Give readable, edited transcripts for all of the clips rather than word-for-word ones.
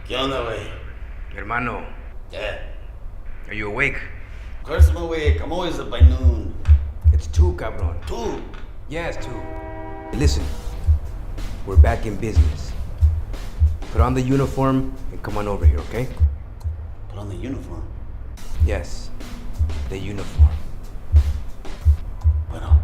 ¿Qué onda, güey? Hermano, Yeah. are you awake? Of course I'm awake. I'm always up by noon. It's 2, cabrón. 2. Yeah, it's 2. Hey, listen, we're back in business. Put on the uniform and come on over here, okay? Put on the uniform. Yes, the uniform. Bueno.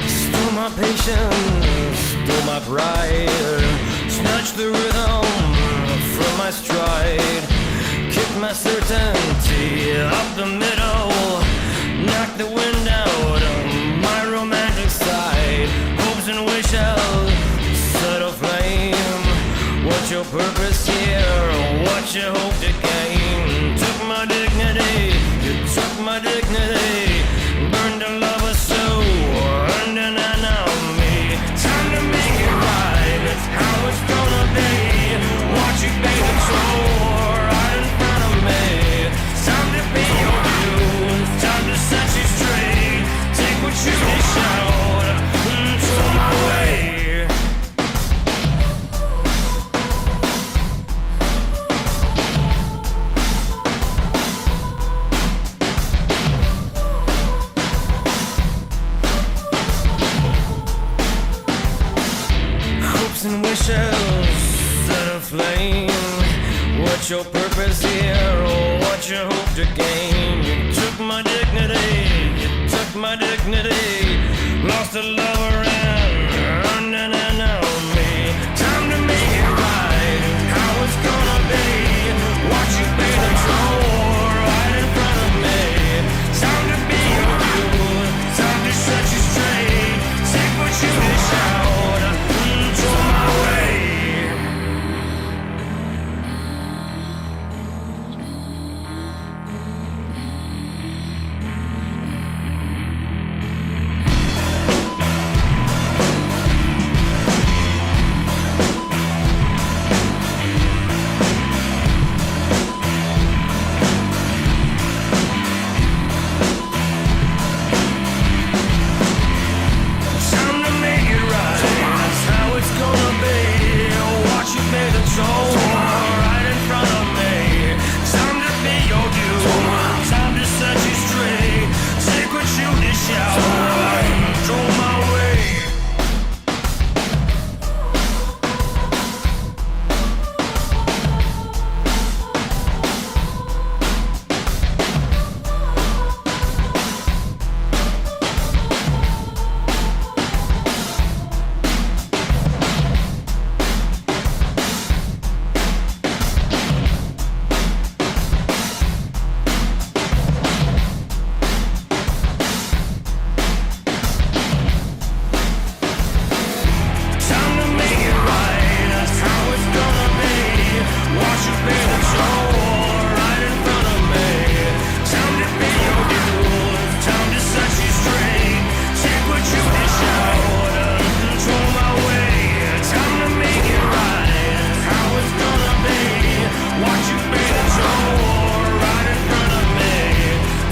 Stole my patience, stole my pride, snatched the rhythm from my stride, kicked my certainty up the middle, knocked the wind out of my romantic side, hopes and wishes set aflame. What's your purpose here? What you hope to gain? Took my dignity, you took my dignity, burned a lover's soul, and an enemy. Time to make it right, that's how it's gonna be. Watch you pay the toll right in front of me. Time to pay your dues, time to set you straight. Take what you dish out, and throw my way. Hopes and wishes set aflame. What's your purpose here? What you hope to gain? You took my dignity, you took my dignity. Lost a lover and earned an enemy. Time to make it right, how it's gonna be. Watch you pay the toll right in front of me. Time to be your dude, time to set you straight. Take what you dish out, throw my way. Time to make it right, that's how it's gonna be. Watch you pay the toll right in front of me. Time to be your due, time to set you straight. Take what you dish out, throw my way. Time to make it right, that's how it's gonna be. Watch you pay the toll right in front of me. Time to pay your dues, time to set you straight. Take what you dish out and control my way. Time to make it right, that's how it's gonna be. Watch you pay the toll right in front of me.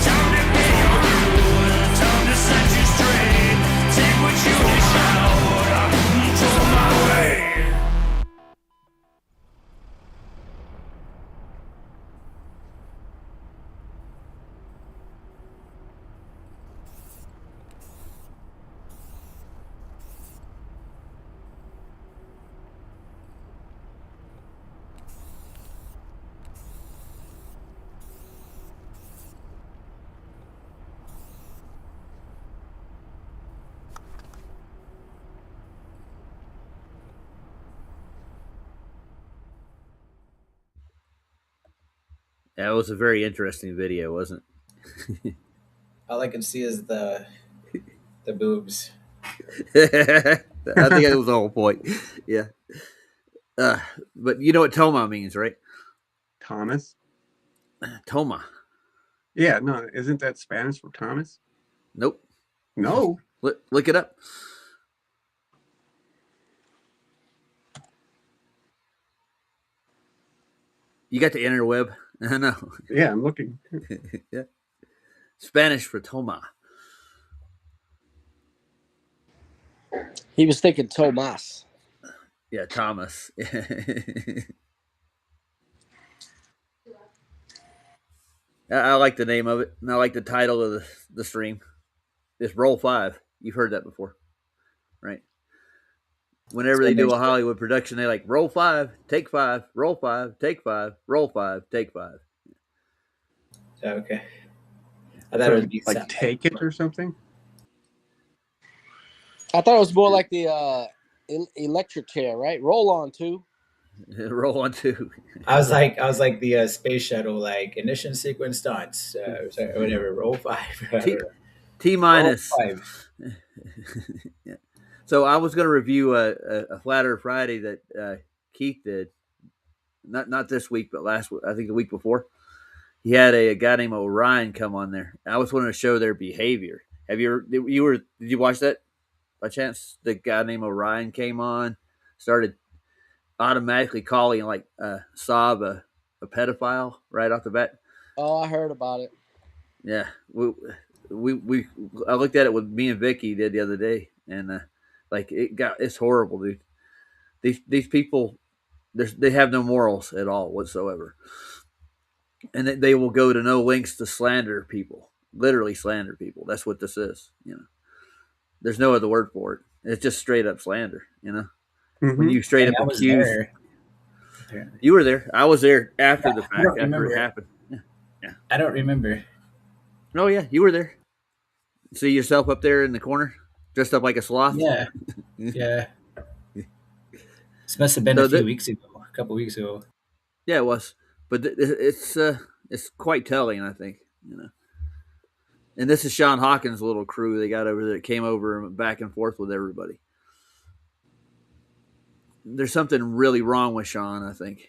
Time to pay your dues, time to set you straight. Take what you dish out, control my way. That was a very interesting video, wasn't All I can see is the boobs. it? I think that was the whole point. Yeah. But you know what Toma means, right? Thomas? Toma. Yeah, no, isn't that Spanish for Thomas? Nope. No. Look it up. You got the interweb. I know. Yeah, I'm looking. Yeah. Spanish for Toma. He was thinking Tomas. Yeah, Thomas. I like the name of it, and I like the title of the stream. It's Roll 5. You've heard that before, right? Whenever they do a Hollywood production, they like roll 5, take 5, roll 5, take 5, roll 5, take 5. Okay. I thought it would be like take it or something. I thought it was more like the electric chair, right? Roll on 2. Roll on 2. I was like the space shuttle, like ignition sequence starts, whatever. Roll 5. T minus. Roll 5. Yeah. So I was going to review a Flat Earth Friday that Keith did, not this week, but last week. I think the week before. He had a guy named Orion come on there. I was wanting to show their behavior. Did you watch that by chance? The guy named Orion came on, started automatically calling like Saab a pedophile right off the bat. Oh, I heard about it. Yeah, I looked at it with me and Vicky did the other day, and it's horrible, dude. These people, they have no morals at all whatsoever, and they will go to no lengths to slander people, literally slander people. That's what this is. There's no other word for it. It's just straight up slander. Mm-hmm. When you straight up accuse. You were there. I was there after the fact, after it happened. Yeah. I don't remember. Oh yeah, you were there. See yourself up there in the corner, dressed up like a sloth. Yeah. Yeah. This must have been a couple weeks ago. Yeah, it was, but it's quite telling, I think. And this is Sean Hawkins' little crew they got over there that came over and back and forth with everybody. There's something really wrong with Sean, I think,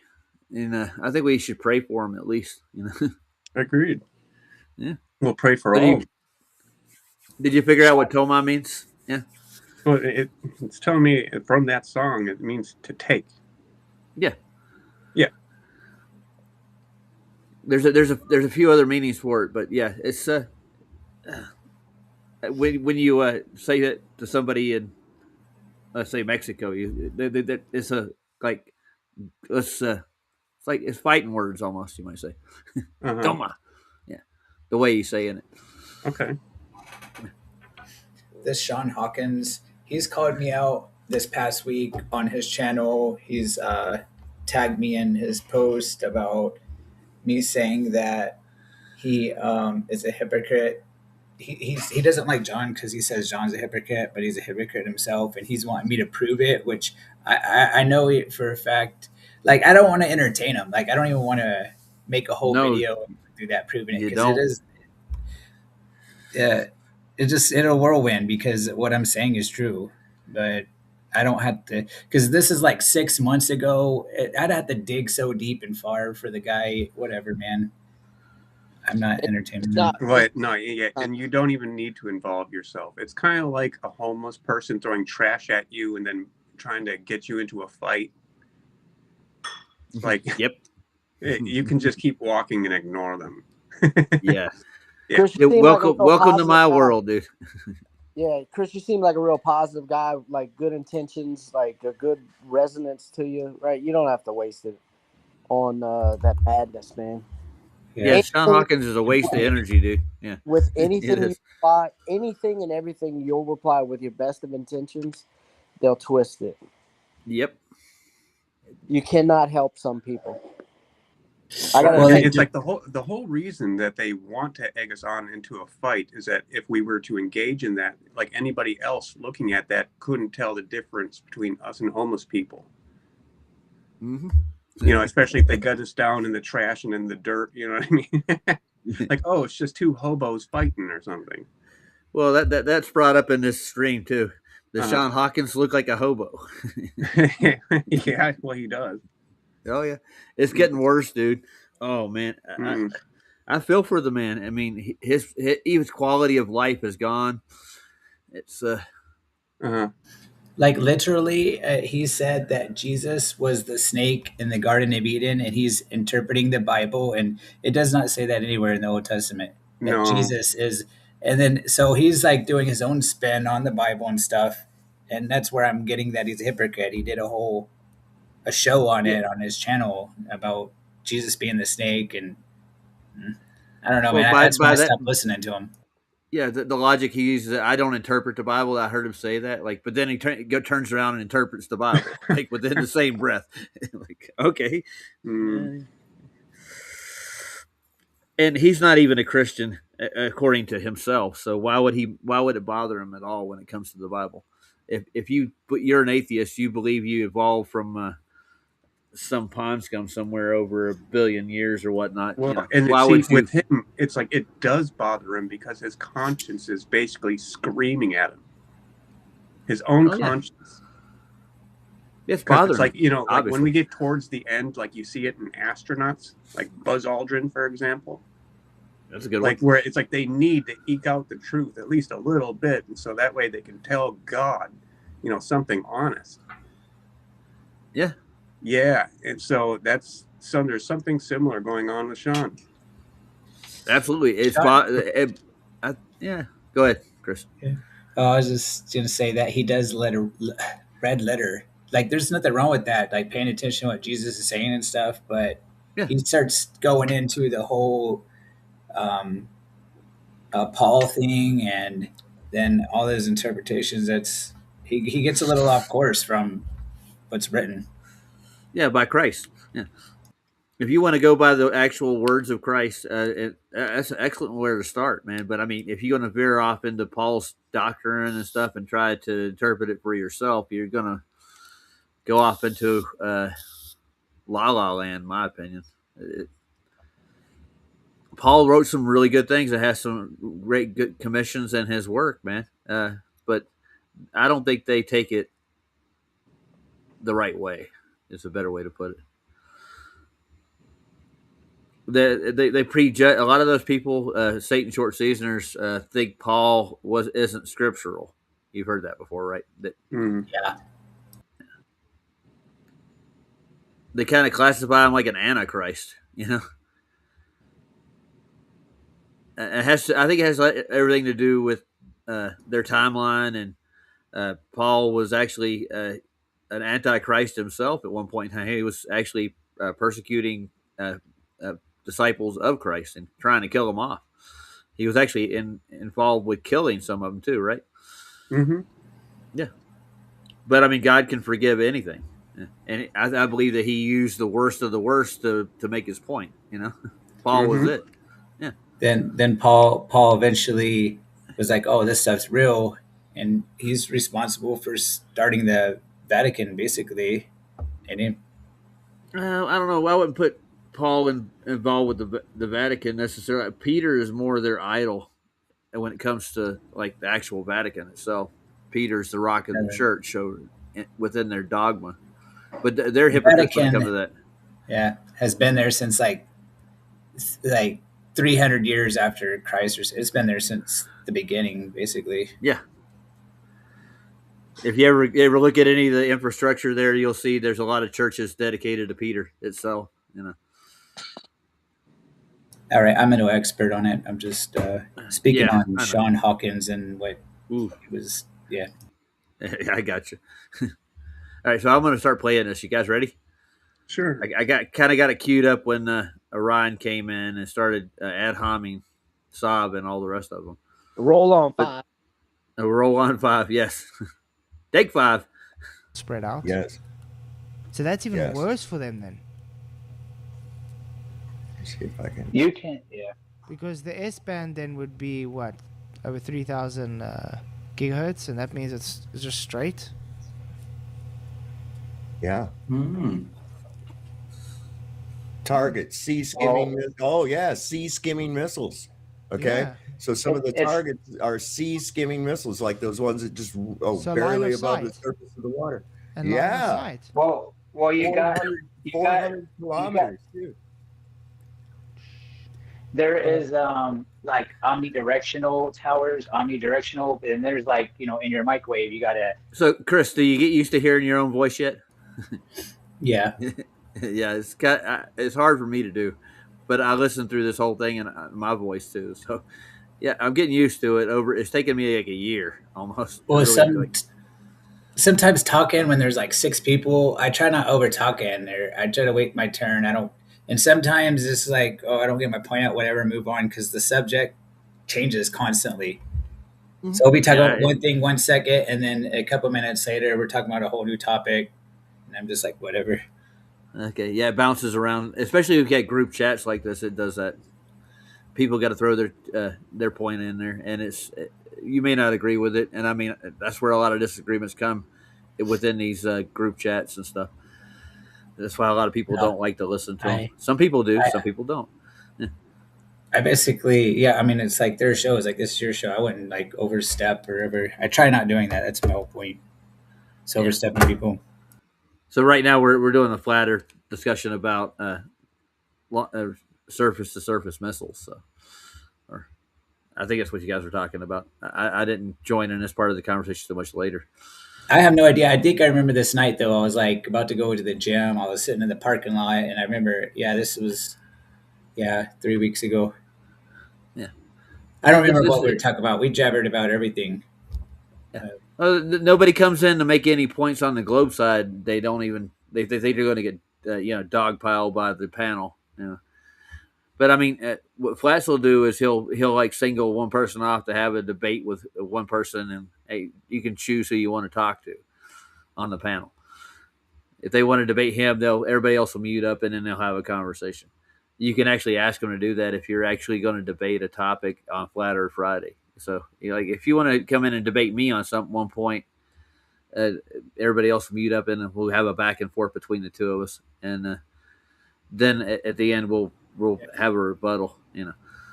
and I think we should pray for him at least. Agreed. Yeah, we'll pray for all. Did you figure out what Toma means? Yeah. Well, it's telling me from that song it means to take. Yeah. Yeah. There's a few other meanings for it, but yeah, it's when you say that to somebody in, let's say Mexico, it's it's fighting words almost, you might say. Toma. Yeah. The way he's saying it. Okay. This Sean Hawkins, he's called me out this past week on his channel. He's tagged me in his post about me saying that he is a hypocrite. He doesn't like John because he says John's a hypocrite, but he's a hypocrite himself, and he's wanting me to prove it, which I know it for a fact. Like, I don't want to entertain him. Like, I don't even want to make a whole video and do that proving it, because it is. Yeah, it's just in a whirlwind, because what I'm saying is true, but I don't have to, because this is like 6 months ago. I'd have to dig so deep and far for the guy. Whatever, man. I'm not entertaining. Right? No, yeah, and you don't even need to involve yourself. It's kind of like a homeless person throwing trash at you and then trying to get you into a fight. Like, yep, you can just keep walking and ignore them. Yeah. Yeah. Welcome to my world, dude. Yeah, Chris, you seem like a real positive guy, like good intentions, like a good resonance to you, right? You don't have to waste it on that madness, man. Yeah, Sean Hawkins is a waste of energy, dude. Yeah. With anything you reply, anything and everything you'll reply with your best of intentions, they'll twist it. Yep. You cannot help some people. It's like the whole reason that they want to egg us on into a fight is that if we were to engage in that, like anybody else looking at that couldn't tell the difference between us and homeless people. Mm-hmm. Especially if they gut us down in the trash and in the dirt. You know what I mean? Like, oh, it's just two hobos fighting or something. Well, that's brought up in this stream too. Does Sean Hawkins look like a hobo? Yeah, well, he does. Oh yeah, it's getting worse, dude. Oh man, Mm. I feel for the man. I mean, his quality of life is gone. It's Uh-huh. Like literally, he said that Jesus was the snake in the Garden of Eden, and he's interpreting the Bible, and it does not say that anywhere in the Old Testament that No. Jesus is. And then so he's like doing his own spin on the Bible and stuff, and that's where I'm getting that he's a hypocrite. He did a show on Yeah. it on his channel about Jesus being the snake, and I don't know, Well, man. by- That's when by I that- stopped listening to him. yeah. The logic he uses. I don't interpret the Bible. I heard him say that. Like, but then he turns around and interprets the Bible, like within the same breath. Like, okay. Mm. And he's not even a Christian according to himself. So why would it bother him at all when it comes to the Bible? If you're an atheist, you believe you evolved from some pond scum somewhere over 1 billion years or whatnot. Well, you know, and why see, would you? with him, it's like it does bother him because his conscience is basically screaming at him. His own Oh, yeah. conscience. It's 'Cause bothering. it's like, you know, like when obviously. we get towards the end, like you see it in astronauts, like Buzz Aldrin, for example. That's a good Like one. where it's like they need to eke out the truth at least a little bit, and so that way they can tell God, you know, something honest. Yeah. Yeah, and so there's something similar going on with Sean. Absolutely. It's yeah. Go ahead, Chris. Oh, I was just gonna say that he does red letter. Like, there's nothing wrong with that. Like paying attention to what Jesus is saying and stuff. But Yeah. he starts going into the whole Paul thing, and then all those interpretations. That's he gets a little off course from what's written. Yeah, by Christ. Yeah. If you want to go by the actual words of Christ, that's an excellent way to start, man. But I mean, if you're going to veer off into Paul's doctrine and stuff and try to interpret it for yourself, you're going to go off into la la land, in my opinion. Paul wrote some really good things that has some great good commissions in his work, man. But I don't think they take it the right way. Is a better way to put it. They prejudge a lot of those people. Satan short seasoners think Paul isn't scriptural. You've heard that before, right? Mm. Yeah. They kind of classify him like an antichrist. You know, I think it has everything to do with their timeline, and Paul was actually an antichrist himself at one point in time. He was actually persecuting disciples of Christ and trying to kill them off. He was actually involved with killing some of them too, right? Mm-hmm. Yeah. But I mean, God can forgive anything, and I believe that He used the worst of the worst to make His point. You know, Paul was it. Then Paul eventually was like, oh, this stuff's real, and he's responsible for starting the Vatican, basically. And he, I don't know. I wouldn't put Paul involved with the Vatican necessarily. Peter is more their idol, and when it comes to like the actual Vatican itself, Peter's the rock of the church, so within their dogma. But they're hypocrites when it comes to that. Yeah, has been there since like 300 years after Christ. It's been there since the beginning, basically. Yeah. If you ever look at any of the infrastructure there, you'll see there's a lot of churches dedicated to Peter itself. You know. All right, I'm no expert on it. I'm just speaking on I know. Sean Hawkins and what Ooh. he was. Yeah. I got you. All right, so I'm going to start playing this. You guys ready? Sure. I got it queued up when Orion came in and started ad homing Saab and all the rest of them. Roll on 5. Roll on 5, yes. Take 5. Spread out. Yes. So that's even Yes. worse for them then, Let's see if I can. You can, yeah. because the S band then would be what, over 3,000 gigahertz, and that means it's just straight. Yeah. Mm. Target sea skimming. Sea skimming missiles. Okay. Yeah. So some of the It's- targets are sea skimming missiles, like those ones that just So line barely of above the sight. surface of the water. And line of Yeah. sight. Well, Well, you got 400 you got kilometers, too. there is like omnidirectional towers, omnidirectional, and there's like, you know, in your microwave you gotta. So, Chris, do you get used to hearing your own voice yet? Yeah. Yeah, it's hard for me to do, but I listened through this whole thing and my voice too. So, yeah, I'm getting used to it. It's taken me like a year almost. Well, Really, like, sometimes talking when there's like 6 people, I try not over talking or I try to wait my turn. I don't, and sometimes it's like, oh, I don't get my point out, whatever, move on because the subject changes constantly. So we'll be talking about one thing 1 second, and then a couple minutes later, we're talking about a whole new topic, and I'm just like, whatever. Okay, yeah, it bounces around, especially if you get group chats like this. It does that. People got to throw their point in there, and you may not agree with it, and I mean that's where a lot of disagreements come within these group chats and stuff. That's why a lot of people don't like to listen to them. Some people do, some people don't. I basically, yeah, I mean, it's like their show is like, this is your show. I wouldn't like overstep or ever. I try not doing that. That's my whole point. It's overstepping people. So right now we're doing a flatter discussion about surface to surface missiles. So, or I think that's what you guys were talking about. I didn't join in this part of the conversation so much later. I have no idea. I think I remember this night though. I was like about to go to the gym. I was sitting in the parking lot, and I remember, this was, 3 weeks ago. Yeah, I don't remember what we were talking about. We jabbered about everything. Yeah. Nobody comes in to make any points on the globe side. They don't even. They think they're going to get dogpiled by the panel. But I mean, what Flats will do is he'll like single one person off to have a debate with one person, and hey, you can choose who you want to talk to on the panel. If they want to debate him, everybody else will mute up, and then they'll have a conversation. You can actually ask them to do that if you're actually going to debate a topic on Flat Earth Friday. So, like, if you want to come in and debate me on one point, everybody else will mute up, and we'll have a back and forth between the two of us, and then at the end we'll have a rebuttal.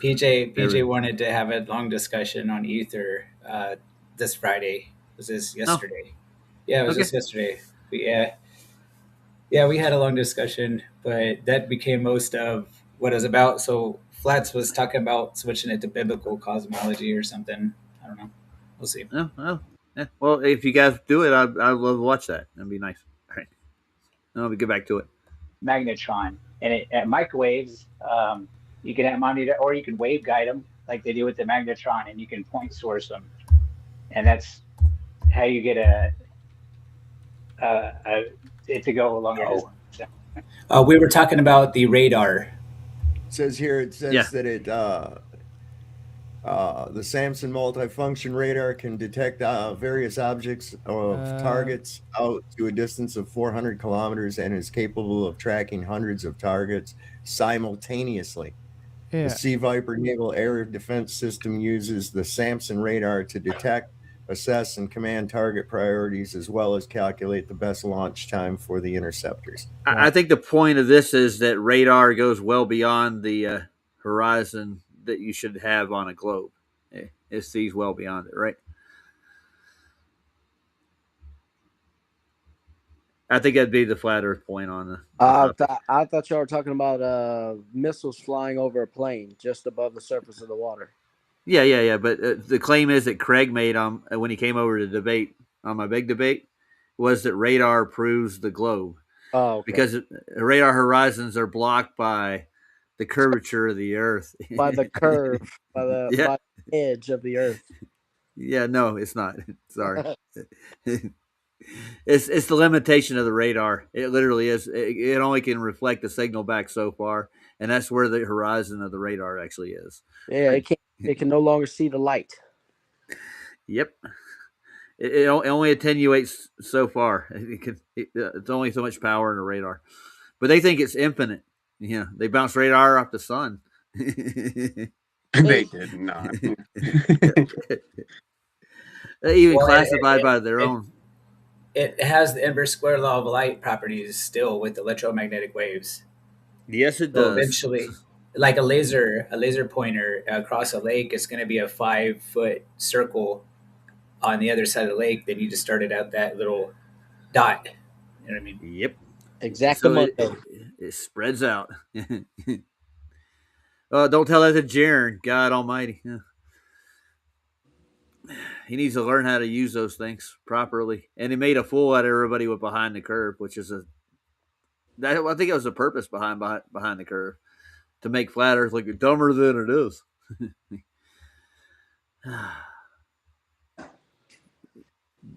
PJ wanted to have a long discussion on Ether this Friday. Was this yesterday? Oh. Yeah, it was just yesterday. We had a long discussion, but that became most of what it was about. So Flats was talking about switching it to biblical cosmology or something. I don't know. We'll see. Well, if you guys do it, I'd love to watch that. That'd be nice. All right. I'll get back to it. Magnetron. And at microwaves, you can have monitor, or you can wave guide them like they do with the magnetron, and you can point source them. And that's how you get it to go longer distance. We were talking about the radar. It says that it the Samson multifunction radar can detect various objects of targets out to a distance of 400 kilometers and is capable of tracking hundreds of targets simultaneously. Yeah. The Sea Viper Naval Air Defense System uses the Samson radar to detect, assess, and command target priorities, as well as calculate the best launch time for the interceptors. I think the point of this is that radar goes well beyond the horizon that you should have on a globe. It sees well beyond it, right? I think that'd be the flat Earth point on the. I thought y'all were talking about missiles flying over a plane just above the surface of the water. Yeah. But the claim is that Craig made when he came over to debate on my big debate was that radar proves the globe. Oh, okay. Because radar horizons are blocked by the curvature of the Earth. By the curve, by the edge of the Earth. Yeah, no, it's not. Sorry. It's the limitation of the radar. It literally is. It only can reflect the signal back so far, and that's where the horizon of the radar actually is. Yeah, it can no longer see the light. Yep. It only attenuates so far. It's only so much power in a radar, but they think it's infinite. Yeah, they bounce radar off the sun. They did not. They even classified by their own. It has the inverse square law of light properties still with electromagnetic waves. Yes, it does. So eventually, like a laser pointer across a lake is going to be a 5-foot circle on the other side of the lake. Then you just started out that little dot. You know what I mean? Yep. Exactamente. It spreads out. Don't tell that to Jaren. God Almighty. Yeah. He needs to learn how to use those things properly. And he made a fool out of everybody with Behind the Curve, which is I think it was the purpose behind the Curve, to make Flat Earth look dumber than it is.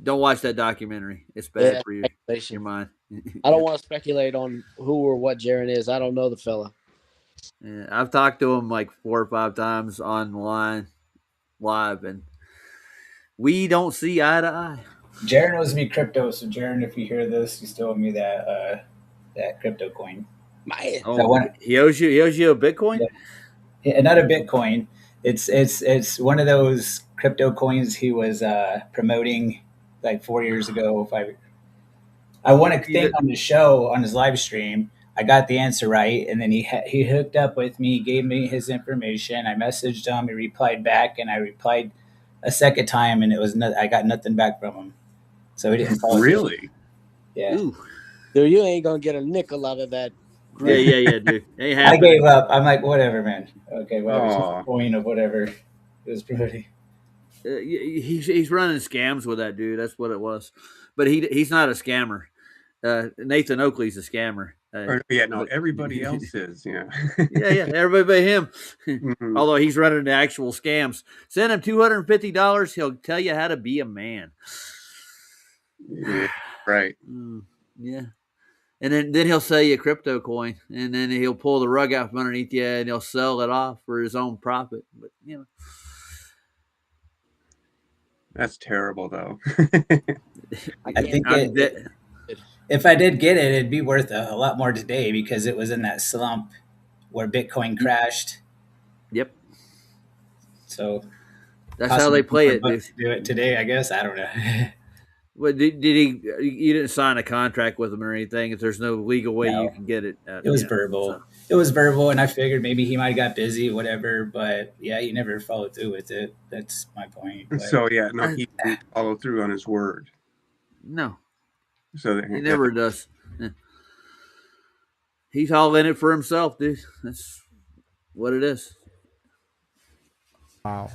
Don't watch that documentary. It's bad for your mind. I don't want to speculate on who or what Jaren is. I don't know the fella. Yeah, I've talked to him like 4 or 5 times online, live, and we don't see eye to eye. Jaren owes me crypto, so Jaren, if you hear this, you still owe me that crypto coin. He owes you a Bitcoin? Yeah, not a Bitcoin. It's one of those crypto coins he was promoting like 4 years ago. I won a thing on the show on his live stream. I got the answer right, and then he hooked up with me, gave me his information. I messaged him, he replied back, and I replied a second time, and I got nothing back from him. So he didn't follow. Really? Yeah. Dude, you ain't gonna get a nickel out of that. Yeah, dude. I gave up. I'm like, whatever, man. Okay, whatever. It's just a point of whatever. It was pretty. He's running scams with that dude. That's what it was. But he's not a scammer. Nathan Oakley's a scammer. Everybody else is. Yeah. yeah, everybody but him. Mm-hmm. Although he's running the actual scams. Send him $250. He'll tell you how to be a man. Yeah, right. Yeah. And then he'll sell you a crypto coin, and then he'll pull the rug out from underneath you, and he'll sell it off for his own profit. But that's terrible, though. I think if I did get it, it'd be worth a lot more today because it was in that slump where Bitcoin crashed. Yep. So that's how they play it. Do it today, I guess. I don't know. Well, did he? You didn't sign a contract with him or anything. If there's no legal way you can get it, it was verbal. So. It was verbal, and I figured maybe he might have got busy, whatever. But yeah, he never followed through with it. That's my point. But, so he didn't follow through on his word. No. So he never does. He's all in it for himself, dude. That's what it is. Wow.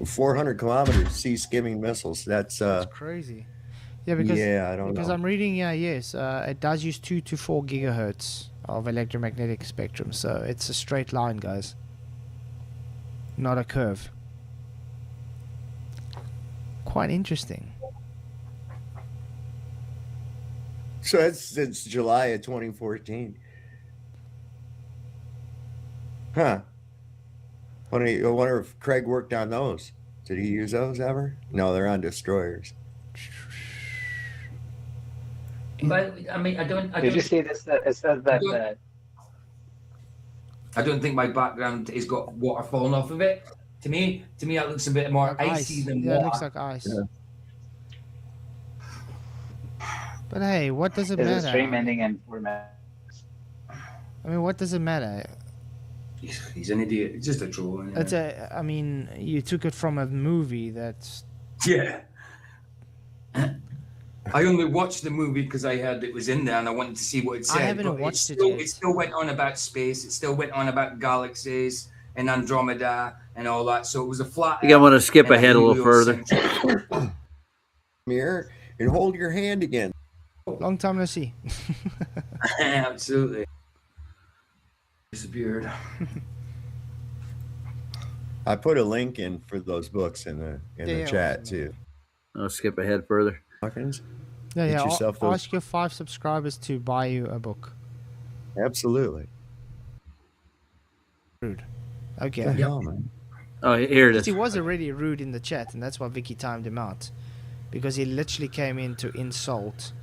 400 kilometers sea skimming missiles. That's crazy. Yeah, because I don't know. I'm reading. Yes, it does use 2 to 4 gigahertz of electromagnetic spectrum. So it's a straight line, guys. Not a curve. Quite interesting. So it's since July of 2014. Huh. I wonder if Craig worked on those. Did he use those ever? No, they're on destroyers. But I mean, I don't. Did you see this? It says that. I don't think my background has got water falling off of it. To me, it looks a bit more like icy ice. than water. water. It looks like ice. Yeah. But hey, what does it matter? There's a stream ending and 4 minutes. I mean, what does it matter? He's an idiot. It's just a troll. Anyway. I mean, you took it from a movie that's. Yeah. I only watched the movie because I heard it was in there and I wanted to see what it said. I haven't watched it yet. It still went on about space. It still went on about galaxies and Andromeda and all that. So it was a flat. I think I'm going to skip ahead a little further. Mirror and hold your hand again. Long time no see. Absolutely. Disappeared. I put a link in for those books in the chat too. I'll skip ahead further. Yeah. Ask your 5 subscribers to buy you a book. Absolutely. Rude. Okay. What the hell, man? Oh, here it is. He was already rude in the chat, and that's why Vicky timed him out, because he literally came in to insult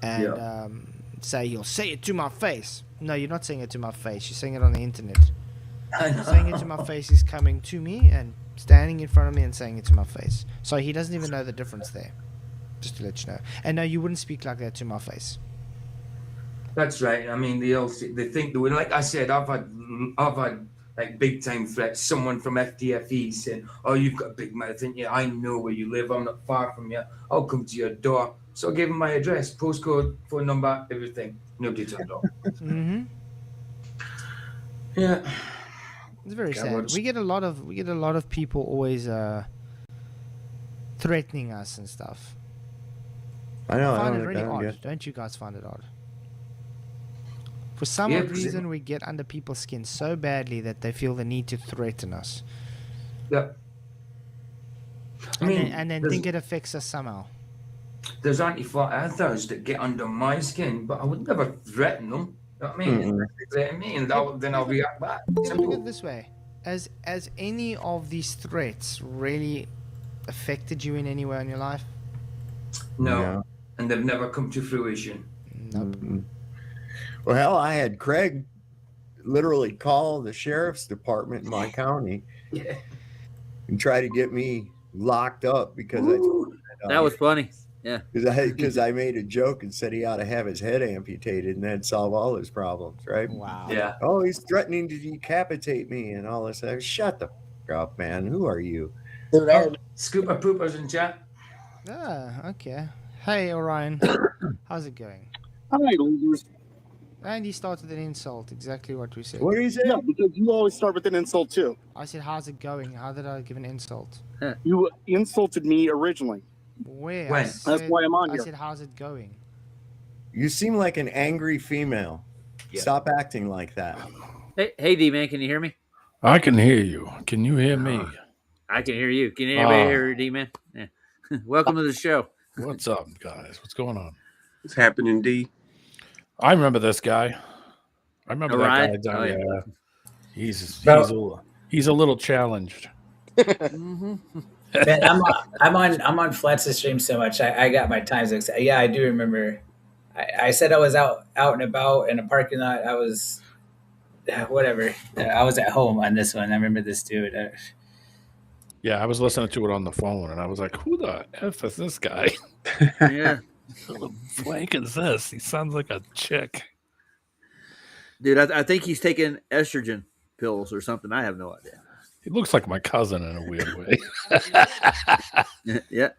and say he'll say it to my face. No, you're not saying it to my face. You're saying it on the internet. Saying it to my face is coming to me and standing in front of me and saying it to my face. So he doesn't even know the difference there. Just to let you know. And no, you wouldn't speak like that to my face. That's right. I mean, they think the way. Like I said, I've had like big time threats. Someone from FTFE saying, "Oh, you've got a big mouth, ain't you? I know where you live. I'm not far from you. I'll come to your door." So I gave him my address, postcode, phone number, everything. Nobody turned up. Mm-hmm. Yeah. It's very God, sad. what's- We get a lot of people always threatening us and stuff. I know. I find I it don't, really I don't odd. get. Don't you guys find it odd? For some Yeah, odd 'cause it- reason, we get under people's skin so badly that they feel the need to threaten us, Yeah. I mean, and then there's- think it affects us somehow. There's anti-flat earthers that get under my skin, but I would never threaten them. You know what I mean? Mm-mm. They threaten me, and then I'll react back. Look at Simple. it this way: as any of these threats really affected you in any way in your life? No, Yeah. and they've never come to fruition. Nope. Mm-mm. Well, hell, I had Craig literally call the sheriff's department in my county Yeah. and try to get me locked up because That was funny. Yeah. because I made a joke and said he ought to have his head amputated and that'd solve all his problems, right? Wow. Yeah. Oh, he's threatening to decapitate me and all this. Shut the fuck up, man. Who are you? Dude, Oh, Scooper Poopers in chat. Ah, okay. Hey, Orion. How's it going? Hi, losers. And he started an insult, exactly what we said. What is it? Yeah, because you always start with an insult too. I said, how's it going? How did I give an insult? You insulted me originally. Where? When? That's why I'm on I here. said, how's it going? You seem like an angry female. Yeah. Stop acting like that. Hey, D man, can you hear me? I can hear you. Can you hear me? I can hear you. Can anybody Ah. hear D man? Yeah. Welcome to the show. What's up, guys? What's going on? What's happening, D? I remember this guy. I remember Orion? that guy down Oh, yeah. there. Bro. He's a little challenged. Man, I'm on Flats' stream so much. I got my times. Yeah, I do remember. I said I was out and about in a parking lot. I was whatever. I was at home on this one. I remember this dude. Yeah, I was listening to it on the phone, and I was like, "Who the f is this guy? Yeah. Who the blank is this? He sounds like a chick." Dude, I think he's taking estrogen pills or something. I have no idea. He looks like my cousin in a weird way. Yeah.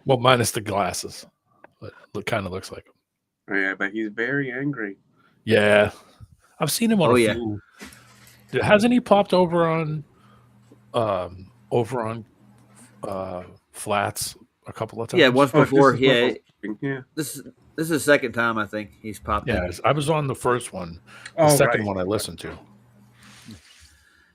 Well, minus the glasses, but it kind of looks like him. Oh, yeah, but he's very angry. Yeah, I've seen him on Oh, a yeah. few. Hasn't he popped over on Flats a couple of times? Yeah, once Oh, this before. is Yeah. Yeah. This is the second time I think he's popped Yeah, in. I was on the first one. The Oh, second right. one I listened to.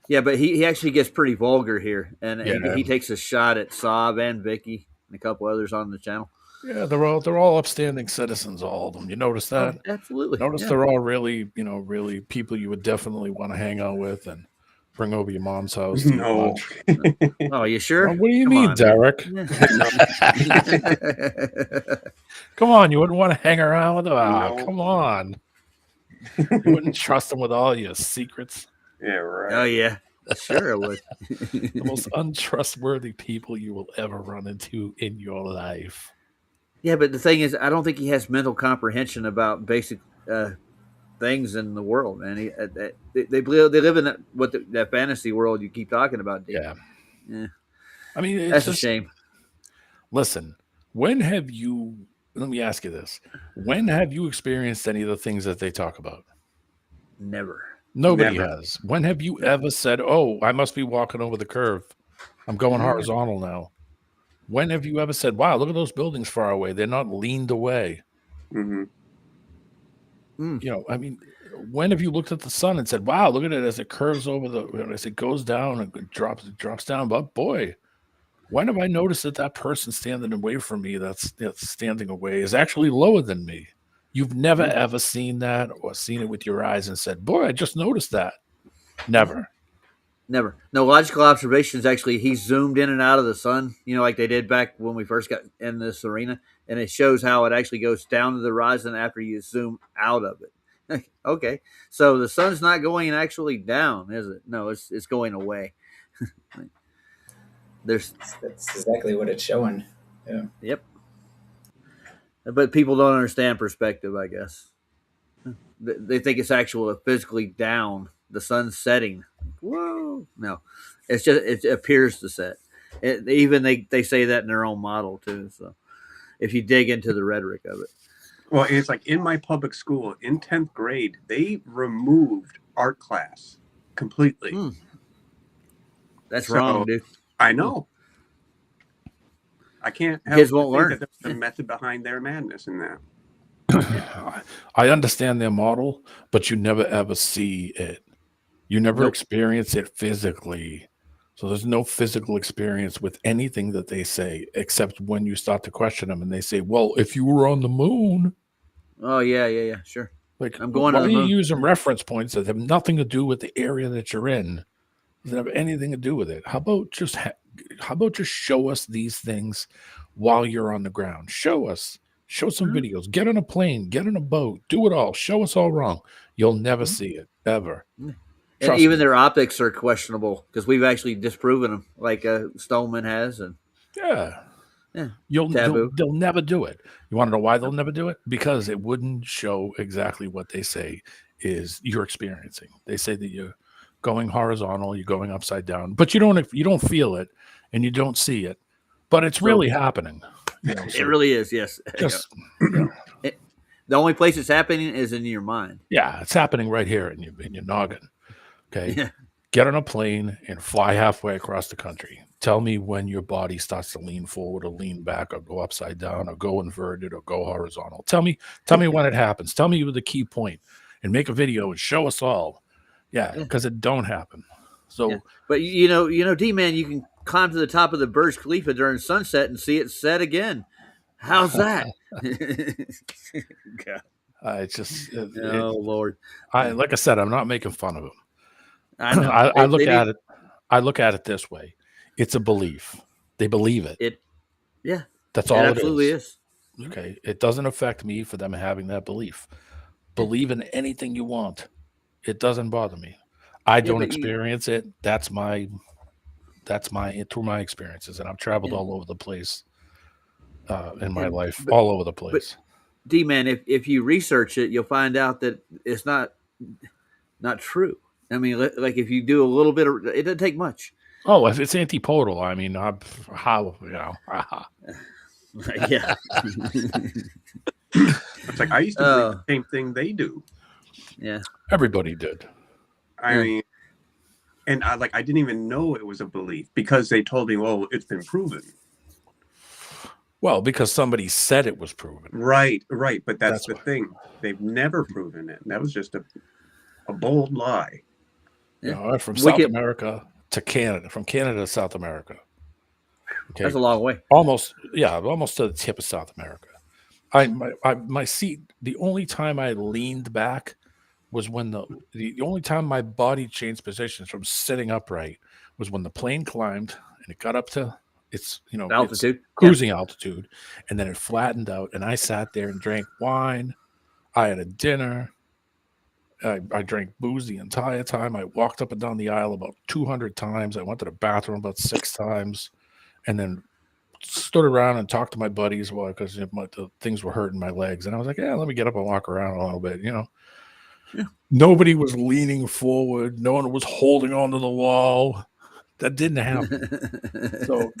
Yeah, but he actually gets pretty vulgar here, and Yeah. he takes a shot at Saab and Vicky and a couple others on the channel. Yeah, they're all upstanding citizens, all of them. You notice that? Absolutely. Notice Yeah. they're all really, really people you would definitely want to hang out with and bring over your mom's house. to eat No. lunch. Oh, you sure? What do you Come mean, on. Derek? Come on, you wouldn't want to hang around with them? Oh, No. come on. You wouldn't trust them with all your secrets. Yeah, right. Oh yeah, sure I would. The most untrustworthy people you will ever run into in your life. Yeah, but the thing is, I don't think he has mental comprehension about basic things in the world, man. They live in that fantasy world you keep talking about. Dude. Yeah. Yeah. I mean, it's That's just, a shame. Listen, when have you, let me ask you this. When have you experienced any of the things that they talk about? Never. Nobody Never. has. When have you ever said, "Oh, I must be walking over the curve. I'm going horizontal now"? When have you ever said, "Wow, look at those buildings far away. They're not leaned away"? Mm-hmm. You know, I mean, when have you looked at the sun and said, "Wow, look at it as it curves over as it goes down and it drops down"? But boy, when have I noticed that person standing away from me, that's standing away, is actually lower than me? You've never ever seen that or seen it with your eyes and said, "Boy, I just noticed that." Never. Never. No, logical observations, actually, he zoomed in and out of the sun, like they did back when we first got in this arena. And it shows how it actually goes down to the horizon after you zoom out of it. Okay. So the sun's not going actually down, is it? No, it's going away. That's exactly what it's showing. Yeah. Yep. But people don't understand perspective, I guess. They think it's actually physically down. The sun's setting. Whoa. No, it's just, it appears to set. Even they say that in their own model too. So if you dig into the rhetoric of it. Well, it's like in my public school in 10th grade, they removed art class completely. That's wrong, dude. I know. I can't help Kids won't but think learn. that there's a method behind their madness in that. I understand their model, but you never ever see it. You never experience it physically. So there's no physical experience with anything that they say, except when you start to question them and they say, well, if you were on the moon. Oh, yeah, sure. Like, I'm going why to are the you moon. using reference points that have nothing to do with the area that you're in? Doesn't have anything to do with it. How about just show us these things while you're on the ground? Show us. Show some videos. Get on a plane. Get on a boat. Do it all. Show us all wrong. You'll never see it ever. And even their optics are questionable because we've actually disproven them, like Stoneman has. And yeah. Taboo. They'll never do it. You want to know why they'll never do it? Because it wouldn't show exactly what they say is you're experiencing. They say that you're going horizontal, you're going upside down, but you don't feel it and you don't see it, but it's really happening. You know, it really is, yes. Just the only place it's happening is in your mind. Yeah, it's happening right here in your noggin. Okay. Yeah. Get on a plane and fly halfway across the country. Tell me when your body starts to lean forward or lean back or go upside down or go inverted or go horizontal. Tell me when it happens. Tell me the key point and make a video and show us all. Yeah, because it don't happen. So, but you know, D-Man, you can climb to the top of the Burj Khalifa during sunset and see it set again. How's that? God. It's just Lord. Like I said, I'm not making fun of him. I know. I look at it. I look at it this way. It's a belief. They believe it. That's all it absolutely is. Okay. It doesn't affect me for them having that belief. Believe in anything you want. It doesn't bother me. I don't experience it. That's through my experiences, and I've traveled all over the place in my life, all over the place. But D-Man, if you research it, you'll find out that it's not true. I mean, like if you do a little bit of, it doesn't take much. Oh, if it's antipodal, I mean, yeah. It's like I used to believe the same thing they do. Yeah, everybody did. I mean, and I didn't even know it was a belief because they told me, well, it's been proven. Well, because somebody said it was proven. Right. But that's the thing. They've never proven it. That was just a bold lie. You know, from South America to Canada, from Canada to South America. Okay. That's a long way. Almost to the tip of South America. My seat, the only time I leaned back was when the only time my body changed positions from sitting upright was when the plane climbed and it got up to its altitude, cruising altitude, and then it flattened out, and I sat there and drank wine. I had a dinner. I drank booze the entire time. I walked up and down the aisle about 200 times. I went to the bathroom about 6 times, and then stood around and talked to my buddies because the things were hurting my legs. And I was like, yeah, let me get up and walk around a little bit, Yeah. Nobody was leaning forward. No one was holding onto the wall. That didn't happen. So,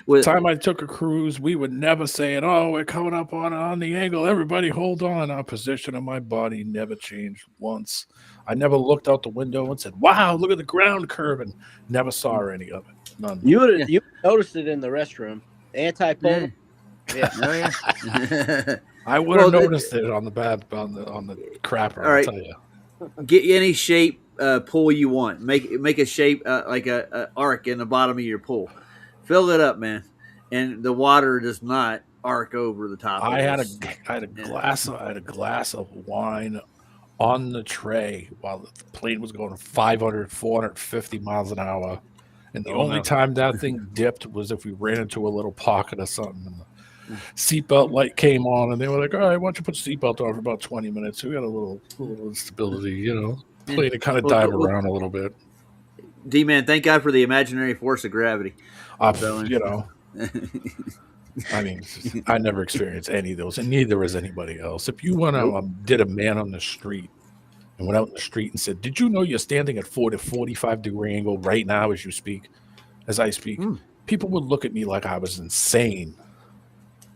the time I took a cruise, we would never say it. Oh, we're coming up on the angle. Everybody hold on. Our position of my body never changed once. I never looked out the window and said, wow, look at the ground curving. Never saw any of it. None. You noticed it in the restroom. Antipodal. Yeah. Oh, yeah. I would have noticed it on the crapper. All right. I'll tell you. Get any shape pool you want. Make a shape like a arc in the bottom of your pool. Fill it up, man, and the water does not arc over the top. I had a glass of wine on the tray while the plane was going 500, 450 miles an hour, and the only time that thing dipped was if we ran into a little pocket or something. And the seatbelt light came on, and they were like, "All right, why don't you put the seatbelt on for about 20 minutes?" So we got a little instability, Plane to kind of dive around a little bit. D-Man, thank God for the imaginary force of gravity. I mean, I never experienced any of those, and neither has anybody else. If you went out did a man on the street and went out in the street and said, "Did you know you're standing at 45 degree angle right now as you speak?" as I speak, people would look at me like I was insane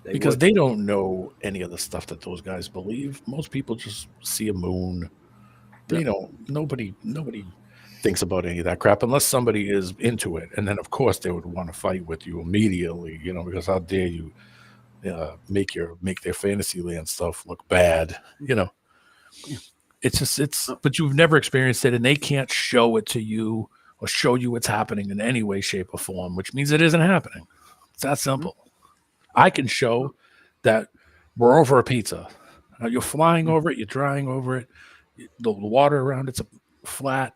because would. they don't know any of the stuff that those guys believe. Most people just see a moon. They don't. Nobody thinks about any of that crap unless somebody is into it, and then of course they would want to fight with you immediately. Because how dare you make their Fantasyland stuff look bad? It's but you've never experienced it, and they can't show it to you or show you what's happening in any way, shape, or form, which means it isn't happening. It's that simple. I can show that we're over a pizza. You're flying over it, you're drying over it, the water around it's flat.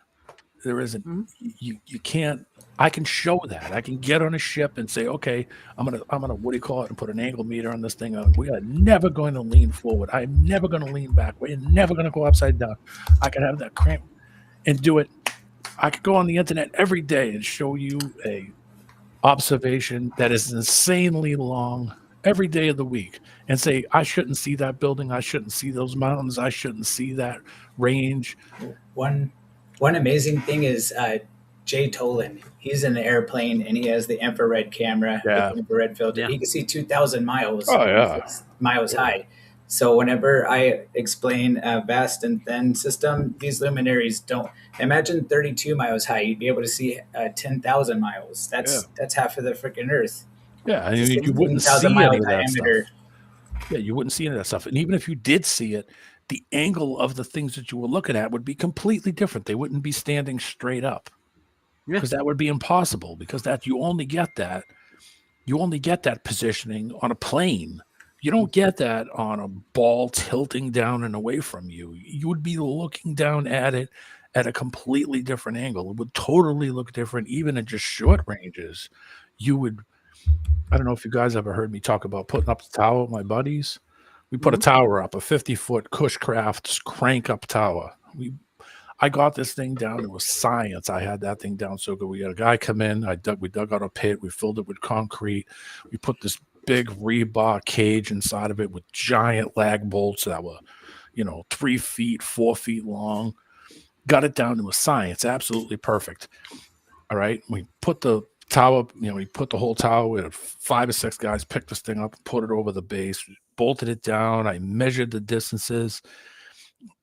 There isn't. You can't. I can show that. I can get on a ship and say, okay, I'm gonna what do you call it, and put an angle meter on this thing. We are never going to lean forward. I'm never going to lean back. We're never going to go upside down. I can have that cramp and do it. I could go on the internet every day and show you a observation that is insanely long every day of the week and say, I shouldn't see that building. I shouldn't see those mountains. I shouldn't see that range. One amazing thing is Jay Tolan. He's in an airplane and he has the infrared camera, the infrared filter. He can see 2,000 miles. Oh, yeah. Miles high. So whenever I explain a vast and thin system, these luminaries don't. Imagine 32 miles high. You'd be able to see 10,000 miles. That's half of the freaking Earth. Yeah, I mean, you wouldn't see any of that stuff. Yeah, you wouldn't see any of that stuff. And even if you did see it, the angle of the things that you were looking at would be completely different. They wouldn't be standing straight up. Because that would be impossible, because you only get that positioning on a plane. You don't get that on a ball tilting down and away from you. You would be looking down at it at a completely different angle. It would totally look different, even at just short ranges. I don't know if you guys ever heard me talk about putting up the tower with my buddies. We put a tower up, a 50-foot Cushcraft crank up tower. I got this thing down. It was science. I had that thing down so good. We had a guy come in. We dug out a pit. We filled it with concrete. We put this big rebar cage inside of it with giant lag bolts that were, 3 feet, 4 feet long. Got it down to a science. Absolutely perfect. All right. We put the tower, we put the whole tower. We had 5 or 6 guys picked this thing up, put it over the base, bolted it down. I measured the distances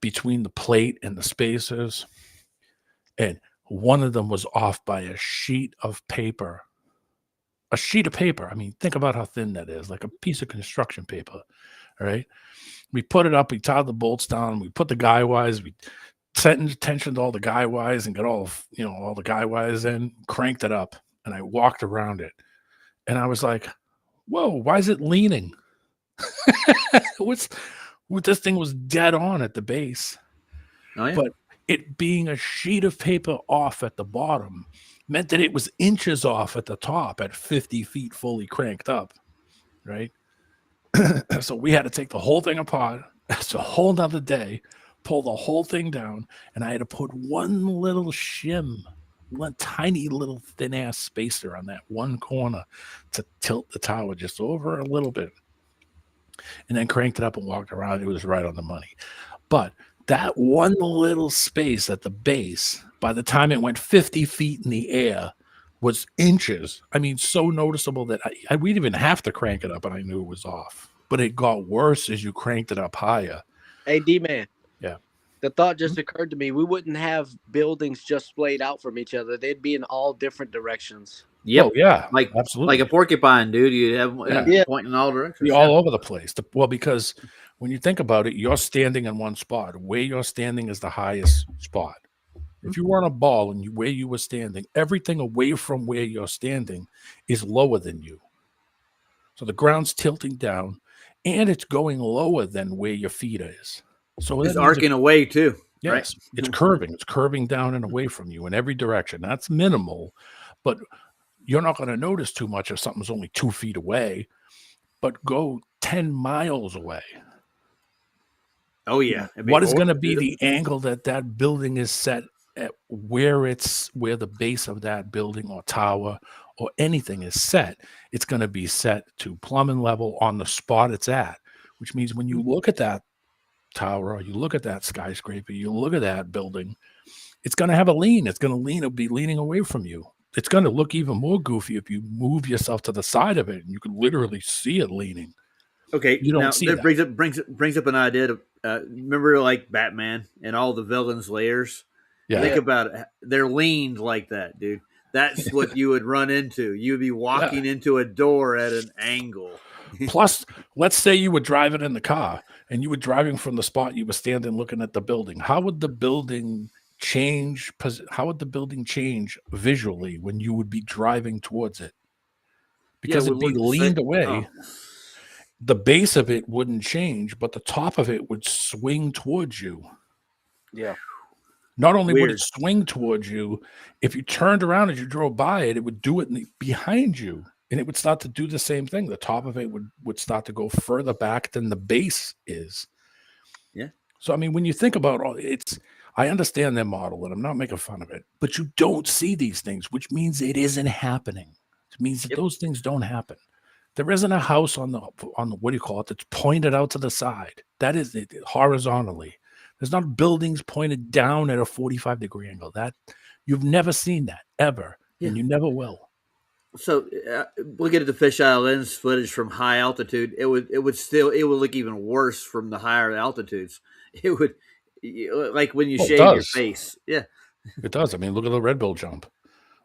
between the plate and the spacers, and one of them was off by a sheet of paper. I mean, think about how thin that is, like a piece of construction paper. All right. We put it up, we tied the bolts down, we put the guy wires, we set attention to all the guy wires and got all the guy wires in, cranked it up, and I walked around it. And I was like, whoa, why is it leaning? This thing was dead on at the base. Oh, yeah. But it being a sheet of paper off at the bottom meant that it was inches off at the top at 50 feet fully cranked up, right? So we had to take the whole thing apart. It's a whole nother day, pull the whole thing down, and I had to put one little one tiny little thin-ass spacer on that one corner to tilt the tower just over a little bit. And then cranked it up and walked around. It was right on the money. But that one little space at the base, by the time it went 50 feet in the air, was inches. I mean, so noticeable that we didn't even have to crank it up, and I knew it was off. But it got worse as you cranked it up higher. Hey, D-Man. Yeah. The thought just occurred to me. We wouldn't have buildings just splayed out from each other. They'd be in all different directions. Yep. Oh, yeah. Like absolutely. Like a porcupine, dude. You have pointing in all directions. Be all over the place. Because when you think about it, you're standing in one spot. Where you're standing is the highest spot. If you were on a ball and where you were standing, everything away from where you're standing is lower than you. So the ground's tilting down, and it's going lower than where your feet is. So it's arcing away too. Yes, right? It's curving. It's curving down and away from you in every direction. That's minimal, but you're not going to notice too much if something's only 2 feet away. But go 10 miles away. Oh yeah. What is going to be the angle that building is set at, where the base of that building or tower or anything is set? It's going to be set to plumbing level on the spot it's at, which means when you look at that tower or you look at that skyscraper, you look at that building, it's going to have a lean. It's going to be leaning away from you. it's going to look even more goofy if you move yourself to the side of it, and you can literally see it leaning. Okay, You don't now see that that. brings up an idea. Remember, like Batman and all the villains' layers. Yeah. Think about it. They're leaned like that, dude. That's what you would run into. You would be walking into a door at an angle. Plus, let's say you were driving in the car and you were driving from the spot you were standing looking at the building. How would the building change? How would the building change visually when you would be driving towards it? Because it it'd be would look leaned sick. away. Oh. The base of it wouldn't change, but the top of it would swing towards you. Yeah. Not only would it Weird. swing towards you, if you turned around as you drove by it, it would do it behind you, and it would start to do the same thing. The top of it would start to go further back than the base is. Yeah. So, I mean, when you think about I understand their model, and I'm not making fun of it, but you don't see these things, which means it isn't happening. It means that those things don't happen. There isn't a house on the what do you call it that's pointed out to the side. That is it horizontally. There's not buildings pointed down at a 45-degree angle. That you've never seen that ever, and you never will. So looking at the fisheye lens footage from high altitude, it would look even worse from the higher altitudes. It would, like when you shave your face. Yeah, it does. I mean, look at the Red Bull jump.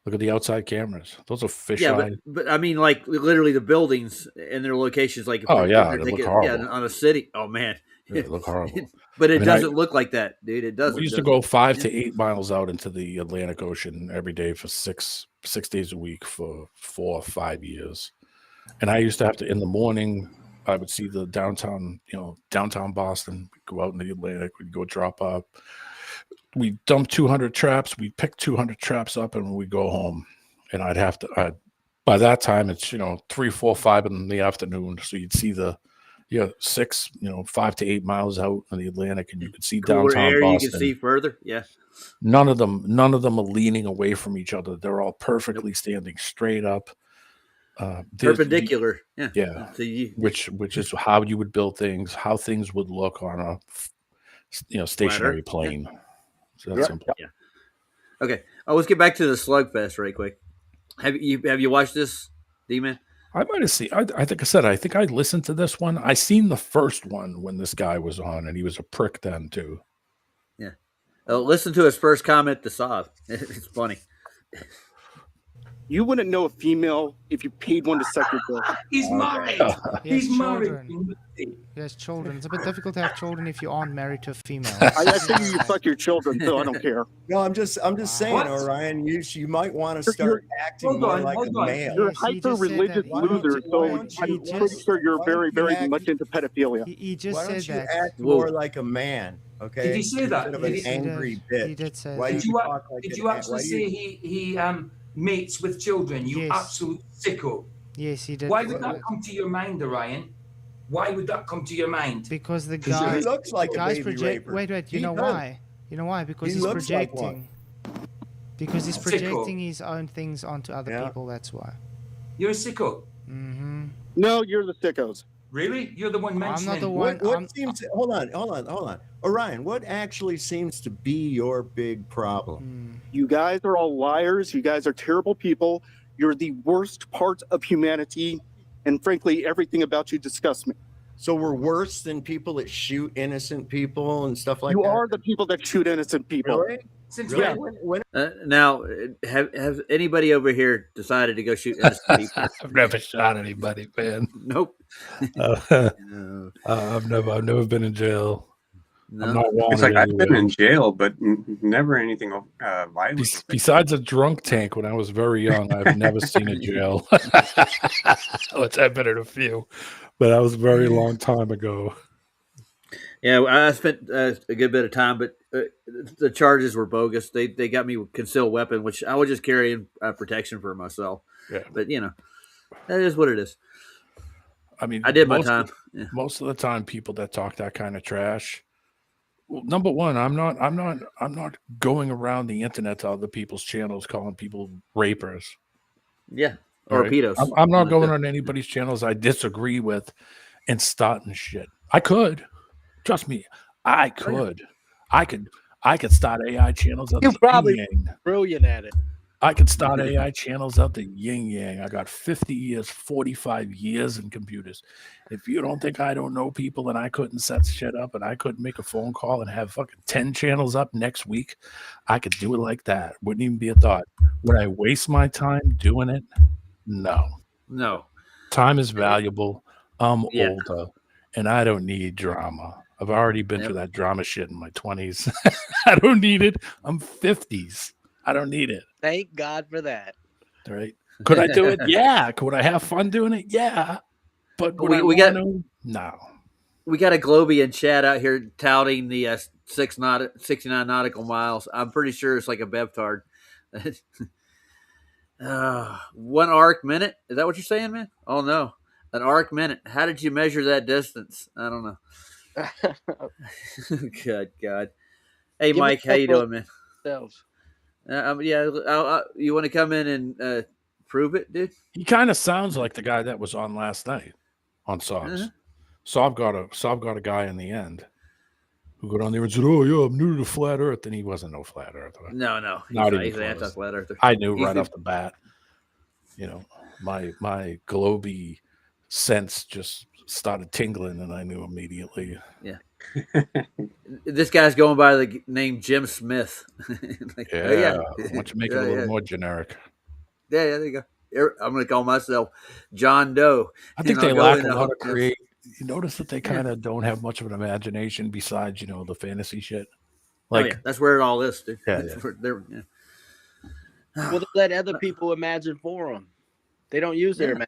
Look at the outside cameras. Those are fisheye. Yeah, but I mean, like literally the buildings and their locations. Like, they look horrible. on a city. Oh man, they look horrible. But it doesn't look like that, dude. It doesn't. We used to go 5 to 8 miles out into the Atlantic Ocean every day for six days a week for 4 or 5 years. And I used to have to, in the morning, I would see the downtown Boston. We'd go out in the Atlantic. We'd go drop up. We dump 200 traps. We pick 200 traps up, and we go home. And I'd have to. By that time, it's 3, 4, 5 in the afternoon. So you'd see 6, 5 to 8 miles out in the Atlantic, and you could see cooler downtown air, Boston. you can see further. Yeah. None of them are leaning away from each other. They're all perfectly standing straight up. Perpendicular. Yeah. So which is how you would build things, how things would look on a stationary plane. So that's simple. Yeah. Okay. Let's get back to the Slugfest right quick. Have you watched this, D-Man? I might have seen. I think I listened to this one. I seen the first one when this guy was on, and he was a prick then too. Yeah. Listen to his first comment to Sav. It's funny. You wouldn't know a female if you paid one to suck your dick. He's married. He's married. He has children. It's a bit difficult to have children if you aren't married to a female. I say you fuck your children, so I don't care. No, I'm just saying, What? Orion, you might want to start acting more like a male. You're a Yes, he just hyper-religious said that. loser, so Why I'm don't you- pretty sure you're why very, don't you very act- much into pedophilia. He just Why said don't you that. act more like a man? Okay. Did he say that? Instead of Did an he- angry He bitch. did say Why that. do you talk like Did an you why actually do say you- he mates with children? You Yes. absolute sicko. Yes, he did. Why would that come to your mind, Orion? Why would that come to your mind? Because the Because guy He looks like a guys baby project. raper. Wait. You He know does. why? You know why? Because He he's looks like projecting. Because he's Sicko. projecting his own things onto other Yeah. people. That's why. You're a sicko. Mm-hmm. No, you're the sickos. Really? You're the one I'm mentioning. not the one. What seems? Hold on. Orion, what actually seems to be your big problem? You guys are all liars. You guys are terrible people. You're the worst part of humanity, and frankly, everything about you disgusts me. So we're worse than people that shoot innocent people and stuff like You that. are the people that shoot innocent people. Really? Since Yeah. when? Now, have anybody over here decided to go shoot innocent people? I've never shot anybody, man. Nope. No. I've never been in jail. No. I'm not wanted It's like I've been anywhere. in jail, but never anything violent. Besides a drunk tank when I was very young, I've never seen a jail. Which I've been in a few, but that was a very long time ago. Yeah, I spent a good bit of time, but the charges were bogus. They got me with concealed weapon, which I was just carrying protection for myself. Yeah. But that is what it is. I mean, I did my most time. Of, most of the time, people that talk that kind of trash. Well, number one, I'm not going around the internet to other people's channels calling people rapers. Yeah, All or right? pedos. I'm not Like going that. on anybody's channels I disagree with and starting shit. I could, trust me, I could. I could start AI channels. You're probably brilliant at it. I could start AI channels out the yin yang. I got 50 years, 45 years in computers. If you don't think I don't know people and I couldn't set shit up and I couldn't make a phone call and have fucking 10 channels up next week, I could do it like that. Wouldn't even be a thought. Would I waste my time doing it? No. No. Time is valuable. I'm older and I don't need drama. I've already been through that drama shit in my 20s. I don't need it. I'm 50s. I don't need it. Thank God for that. Right? Could I do it? Yeah. Could I have fun doing it? Yeah. But we got no. We got a Globian chat out here touting the 69 nautical miles. I'm pretty sure it's like a Bevtard. 1 arc minute. Is that what you're saying, man? Oh no, an arc minute. How did you measure that distance? I don't know. Good God. Hey, Mike, how you doing, man? You want to come in and prove it, dude? He kind of sounds like the guy that was on last night on Sobs. Sob got a guy in the end who got on there and said, "Oh yeah, I'm new to the flat Earth," and he wasn't no flat earther. No, he's an anti-flat earther. I knew right off the bat. You know, my globy sense just started tingling, and I knew immediately. Yeah. This guy's going by the name Jim Smith. Why don't you make it a little more generic? Yeah, there you go. I'm going to call myself John Doe. I think they lack a lot of create. You notice that they kind of don't have much of an imagination besides, the fantasy shit. Like that's where it all is, dude. Well, they let other people imagine for them. They don't use their imagination.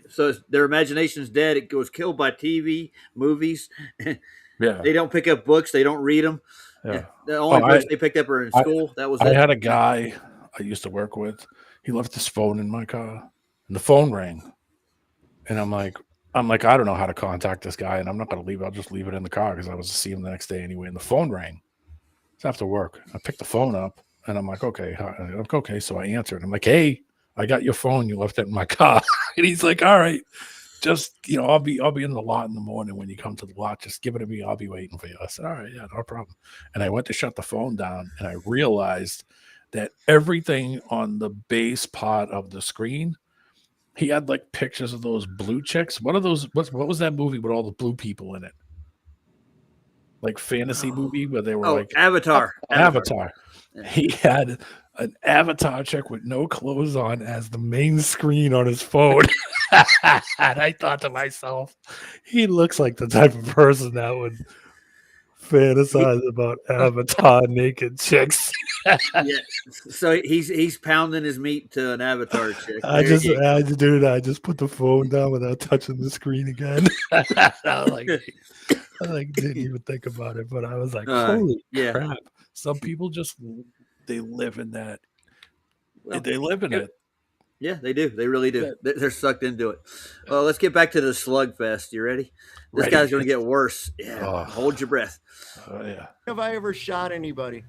So their imagination is dead. It goes killed by TV, movies. Yeah. They don't pick up books. They don't read them. Yeah. The only books they picked up are in school. I had a guy I used to work with. He left his phone in my car, and the phone rang. And I'm like, I don't know how to contact this guy, and I'm not going to leave it. I'll just leave it in the car because I was to see him the next day anyway. And the phone rang. It's after work. I picked the phone up, and I'm like, okay. So I answered. I'm like, hey, I got your phone. You left it in my car. And he's like, all right, just, I'll be in the lot in the morning when you come to the lot. Just give it to me. I'll be waiting for you. I said, all right, yeah, no problem. And I went to shut the phone down, and I realized that everything on the base part of the screen, he had like pictures of those blue chicks. What was that movie with all the blue people in it? Like fantasy movie where they were like Avatar. Avatar. He had an Avatar chick with no clothes on as the main screen on his phone. And I thought to myself, he looks like the type of person that would fantasize about Avatar naked chicks. Yeah. So he's pounding his meat to an Avatar chick. I just put the phone down without touching the screen again. I didn't even think about it, but I was like, holy crap. Some people they live in that. They live in it. Yeah, they do. They really do. They're sucked into it. Well, let's get back to the slugfest. You ready? This guy's going to get worse. Yeah. Hold your breath. Oh, yeah. Have I ever shot anybody?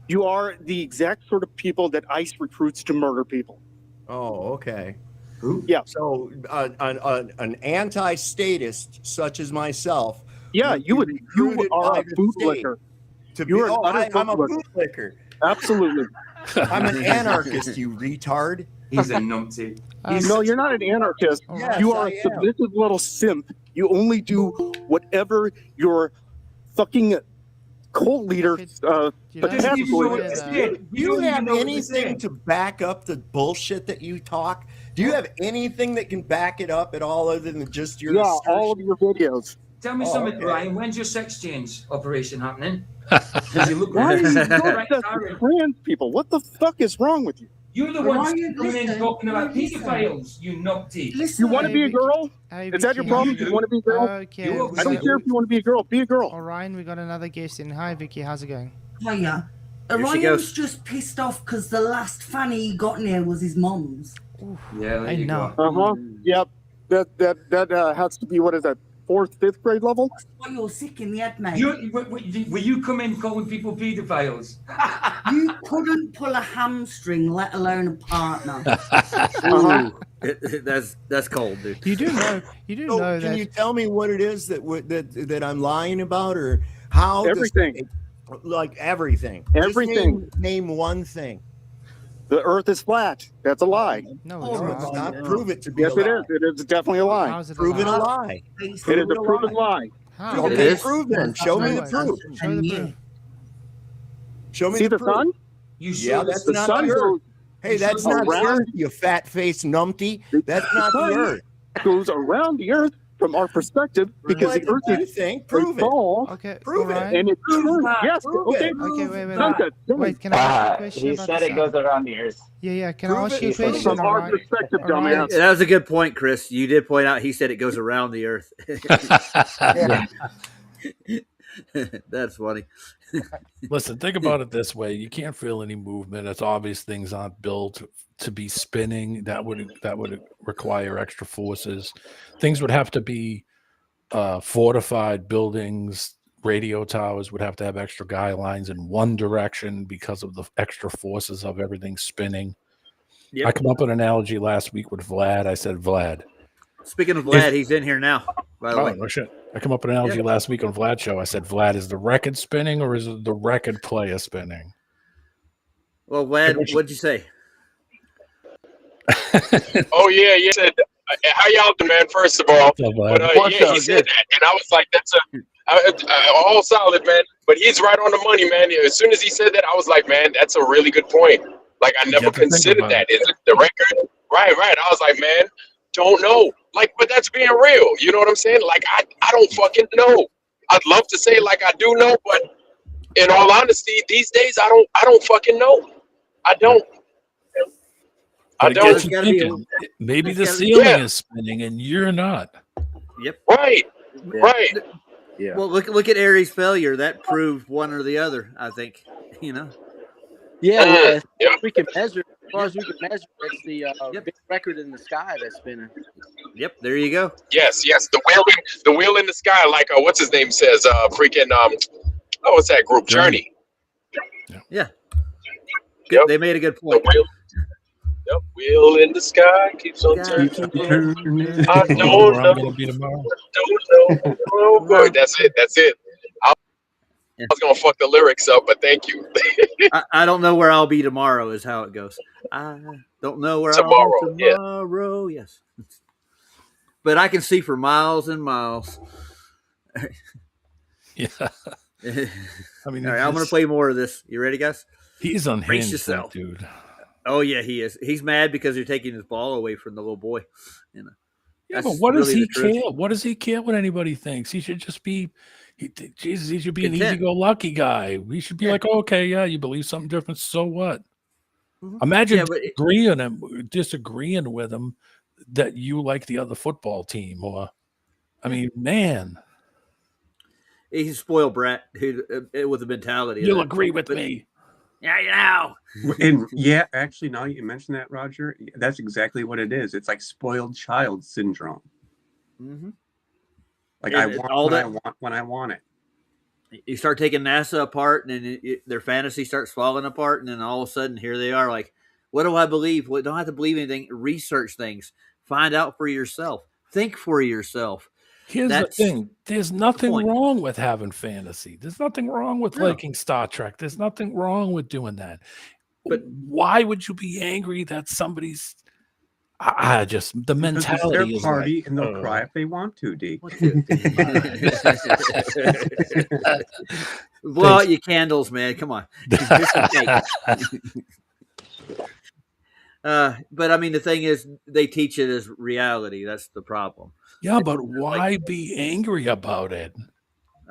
You are the exact sort of people that ICE recruits to murder people. Oh, okay. Who? Yeah. So an anti-statist such as myself. Yeah, you are a bootlicker. I'm a bootlicker. Absolutely. I'm an anarchist, you retard. He's a numpty. No, you're not an anarchist. Yes, you are a submissive little simp. You only do whatever your fucking cult leader Do you have anything to back up the bullshit that you talk? Do you have anything that can back it up at all other than just your assertion? all of your videos. Tell me something, okay. Ryan. When's your sex change operation happening? Because you look Why are you right trans people? What the fuck is wrong with you? You're the ones coming in talking about pedophiles, you numpty. You want to be a girl? Is that your problem? You want to be a girl? Okay. I don't care if you want to be a girl. Be a girl. Orion, we got another guest in. Hi, Vicky. How's it going? Hiya. Orion's just pissed off because the last fanny he got in here was his mom's. Yeah, I know. Yep. That has to be, what is that, 4th, 5th grade level? Well, you're sick in the head, mate. Will you come in calling people pedophiles? You couldn't pull a hamstring, let alone a partner. That's cold, dude. You do know. know can that. you tell me what it is that I'm lying about, or how? Everything. Like everything. Everything. Just name one thing. The Earth is flat. That's a lie. No, Oh, it's it's not. not. Prove it to be Yes, a it lie. is. It is definitely a lie. How is it Prove it a lie? lie. It is a proven lie. How? It Okay, is. prove then. Show me the Show proof. it. Show the proof. Show me See the the proof. sun? You Yeah, saw that's The not sun the Earth. goes, Hey, that's not the around- Earth, you fat-faced numpty. That's not the sun Earth. goes around the Earth from our perspective because What the Earth do you is think? a Prove it. ball Okay, Prove it. alright. and it turns. Yes. Prove Okay. it. Okay, wait. Sunset. Wait, can I ask you a question He about said the it goes sun? around the earth. Yeah, can I Prove ask it. you a Prove it question? From our alright? perspective, Alright. dumbass. Yeah, that was a good point, Chris. You did point out he said it goes around the Earth. That's funny. Listen, think about it this way: you can't feel any movement. It's obvious things aren't built to be spinning. That would require extra forces. Things would have to be fortified buildings. Radio towers would have to have extra guy lines in one direction because of the extra forces of everything spinning. Yep. I come up with an analogy last week with Vlad. I said, Vlad. Speaking of Vlad, he's in here now, by the Oh, way. no shit. I come up with an analogy last week on Vlad's show. I said, Vlad, is the record spinning or is it the record player spinning? Well, Vlad, what'd you say? Oh yeah, yeah. Said, how y'all doing, man? First of all, but yeah, he said that, and I was like, "That's all solid, man." But he's right on the money, man. As soon as he said that, I was like, "Man, that's a really good point." Like I never considered that. Is it the record? Right. I was like, "Man, don't know." Like, but that's being real. You know what I'm saying? Like, I don't fucking know. I'd love to say like I do know, but in all honesty, these days I don't fucking know. I don't. But it don't. gets you thinking. Maybe the ceiling is spinning and you're not. Yep. Right. Yeah. Well, look at Aries' failure. That proved one or the other. I think. You know. Yeah, we can measure. As far as we can measure, it's the big record in the sky that's spinning. Yep, there you go. Yes. The wheel in the sky, like what's his name says, what's that group? Journey. Yeah. Good. They made a good point. Yep, wheel in the sky keeps on turning. I don't know. Oh, good. That's it. I was gonna fuck the lyrics up, but thank you. I don't know where I'll be tomorrow is how it goes. I don't know where Tomorrow, I'll be tomorrow. Yes. But I can see for miles and miles. Yeah. I mean, all right, I'm going to play more of this. You ready, guys? He's unhinged, Brace yourself. that dude. Oh, yeah, he is. He's mad because they're taking his ball away from the little boy. You know. Yeah, but what does he care? What does he care what anybody thinks? He should just be, he should be an easy-go-lucky guy. We should be like, oh, okay, yeah, you believe something different, so what? Imagine disagreeing with him that you like the other football team, or, I mean, man. He's a spoiled brat with a mentality. You'll agree with me. Yeah, you know. And yeah, actually, now you mentioned that, Roger, that's exactly what it is. It's like spoiled child syndrome. Mm-hmm. Like I want when I want it. You start taking NASA apart, and then their fantasy starts falling apart, and then all of a sudden, here they are. Like, what do I believe? Well, don't have to believe anything. Research things. Find out for yourself. Think for yourself. Here's the thing. There's nothing wrong with having fantasy. There's nothing wrong with liking Star Trek. There's nothing wrong with doing that. But why would you be angry that somebody's just the mentality is party like, and they'll cry if they want to, D. Blow out your candles, man. Come on. But I mean, the thing is, they teach it as reality. That's the problem. Yeah, but why be angry about it?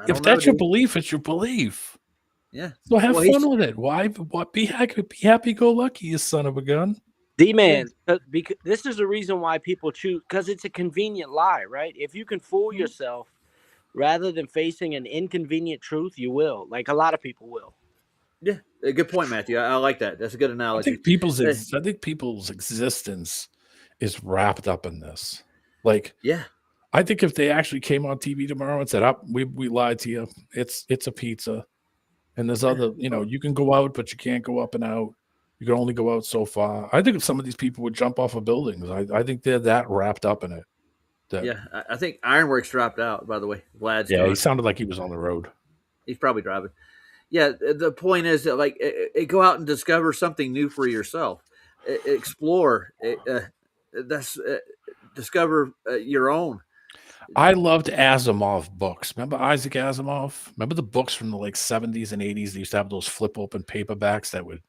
If that's your belief, it's your belief. Yeah. So have fun with it. Why? What? Be happy, go lucky, you son of a gun. D-man, because this is the reason why people choose, because it's a convenient lie, right? If you can fool yourself rather than facing an inconvenient truth, you will. Like a lot of people will. Yeah, a good point, Matthew. I like that. That's a good analogy. I think people's existence is wrapped up in this. Like, yeah. I think if they actually came on TV tomorrow and said, we lied to you. It's a pizza. And there's other, you can go out, but you can't go up and out. You can only go out so far. I think some of these people would jump off of buildings. I think they're that wrapped up in it. Yeah, I think Ironworks dropped out, by the way. Vlad's he sounded like he was on the road. He's probably driving. Yeah, the point is that, like, go out and discover something new for yourself. explore, discover your own. I loved Asimov books. Remember Isaac Asimov? Remember the books from the like 70s and 80s? They used to have those flip open paperbacks that would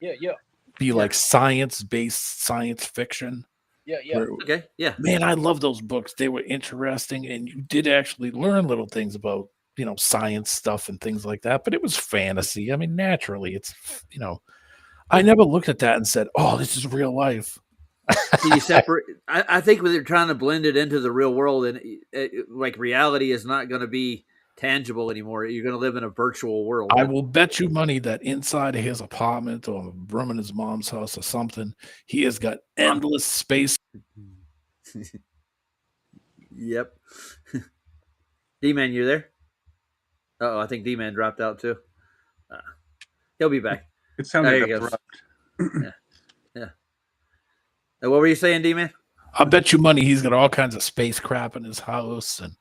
be like science-based science fiction. Okay. Yeah. Man, I love those books. They were interesting, and you did actually learn little things about, science stuff and things like that, but it was fantasy. I mean, naturally, it's, I never looked at that and said, oh, this is real life. So you separate. I think when they're trying to blend it into the real world, and like reality is not going to be tangible anymore. You're going to live in a virtual world. I will bet you money that inside of his apartment or a room in his mom's house or something, he has got endless space. Yep. D-Man, you there? I think D-Man dropped out too. He'll be back. It sounded there you go. Yeah. What were you saying, D-Man? I bet you money he's got all kinds of space crap in his house, and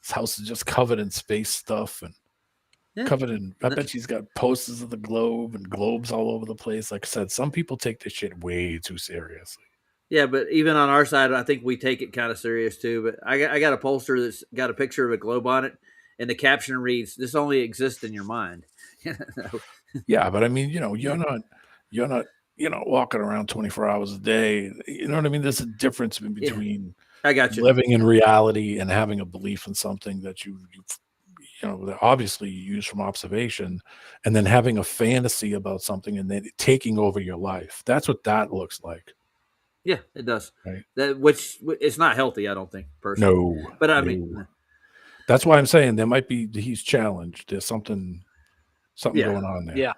his house is just covered in space stuff and covered in. I bet he's got posters of the globe and globes all over the place. Like I said, some people take this shit way too seriously. Yeah, but even on our side, I think we take it kind of serious too. But I got a poster that's got a picture of a globe on it, and the caption reads, "This only exists in your mind." Yeah, but I mean, you're not walking around 24 hours a day. You know what I mean? There's a difference between I got you. living in reality and having a belief in something that you obviously you use from observation, and then having a fantasy about something and then taking over your life. That's what that looks like. Yeah, it does. Right. Which it's not healthy, I don't think, personally. No. But I mean, that's why I'm saying there might be, he's challenged. There's something going on there. Yeah.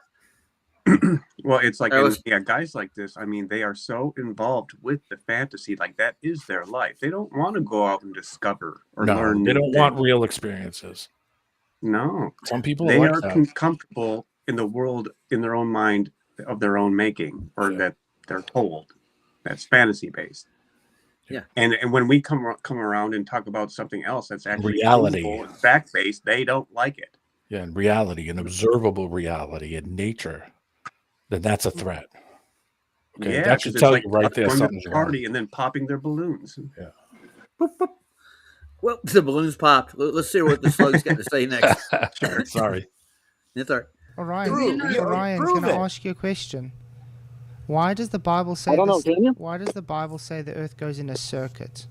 Well, it's like guys like this. I mean, they are so involved with the fantasy, like that is their life. They don't want to go out and discover or learn. They don't want real experiences. No, some people they like are that. comfortable in the world in their own mind of their own making, or that they're told. That's fantasy based. Yeah, and when we come around and talk about something else that's actually reality, fact based, they don't like it. Yeah, in reality, an observable reality in nature, then that's a threat. Okay, Yeah, that should 'cause tell it's you like right there going to something's the wrong. party and then popping their balloons. Yeah. Well, the balloons popped. Let's see what the slug's got to say next. Sure, sorry. It's all right. Orion, can I ask you a question? Why does the Bible say I don't know, can you? Why does the Bible say the earth goes in a circuit?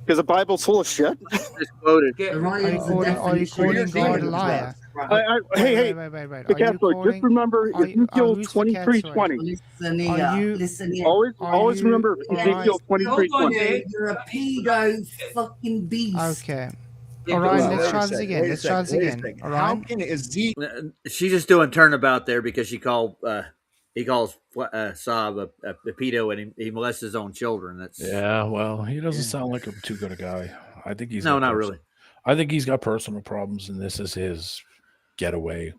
Because the Bible's full of shit. It's quoted. Are you calling God a liar? Hey, wait. the Catholic, just remember Ezekiel 23:20. Listen here. Always remember Ezekiel 23:20. You're a pedo fucking beast. Okay. All right, let's try this again. All right. How can She's just doing turnabout there because he calls Saab a pedo, and he molests his own children. That's Well, he doesn't sound like too good a guy. I think he's not really. I think he's got personal problems, and this is his getaway.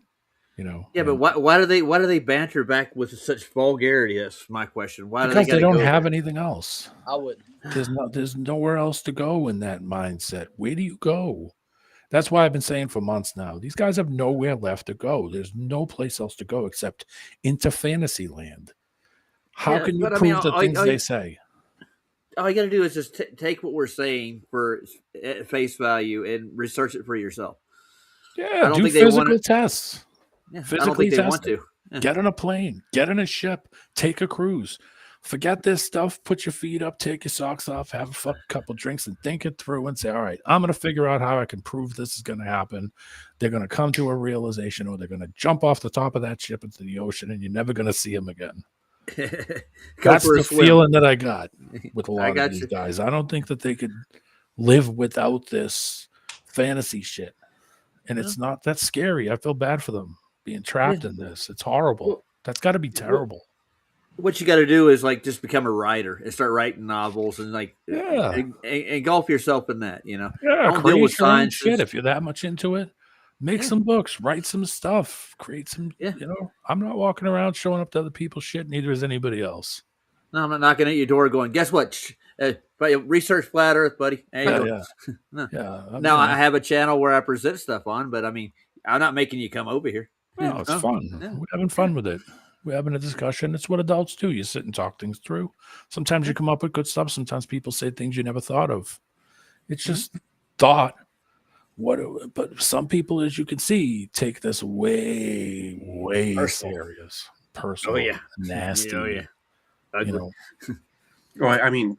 Yeah, but why do they banter back with such vulgarity? That's my question. Why? Because they don't have there? anything else. I wouldn't. There's nowhere else to go in that mindset. Where do you go? That's why I've been saying for months now. These guys have nowhere left to go. There's no place else to go except into fantasy land. How can you prove the things they say? All you got to do is just take what we're saying for face value and research it for yourself. Yeah, I don't think physical tests. Yeah, physically I don't think they test want to. Yeah. Get on a plane, get on a ship, take a cruise. Forget this stuff. Put your feet up, take your socks off, have a couple drinks, and think it through and say, all right, I'm going to figure out how I can prove this is going to happen. They're going to come to a realization, or they're going to jump off the top of that ship into the ocean, and you're never going to see them again. That's the feeling that I got with a lot of these guys. I don't think that they could live without this fantasy shit. And it's not that scary. I feel bad for them being trapped in this. It's horrible. That's got to be terrible. What you got to do is just become a writer and start writing novels and engulf yourself in that. Yeah, don't create deal with your own science shit if you're that much into it. Make some books, write some stuff, create some. I'm not walking around showing up to other people's shit. Neither is anybody else. No, I'm not knocking at your door going, guess what? Research flat Earth, buddy. Yeah. Now I have a channel where I present stuff on, but I mean, I'm not making you come over here. No, it's fun. Yeah. We're having fun with it. We're having a discussion. It's what adults do. You sit and talk things through. Sometimes you come up with good stuff. Sometimes people say things you never thought of. It's just thought. But some people, as you can see, take this way, way serious, personal, nasty. Ugly. You know, Well, I mean,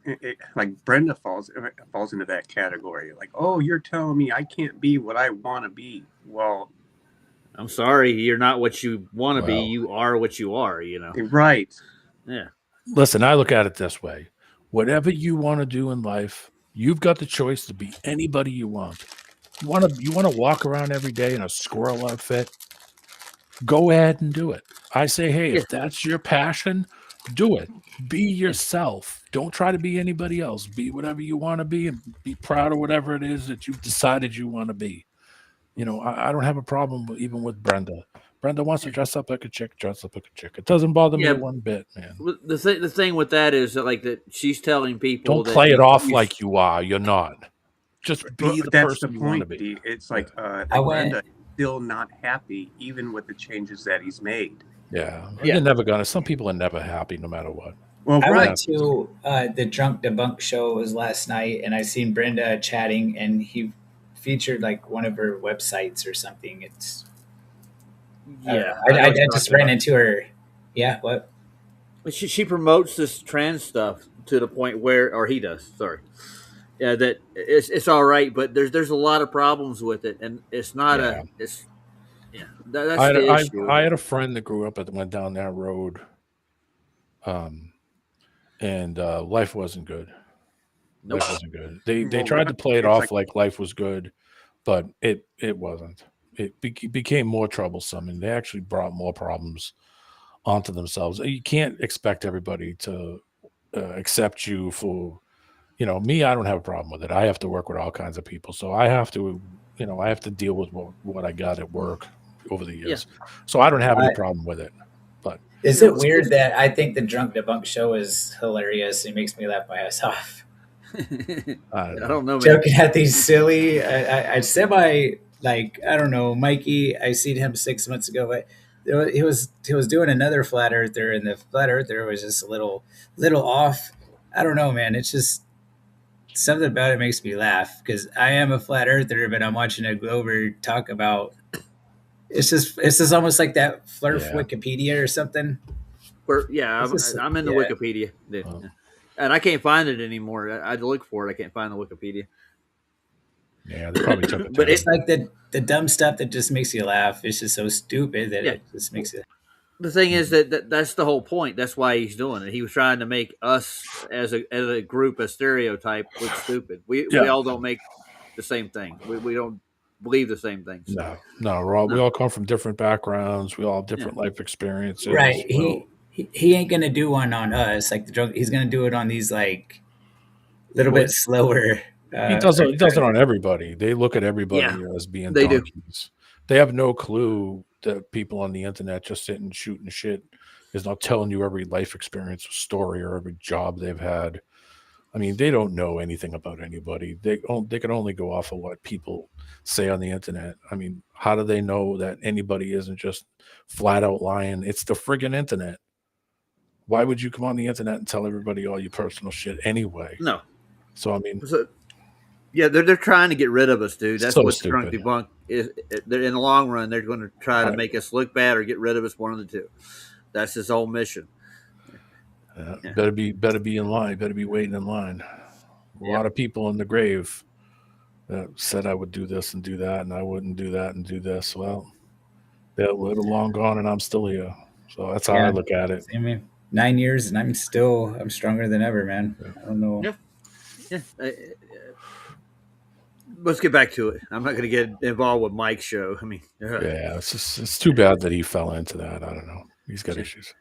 like Brenda falls into that category. Like, oh, you're telling me I can't be what I want to be. Well, I'm sorry, you're not what you want to be. Well. You are what you are. You know. right. Yeah. listen, I look at it this way. Whatever you want to do in life, you've got the choice to be anybody you want. You want to walk around every day in a squirrel outfit? Go ahead and do it. I say, hey, if that's your passion, do it. Be yourself. Don't try to be anybody else. Be whatever you want to be and be proud of whatever it is that you've decided you want to be. You know, I don't have a problem even with Brenda. Brenda wants to dress up like a chick, dress up like a chick. It doesn't bother me one bit, man. The thing with that is that, like, that she's telling people Don't that play it off like you are. You're not. Just be the That's person the you want to point. be. It's like I went- Brenda is still not happy, even with the changes that he's made. Yeah. You're never gonna. Some people are never happy, no matter what. Well, I right. went to the Drunk Debunk show. It was last night, and I seen Brenda chatting, and he featured like one of her websites or something. It's I just ran into her. Yeah, what? She promotes this trans stuff to the point where, or he does. Sorry, yeah, that it's all right, but there's a lot of problems with it, and it's not that's the issue. I had a friend that grew up that went down that road, and life wasn't good. Nope. Life wasn't good. They tried to play it off like life was good, but it wasn't. It became more troublesome, and they actually brought more problems onto themselves. You can't expect everybody to accept you for, you know, me. I don't have a problem with it. I have to work with all kinds of people, so I have to, you know, I have to deal with what I got at work over the years. So I don't have any problem with it. But Is it weird that I think the Drunk Debunk show is hilarious? It makes me laugh my ass off. I don't know, man. Joking at these silly, I semi like, I don't know, Mikey. I seen him 6 months ago, but he was doing another flat earther, and the flat earther was just a little off. I don't know, man. It's just something about it makes me laugh because I am a flat earther, but I'm watching a Glover talk about. It's just almost like that Flurf Wikipedia or something. I'm in the Wikipedia, and I can't find it anymore. I had to look for it. I can't find the Wikipedia. Yeah, they probably took it. But it's like the dumb stuff that just makes you laugh. It's just so stupid that it just makes you. The thing is that's the whole point. That's why he's doing it. He was trying to make us as a group, a stereotype, look stupid. We all don't make the same thing. We don't believe the same things. No, we all come from different backgrounds. We all have different life experiences. Right. He ain't gonna do one on us like the drunk. He's gonna do it on these like little bit slower. He does it on everybody. They look at everybody as being donkeys. They have no clue that people on the internet just sitting shooting shit is not telling you every life experience or story or every job they've had. I mean, they don't know anything about anybody. They can only go off of what people say on the internet. I mean, how do they know that anybody isn't just flat out lying? It's the friggin' internet. Why would you come on the internet and tell everybody all your personal shit anyway? No. So I mean, they're trying to get rid of us, dude. That's So what stupid. Drunk Debunk is. In the long run, they're going to try to make us look bad or get rid of us. One of the two. That's his whole mission. better be in line. Better be waiting in line. A lot of people in the grave that said I would do this and do that, and I wouldn't do that and do this. Well, they're long gone, and I'm still here. So that's how I look at it. I mean, 9 years, and I'm stronger than ever, man. I don't know. Yeah. Let's get back to it. I'm not going to get involved with Mike's show. I mean, it's too bad that he fell into that. I don't know. He's got issues.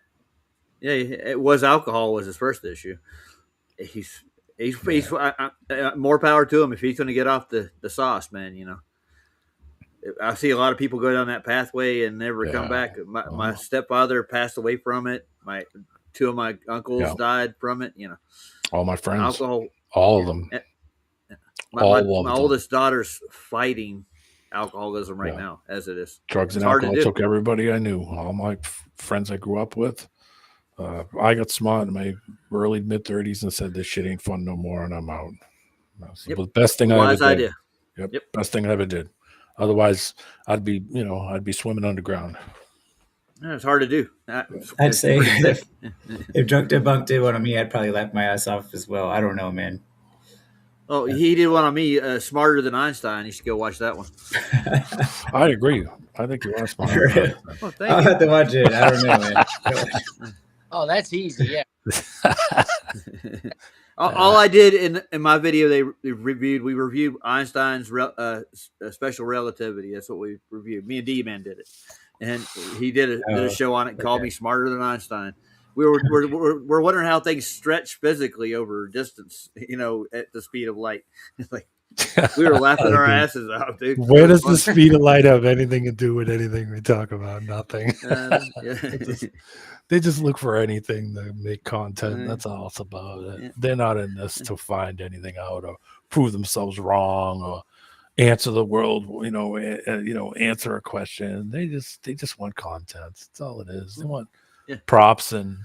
Yeah, it was alcohol was his first issue. He's more power to him if he's going to get off the sauce, man. You know, I see a lot of people go down that pathway and never come back. My stepfather passed away from it. Two of my uncles died from it. You know, all my friends, alcohol, all of them. My oldest daughter's fighting alcoholism right Yeah. now, as it is. Drugs and It's hard to alcohol do. took everybody I knew, all my friends I grew up with. I got smart in my early mid 30s and said, "This shit ain't fun no more," and I'm out. That's the best thing I Wise ever did. idea. Yep, best thing I ever did. Otherwise, I'd be swimming underground. Yeah, it's hard to do. I'd say if Drunk Debunk did one on me, I'd probably laugh my ass off as well. I don't know, man. Oh, he did one on me. Smarter than Einstein. You should go watch that one. I agree. I think you are smart. Oh, thank I'll you. have to watch it. I don't know, man. Oh, that's easy. Yeah. All I did in my video, we reviewed Einstein's special relativity. That's what we reviewed. Me and D-Man did it, and he did a show on it called "Me Smarter Than Einstein." We're wondering how things stretch physically over distance, at the speed of light. Like we were laughing our asses off, dude. Where does the speed of light have anything to do with anything we talk about? Nothing. They just look for anything to make content. That's all it's about. Yeah. They're not in this to find anything out or prove themselves wrong or answer the world. Answer a question. They just want content. That's all it is. They want props and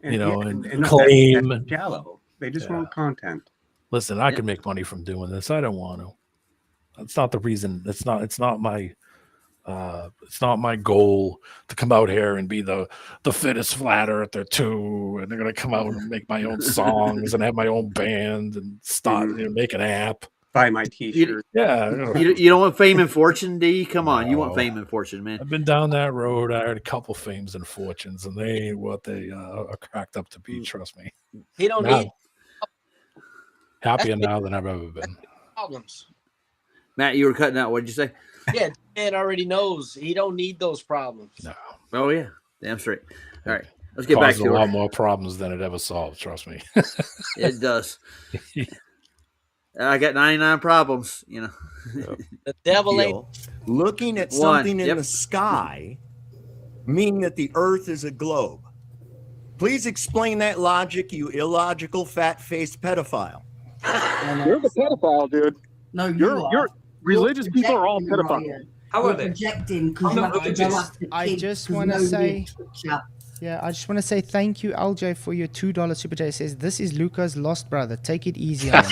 claim. That's shallow. They just want content. Listen, I can make money from doing this. I don't want to. That's not the reason. It's not my goal to come out here and be the fittest flat earther too. And they're gonna come out and make my own songs and have my own band and start make an app. Buy my T-shirt. You don't want fame and fortune, D? Come on, you want fame and fortune, man. I've been down that road. I had a couple fames and fortunes, and they ain't what they are cracked up to be. Trust me. He don't need happier now than I've ever been. problems. Matt, you were cutting out. What did you say? Yeah, man already knows he don't need those problems. No. Oh yeah, damn straight. All right, let's get back to a lot more problems than it ever solved. Trust me. It does. I got 99 problems. The devil ain't looking at something in the sky, meaning that the Earth is a globe. Please explain that logic, you illogical, fat-faced pedophile. You're the pedophile, dude. No, you're religious people are all pedophiles. How are they? Projecting because I just want to say, I just want to say thank you, LJ, for your $2 super chat. It says this is Luca's lost brother. Take it easy on him.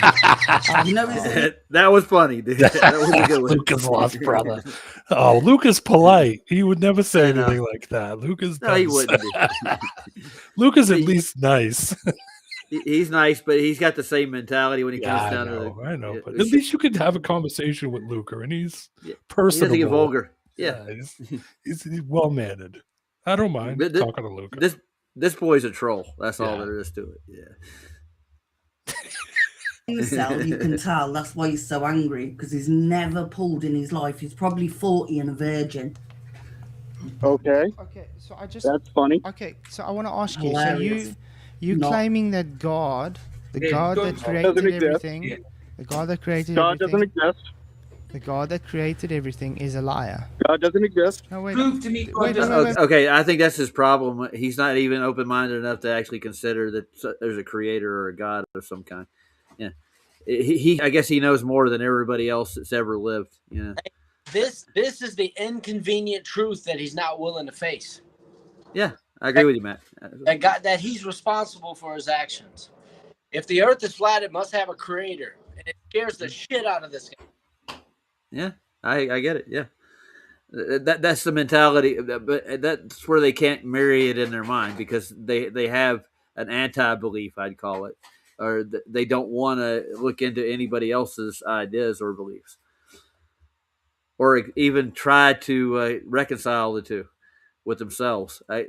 That was funny, dude. That was a good one. Luca's lost brother. Oh, Luca's polite. He would never say anything like that. Luca's no, he wouldn't. Luca's at least nice. He's nice, but he's got the same mentality when he comes down to the. I know, but at least you could have a conversation with Luca, and he's personable. He doesn't get vulgar. Yeah, he's well mannered. I don't mind talking to Luca. This boy's a troll. That's all there is to it. Yeah. Himself, you can tell that's why he's so angry because he's never pulled in his life. He's probably 40 and a virgin. Okay. Okay, so that's funny. Okay, so I want to ask you. Hilarious. So you claiming that God, the God that created everything, the God that created God everything, doesn't exist. the God that created everything is a liar. God doesn't exist. No, wait. Prove to me. Wait. Okay, I think that's his problem. He's not even open-minded enough to actually consider that there's a creator or a God of some kind. Yeah, I guess he knows more than everybody else that's ever lived. Yeah. This is the inconvenient truth that he's not willing to face. Yeah, I agree with you, Matt. That he's responsible for his actions. If the earth is flat, it must have a creator. And it scares the shit out of this guy. Yeah, I get it. Yeah. That's the mentality, but that's where they can't marry it in their mind because they have an anti-belief, I'd call it, or they don't want to look into anybody else's ideas or beliefs, or even try to reconcile the two with themselves. I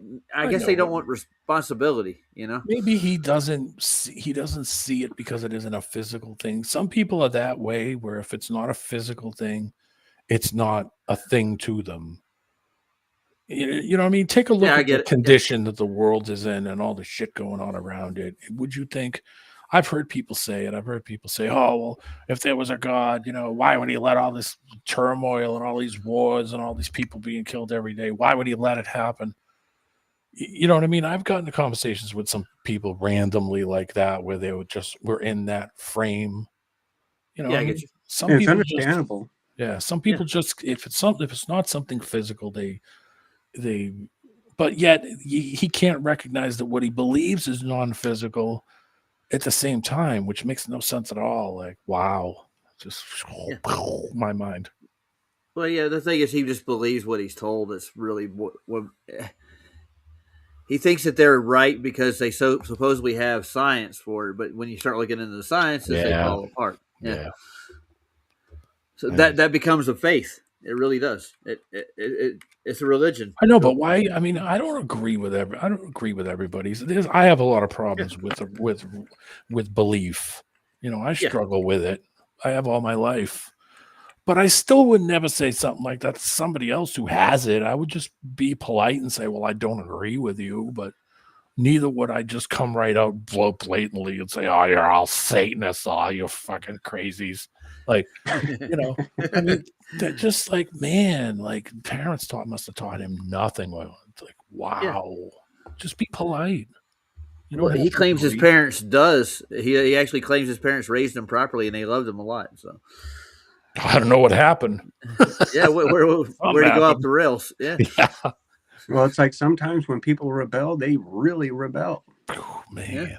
guess they don't want responsibility, Maybe he doesn't see it because it isn't a physical thing. Some people are that way where if it's not a physical thing, it's not a thing to them. You know what I mean? Take a look at the condition that the world is in and all the shit going on around it. Would you think? I've heard people say it. I've heard people say, oh, well, if there was a God, why would he let all this turmoil and all these wars and all these people being killed every day? Why would he let it happen? You know what I mean? I've gotten to conversations with some people randomly like that where they were in that frame. I get you. Some it's people understandable. Yeah, some people just if it's not something physical, they but yet he can't recognize that what he believes is non-physical at the same time, which makes no sense at all. Like, wow, just my mind. Well, yeah, the thing is, he just believes what he's told. It's really what he thinks that they're right because they supposedly have science for it. But when you start looking into the sciences, they fall apart. Yeah. So that becomes a faith. It really does. It's a religion. I know, but why? I mean, I don't agree with everybody's. I have a lot of problems with belief. You know, I struggle with it. I have all my life. But I still would never say something like that to somebody else who has it. I would just be polite and say, well, I don't agree with you, but neither would I just come right out blatantly and say, oh, you're all Satanists, oh, you fucking crazies. Like, you know, I mean, that just like, man, like parents must have taught him nothing. It's like, wow, just be polite. You know, he claims his parents does. He actually claims his parents raised him properly and they loved him a lot. So I don't know what happened. Yeah, where'd he go off the rails? Yeah. Well, it's like sometimes when people rebel, they really rebel. Oh, man.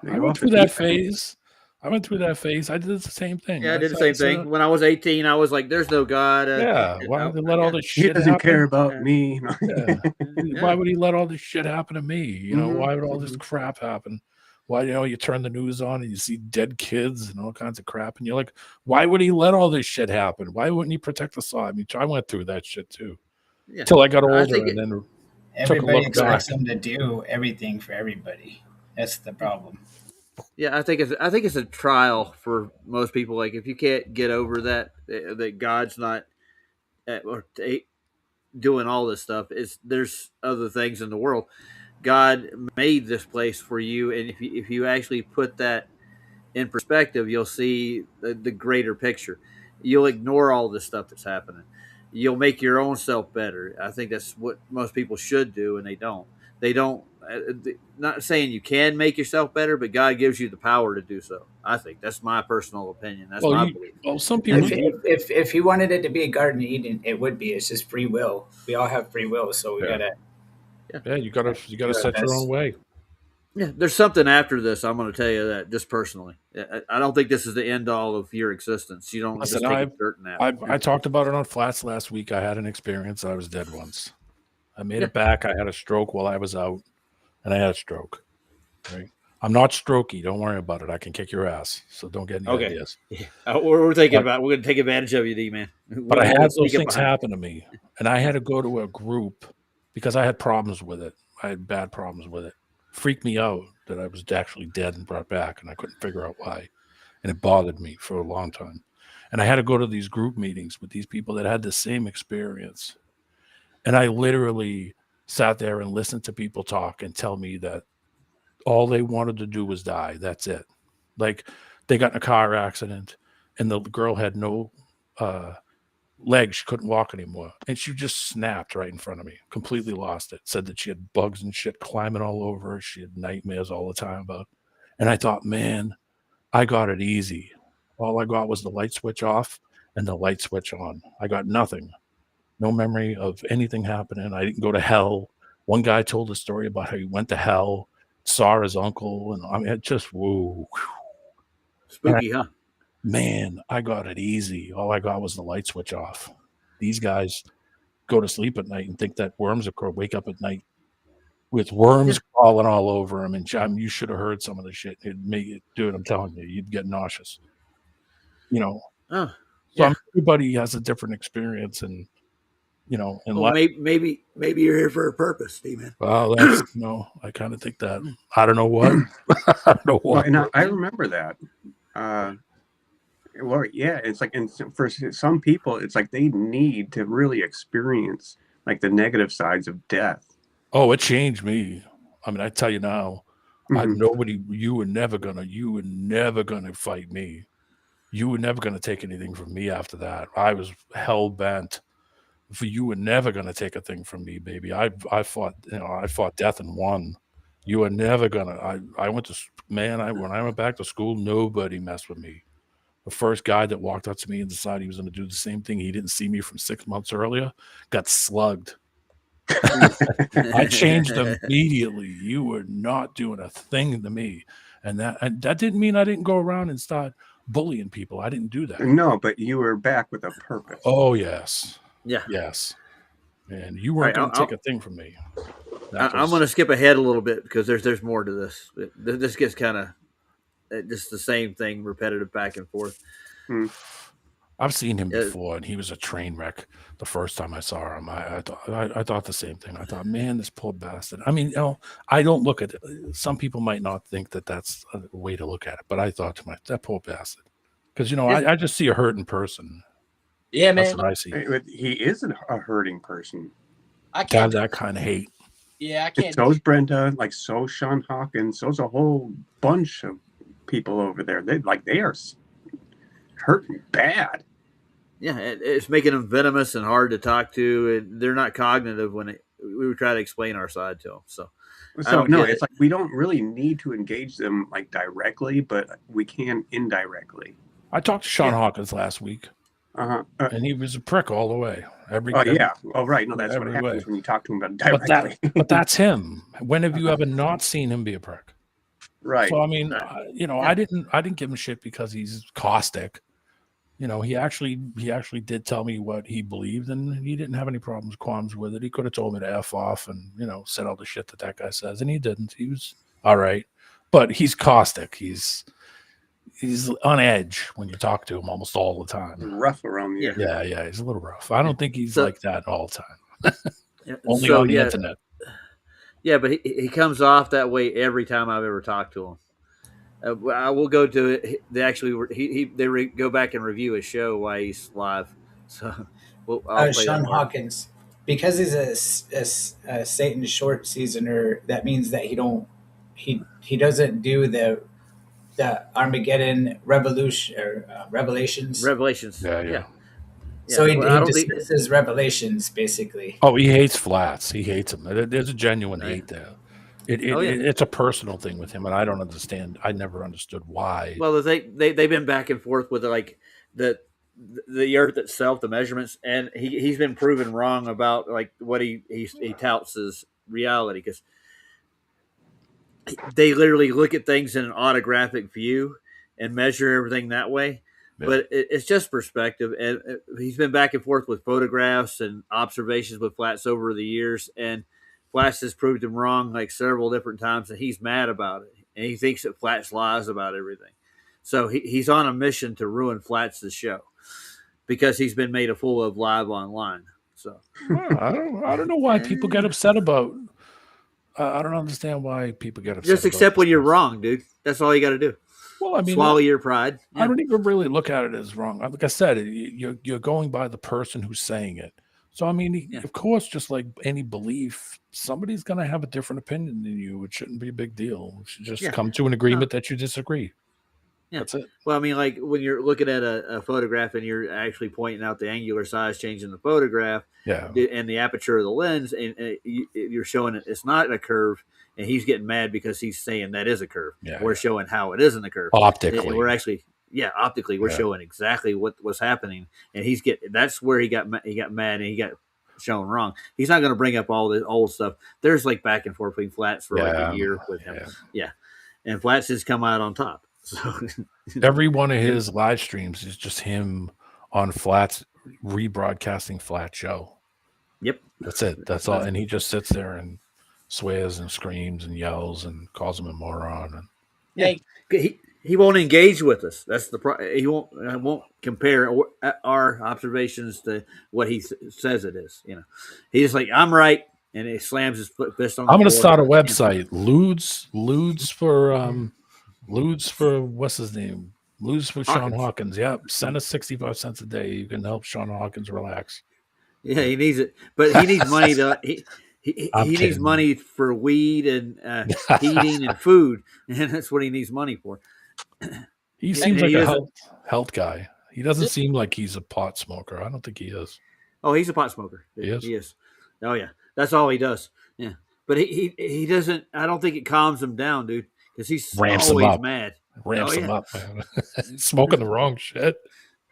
I went through that phase. I did the same thing. Yeah, I did the same thing. When I was 18, I was like, there's no God. Why would they let all this shit happen? He doesn't care about me. Why would he let all this shit happen to me? You know, why would all this crap happen? Why, you turn the news on and you see dead kids and all kinds of crap. And you're like, why would he let all this shit happen? Why wouldn't he protect us all? I mean, I went through that shit too. Yeah. Till I got older and then everybody expects him to do everything for everybody. That's the problem. Yeah, I think it's a trial for most people. Like if you can't get over that God's not doing all this stuff, there's other things in the world. God made this place for you, and if you actually put that in perspective, you'll see the greater picture. You'll ignore all this stuff that's happening. You'll make your own self better. I think that's what most people should do, and they don't. They don't. Not saying you can make yourself better, but God gives you the power to do so. I think that's my personal opinion. That's my belief. Well, some people. If he wanted it to be a Garden of Eden, it would be. It's just free will. We all have free will, so we gotta. Yeah, you gotta set your own way. Yeah, there's something after this. I'm going to tell you that just personally. I don't think this is the end all of your existence. You don't just take a dirt nap. I talked about it on Flats last week. I had an experience. I was dead once. I made it back. I had a stroke while I was out, and I had a stroke. Right. I'm not strokey. Don't worry about it. I can kick your ass. So don't get any ideas. Yeah. We're thinking about. We're going to take advantage of you, D man. But I had those things happen to me, and I had to go to a group because I had problems with it. I had bad problems with it. Freaked me out that I was actually dead and brought back, and I couldn't figure out why. And it bothered me for a long time. And I had to go to these group meetings with these people that had the same experience. And I literally sat there and listened to people talk and tell me that all they wanted to do was die. That's it. Like they got in a car accident and the girl had no legs. She couldn't walk anymore. And she just snapped right in front of me, completely lost it. Said that she had bugs and shit climbing all over her. She had nightmares all the time about it. And I thought, man, I got it easy. All I got was the light switch off and the light switch on. I got nothing. No memory of anything happening. I didn't go to hell. One guy told a story about how he went to hell, saw his uncle, and I mean, it just whoa. Spooky, huh? Man, I got it easy. All I got was the light switch off. These guys go to sleep at night and think that worms are wake up at night with worms crawling all over them. And John, you should have heard some of the shit. It made it, dude. I'm telling you, you'd get nauseous. You know. Oh, so everybody has a different experience, and you know, and maybe you're here for a purpose, Steven. Well, that's no. I kind of think that. I don't know what. I don't know what. Well, and I remember that. Well, yeah, it's like, and for some people, it's like they need to really experience like the negative sides of death. Oh, it changed me. I mean, I tell you now, you were never gonna fight me. You were never gonna take anything from me after that. I was hell bent. You were never gonna take a thing from me, baby. I fought death and won. You were never gonna. I went to when I went back to school, nobody messed with me. The first guy that walked up to me and decided he was going to do the same thing. He didn't see me from 6 months earlier. Got slugged. I changed immediately. You were not doing a thing to me, and that didn't mean I didn't go around and start bullying people. I didn't do that. No, but you were back with a purpose. Oh yes, Yeah. yes, and you weren't All going right, to take a thing from me. I'm going to skip ahead a little bit because there's more to this. This gets kind of just the same thing, repetitive back and forth. I've seen him before, and he was a train wreck. The first time I saw him, I thought the same thing. I thought, man, this poor bastard. I mean, I don't look at it. Some people might not think that that's a way to look at it, but I thought to myself, that poor bastard, because I just see a hurting person. Yeah, That's man. what I see. He is a hurting person. I To have can't. that kind of hate. Yeah, I can't. So's Brenda, like so's Sean Hawkins, so's a whole bunch of people over there. They are hurting bad. Yeah, it's making them venomous and hard to talk to, and they're not cognitive when we would try to explain our side to them. So No, it's like we don't really need to engage them like directly, but we can indirectly. I talked to Sean Hawkins last week, and he was a prick all the way. Yeah. Oh, right. No, that's what every happens way. when you talk to him about it directly. But that's him. When have you ever not seen him be a prick? Right. So I mean, I didn't give him shit because he's caustic. He actually did tell me what he believed, and he didn't have any qualms with it. He could have told me to F off and, said all the shit that guy says, and he didn't. He was all right, but he's caustic. He's on edge when you talk to him almost all the time. Rough around the edge. Yeah, he's a little rough. I don't think he's like that all the time. Only So, on the yeah. internet. Yeah, but he comes off that way every time I've ever talked to him. I will go to it. They actually go back and review his show while he's live. So I'll play Sean that part. Hawkins, because he's a Satan short seasoner, that means that he doesn't do the Armageddon Revolution or Revelations. Revelations. Yeah. So he Well, I don't think- dismisses Revelations basically. Oh, he hates flats. He hates them. There's a genuine hate there. It's a personal thing with him, and I don't understand. I never understood why. Well, they've been back and forth with like the Earth itself, the measurements, and he's been proven wrong about like what he touts as reality, because they literally look at things in an autographic view and measure everything that way. Yeah. But it's just perspective, and he's been back and forth with photographs and observations with flats over the years, and Flats has proved him wrong like several different times, and he's mad about it. And he thinks that Flats lies about everything. So he's on a mission to ruin Flats' show because he's been made a fool of live online. So I don't know why people get upset about. I don't understand why people get upset. just accept when you're wrong, dude. That's all you got to do. Well, I mean, swallow your pride. I don't even really look at it as wrong. Like I said, you're going by the person who's saying it. So, I mean, of course, just like any belief, somebody's going to have a different opinion than you. It shouldn't be a big deal. You should just come to an agreement that you disagree. Yeah. That's it. Well, I mean, like when you're looking at a photograph and you're actually pointing out the angular size change in the photograph and the aperture of the lens, and you're showing it's not a curve, and he's getting mad because he's saying that is a curve. We're showing how it isn't a curve. Optically. And we're actually... Yeah, optically, we're showing exactly what was happening, and that's where he got mad and he got shown wrong. He's not going to bring up all the old stuff. There's like back and forth between Flats for like a year with him. Yeah, and Flats has come out on top. So every one of his live streams is just him on Flats rebroadcasting Flat show. Yep, that's it. That's all, and he just sits there and swears and screams and yells and calls him a moron. And he won't engage with us. That's the problem. He won't compare our observations to what he says it is. He's like, I'm right, and he slams his fist on. I'm going to start a website. Ludes for what's his name? Ludes for Sean Hawkins. Yep. Send us 65 cents a day. You can help Sean Hawkins relax. Yeah, he needs it, but he needs money to. He needs money for weed and heating and food, and that's what he needs money for. He seems like a health guy. He doesn't seem like he's a pot smoker. I don't think he is. Oh, he's a pot smoker. He is? He is. Oh, yeah. That's all he does. Yeah. But he doesn't – I don't think it calms him down, dude, because he's Ramps him always up. mad. Ramps Oh, him yeah. up, man. Smoking the wrong shit.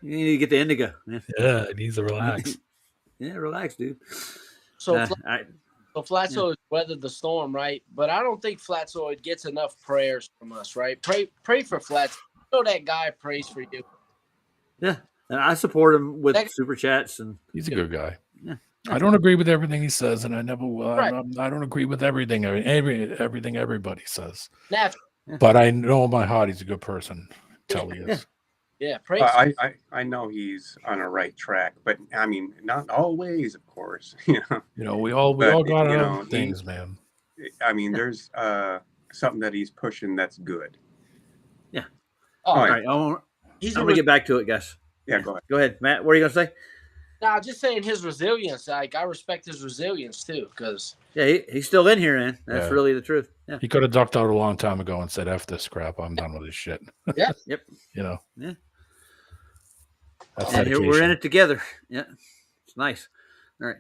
You need to get the indica. Man. Yeah, it needs to relax. Yeah, relax, dude. So, I- so Flatzoid weathered the storm, right? But I don't think Flatzoid gets enough prayers from us, right? Pray for Flats. I know that guy prays for you. yeah, and I support him with That- super chats and He's a good guy. Yeah. I don't agree with everything he says, and I never will. Right. I don't agree with everything everything everybody says. Natural. But I know in my heart he's a good person. Tell he is. Yeah, praise. I know he's on a right track, but I mean, not always, of course. You know, we all But, got you our know, own things, man. I mean, there's something that he's pushing that's good. Yeah. Oh, All right. I'm He's gonna get back to it, guys. Yeah, go ahead. Go ahead, Matt. What are you gonna say? Nah, just saying his resilience. Like I respect his resilience too, because Yeah, he's still in here, man. That's Yeah. really the truth. Yeah. He could have ducked out a long time ago and said, "F this crap. I'm done with this shit." Yeah. Yep. You know. Yeah. That's And here we're in dedication. it together. Yeah. It's nice. All right.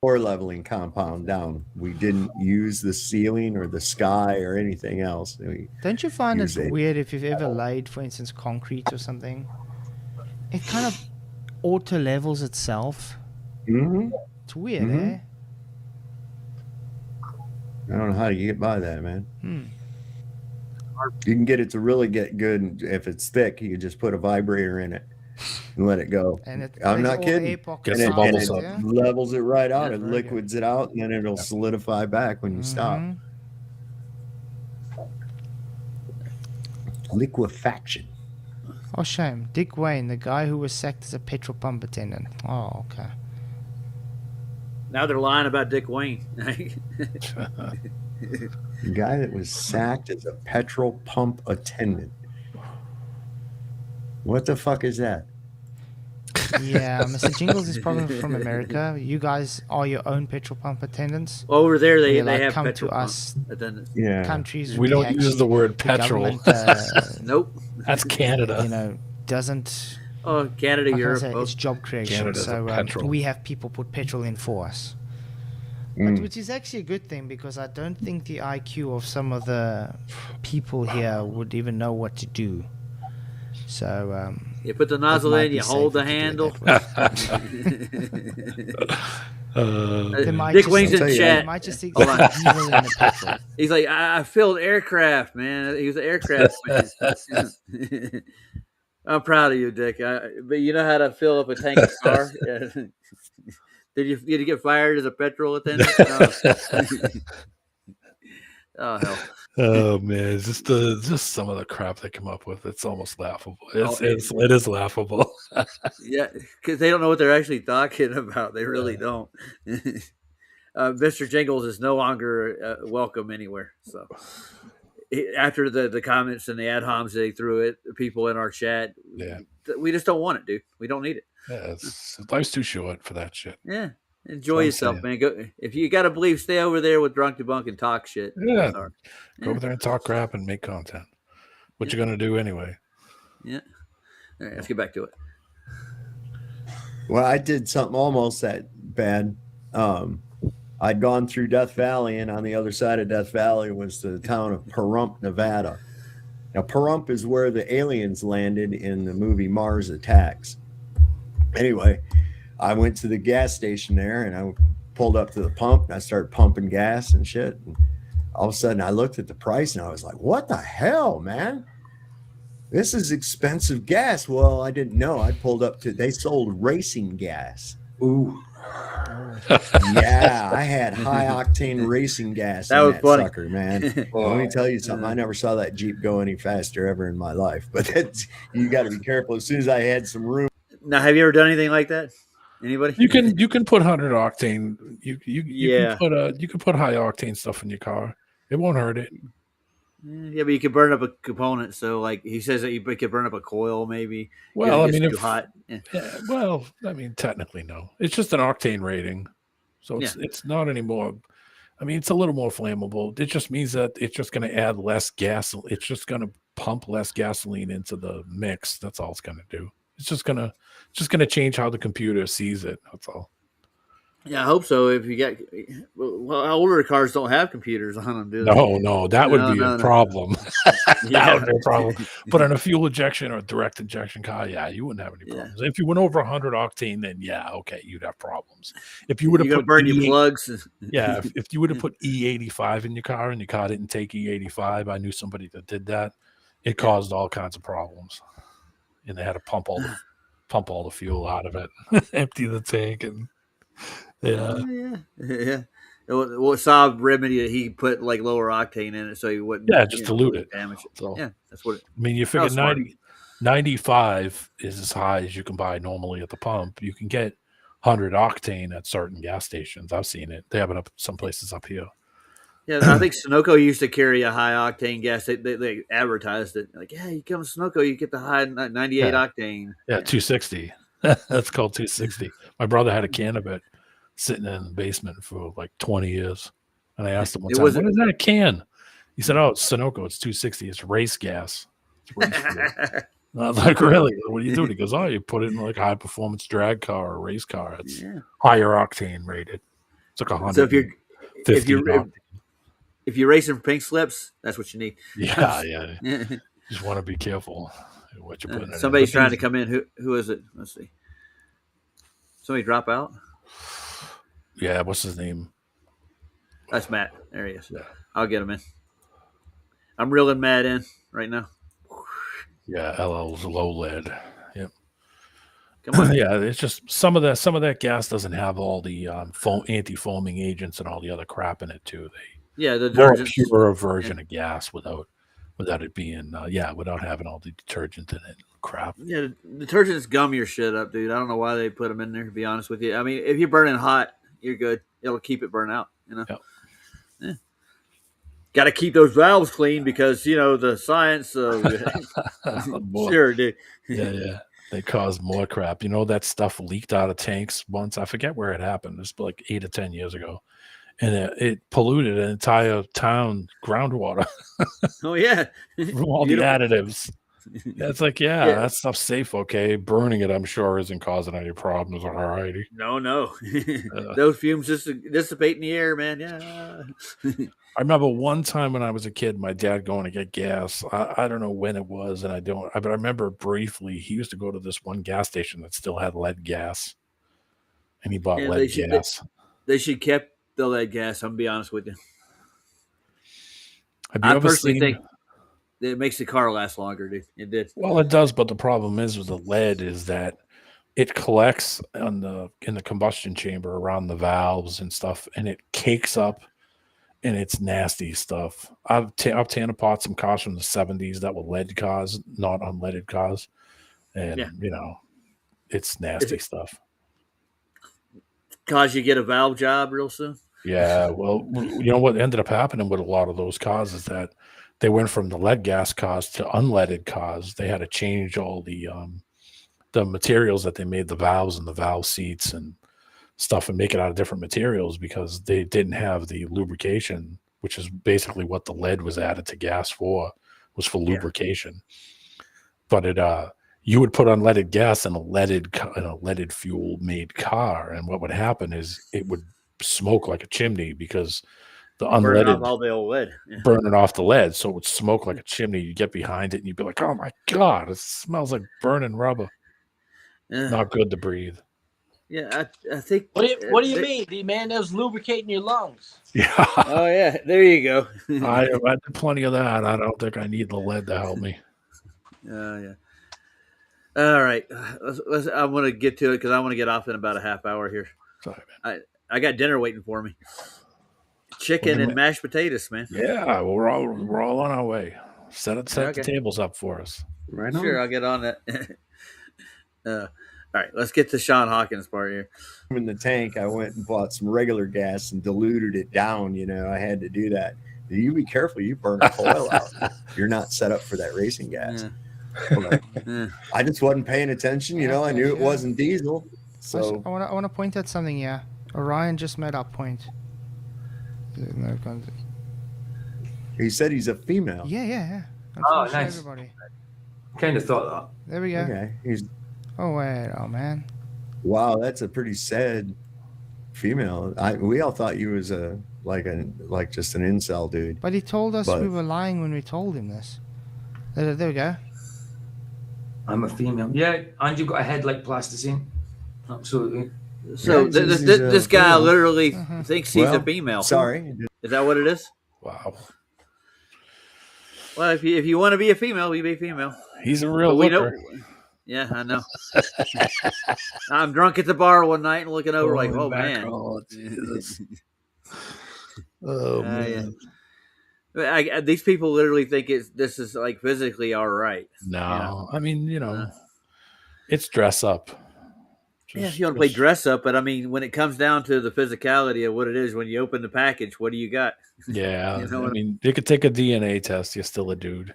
Floor leveling compound down. We didn't use the ceiling or the sky or anything else. Don't you find Use it it. weird if you've ever laid, for instance, concrete or something? It kind of auto levels itself. Mm-hmm. It's weird, Mhm. eh? I don't know how you get by that, man. Hmm. You can get it to really get good. And if it's thick, you can just put a vibrator in it and let it go. And it I'm takes not all kidding. air pockets And out, it yeah? levels it right out. Yeah, It very good. liquids it out, and then it'll solidify back when you stop. Mhm. Liquefaction. Oh, shame. Dick Wayne, the guy who was sacked as a petrol pump attendant. Oh, okay. Now they're lying about Dick Wayne. The guy that was sacked as a petrol pump attendant. What the fuck is that? Yeah, Mr. Jingles is probably from America. You guys are your own petrol pump attendants. Over there, they Where, like, have come petrol to pump us attendants. Yeah. countries. We don't use actually- the word the petrol. government, Nope. That's Canada. You know, doesn't. Oh, Canada, how can I Europe. say, both. it's job creation. Canada's a So petrol. we have people put petrol in for us. Mm. But, which is actually a good thing because I don't think the IQ of some of the people here would even know what to do. So You put the nozzle might in, you be hold the safer to do handle. they might Dick just Wayne's think- in they chat. might just think Hold on. it's evil in the petrol. He's like, I filled aircraft, man. He was an aircraft man. I'm proud of you, Dick. But you know how to fill up a tank of car? Yeah. Did you get fired as a petrol attendant? No. Oh hell. Oh man, just some of the crap they come up with. It's almost laughable. Oh, It is laughable. Yeah, because they don't know what they're actually talking about. They really don't. Mr. Jingles is no longer welcome anywhere. So after the comments and the ad homs they threw at people in our chat, Yeah. we just don't want it, dude. We don't need it. Yeah, life's too short for that shit. Yeah, enjoy That's what I'm yourself, saying. man. Go if you got to believe. Stay over there with Drunk Debunk and talk shit. Yeah. Sorry. Go over there and talk crap and make content. What you gonna do anyway? Yeah. All right, let's get back to it. Well, I did something almost that bad. I'd gone through Death Valley, and on the other side of Death Valley was the town of Pahrump, Nevada. Now, Pahrump is where the aliens landed in the movie Mars Attacks. Anyway, I went to the gas station there, and I pulled up to the pump, and I started pumping gas and shit. And all of a sudden, I looked at the price, and I was like, what the hell, man? This is expensive gas. Well, I didn't know. I pulled up to, they sold racing gas. Ooh. Yeah, I had high octane racing gas That in was that funny. sucker, man. Let me tell you something. I never saw that Jeep go any faster ever in my life. But that's, you got to be careful. As soon as I had some room. Now, have you ever done anything like that? Anybody? You can put 100 octane. You Yeah. you can put high octane stuff in your car. It won't hurt it. Yeah, but you could burn up a component. So, like he says that you could burn up a coil, maybe. Well, I It's mean, too if hot. Yeah. yeah, well, I mean, technically no. It's just an octane rating, so it's not anymore. I mean, it's a little more flammable. It just means that it's just going to add less gas. It's just going to pump less gasoline into the mix. That's all it's going to do. It's just going to change how the computer sees it. That's all. Yeah, I hope so. If you got, well, older cars don't have computers on them, do they? No, that would be a problem. That would be a problem. Yeah. But in a fuel injection or direct injection car, yeah, you wouldn't have any problems. If you went over 100 octane, then yeah, okay, you'd have problems. If you would have You're put gonna burn your plugs. yeah, if you would have put E85 in your car and your car didn't take E85, I knew somebody that did that. It caused all kinds of problems, and they had to pump all the fuel out of it, empty the tank, and yeah. Well, Saab remedy, he put like lower octane in it so he wouldn't. just dilute it. Damage it. So, Yeah, that's what. I mean, you figure 95 is as high as you can buy normally at the pump. You can get 100 octane at certain gas stations. I've seen it. They have it up some places up here. Yeah, I think Sunoco used to carry a high octane gas. They advertised it like, yeah, you come to Sunoco, you get the high 98 octane. Yeah, 260. That's called 260. My brother had a can of it sitting in the basement for like 20 years. And I asked him one time, what is that can? He said, oh, it's Sunoco. It's 260. It's race gas. It's race fuel. I was like, really? What do you do? He goes, oh, you put it in like a high performance drag car or race car. It's higher octane rated. It's like 100. So if you're racing for pink slips, that's what you need. Yeah. Just want to be careful what you're putting in. Somebody's trying to come in. Who is it? Let's see. Somebody drop out? Yeah, what's his name? That's Matt. There he is. Yeah. I'll get him in. I'm reeling Matt in right now. Yeah, LL's low lead. Yep. Come on. Yeah, it's just some of that gas doesn't have all the anti-foaming agents and all the other crap in it too. The more pure version of gas without it being without having all the detergent in it. Crap. Yeah, detergents gum your shit up, dude. I don't know why they put them in there, to be honest with you. I mean, if you're burning hot, you're good. It'll keep it burn out, you know. Yep. Yeah. Got to keep those valves clean because, you know, the science of sure, dude. Yeah. They cause more crap. You know, that stuff leaked out of tanks once. I forget where it happened. It's like 8 or 10 years ago. And it polluted an entire town groundwater. Oh, yeah. From all the additives. It's like, that stuff's safe, okay. Burning it, I'm sure, isn't causing any problems. All righty. No. Those fumes just dissipate in the air, man. Yeah. I remember one time when I was a kid, my dad going to get gas. I don't know when it was, but I remember briefly he used to go to this one gas station that still had lead gas, and he bought lead gas. They should kept the lead gas. I'm gonna be honest with you. I personally think it makes the car last longer, dude. It did. Well, it does, but the problem is with the lead is that it collects in the combustion chamber around the valves and stuff, and it cakes up, and it's nasty stuff. I've taken apart some cars from the 70s that were lead cars, not unleaded cars, and you know, it's nasty stuff. Cause you get a valve job real soon. Yeah, well, you know what ended up happening with a lot of those cars is that they went from the lead gas cars to unleaded cars. They had to change all the materials that they made the valves and the valve seats and stuff and make it out of different materials because they didn't have the lubrication, which is basically what the lead was added to gas for, was for lubrication. But you would put unleaded gas in a leaded fuel made car, and what would happen is it would smoke like a chimney because the unleaded burn off all the old lead, burning off the lead, so it would smoke like a chimney. You get behind it and you'd be like, "Oh my god, it smells like burning rubber." Not good to breathe. Yeah, I think. What do you mean? The man that was lubricating your lungs. Yeah. Oh yeah, there you go. I did plenty of that. I don't think I need the lead to help me. Yeah. All right, I want to get to it because I want to get off in about a half hour here. Sorry, man. I got dinner waiting for me. Chicken and mashed potatoes, man. Yeah, we're all on our way. Set the tables up for us. Right on. Sure, I'll get on that. All right, let's get to Sean Hawkins part here. In the tank, I went and bought some regular gas and diluted it down. You know, I had to do that. You be careful, you burn the coil out. You're not set up for that racing gas. I just wasn't paying attention. You know, I knew it wasn't diesel. So I want to point out something. Yeah, Orion just made our point. He said he's a female. Yeah. Oh, nice. Everybody. Kind of thought that. There we go. Okay. Oh wait, man. Wow, that's a pretty sad female. We all thought you was like just an incel dude. But he told us But- we were lying when we told him this. There we go. I'm a female. Yeah, and you've got a head like plasticine. Absolutely. So this guy literally thinks he's a Well, female. sorry. Is that what it is? Wow. Well, if you want to be a female, you be a female. He's a real But we know- looker. Yeah, I know. I'm drunk at the bar one night and looking over like, Going oh back, man. oh, Jesus. Oh, man. Yeah. These people literally think this is like physically all right. No, I mean, it's dress up. Yeah, if you want to play dress up, but I mean, when it comes down to the physicality of what it is, when you open the package, what do you got? Yeah, You know I what I- mean, you could take a DNA test. You're still a dude.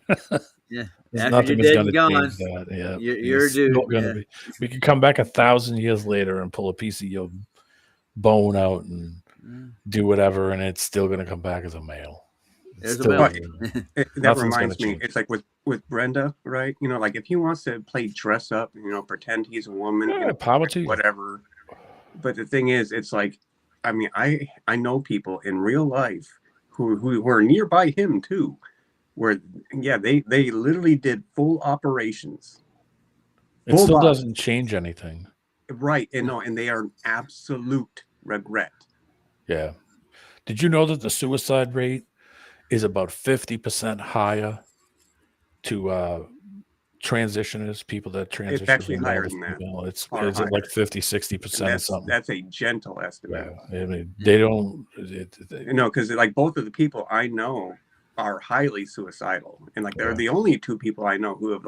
Yeah. There's After nothing you're that's dead going and to gone, change that. Yeah, you're a dude, still gonna yeah. be. We could come back 1,000 years later and pull a piece of your bone out and do whatever, and it's still going to come back as a male. It's There's a still- male. That nothing's reminds gonna me, change. it's like with Brenda, right? Like if he wants to play dress up, pretend he's a woman, Yeah, power to you. whatever. But the thing is, it's like, I mean, I know people in real life who were nearby him too, where they literally did full operations. It Full still body. doesn't change anything. Right, and they are an absolute regret. Yeah. Did you know that the suicide rate is about 50% higher to transitioners, people that transition? It's actually from higher male to than that. female? It's Far is it higher. like 50-60% or That's, something? that's a gentle estimate. Yeah. I mean, they don't. Because like both of the people I know are highly suicidal, and like they're Yeah. the only two people I know who have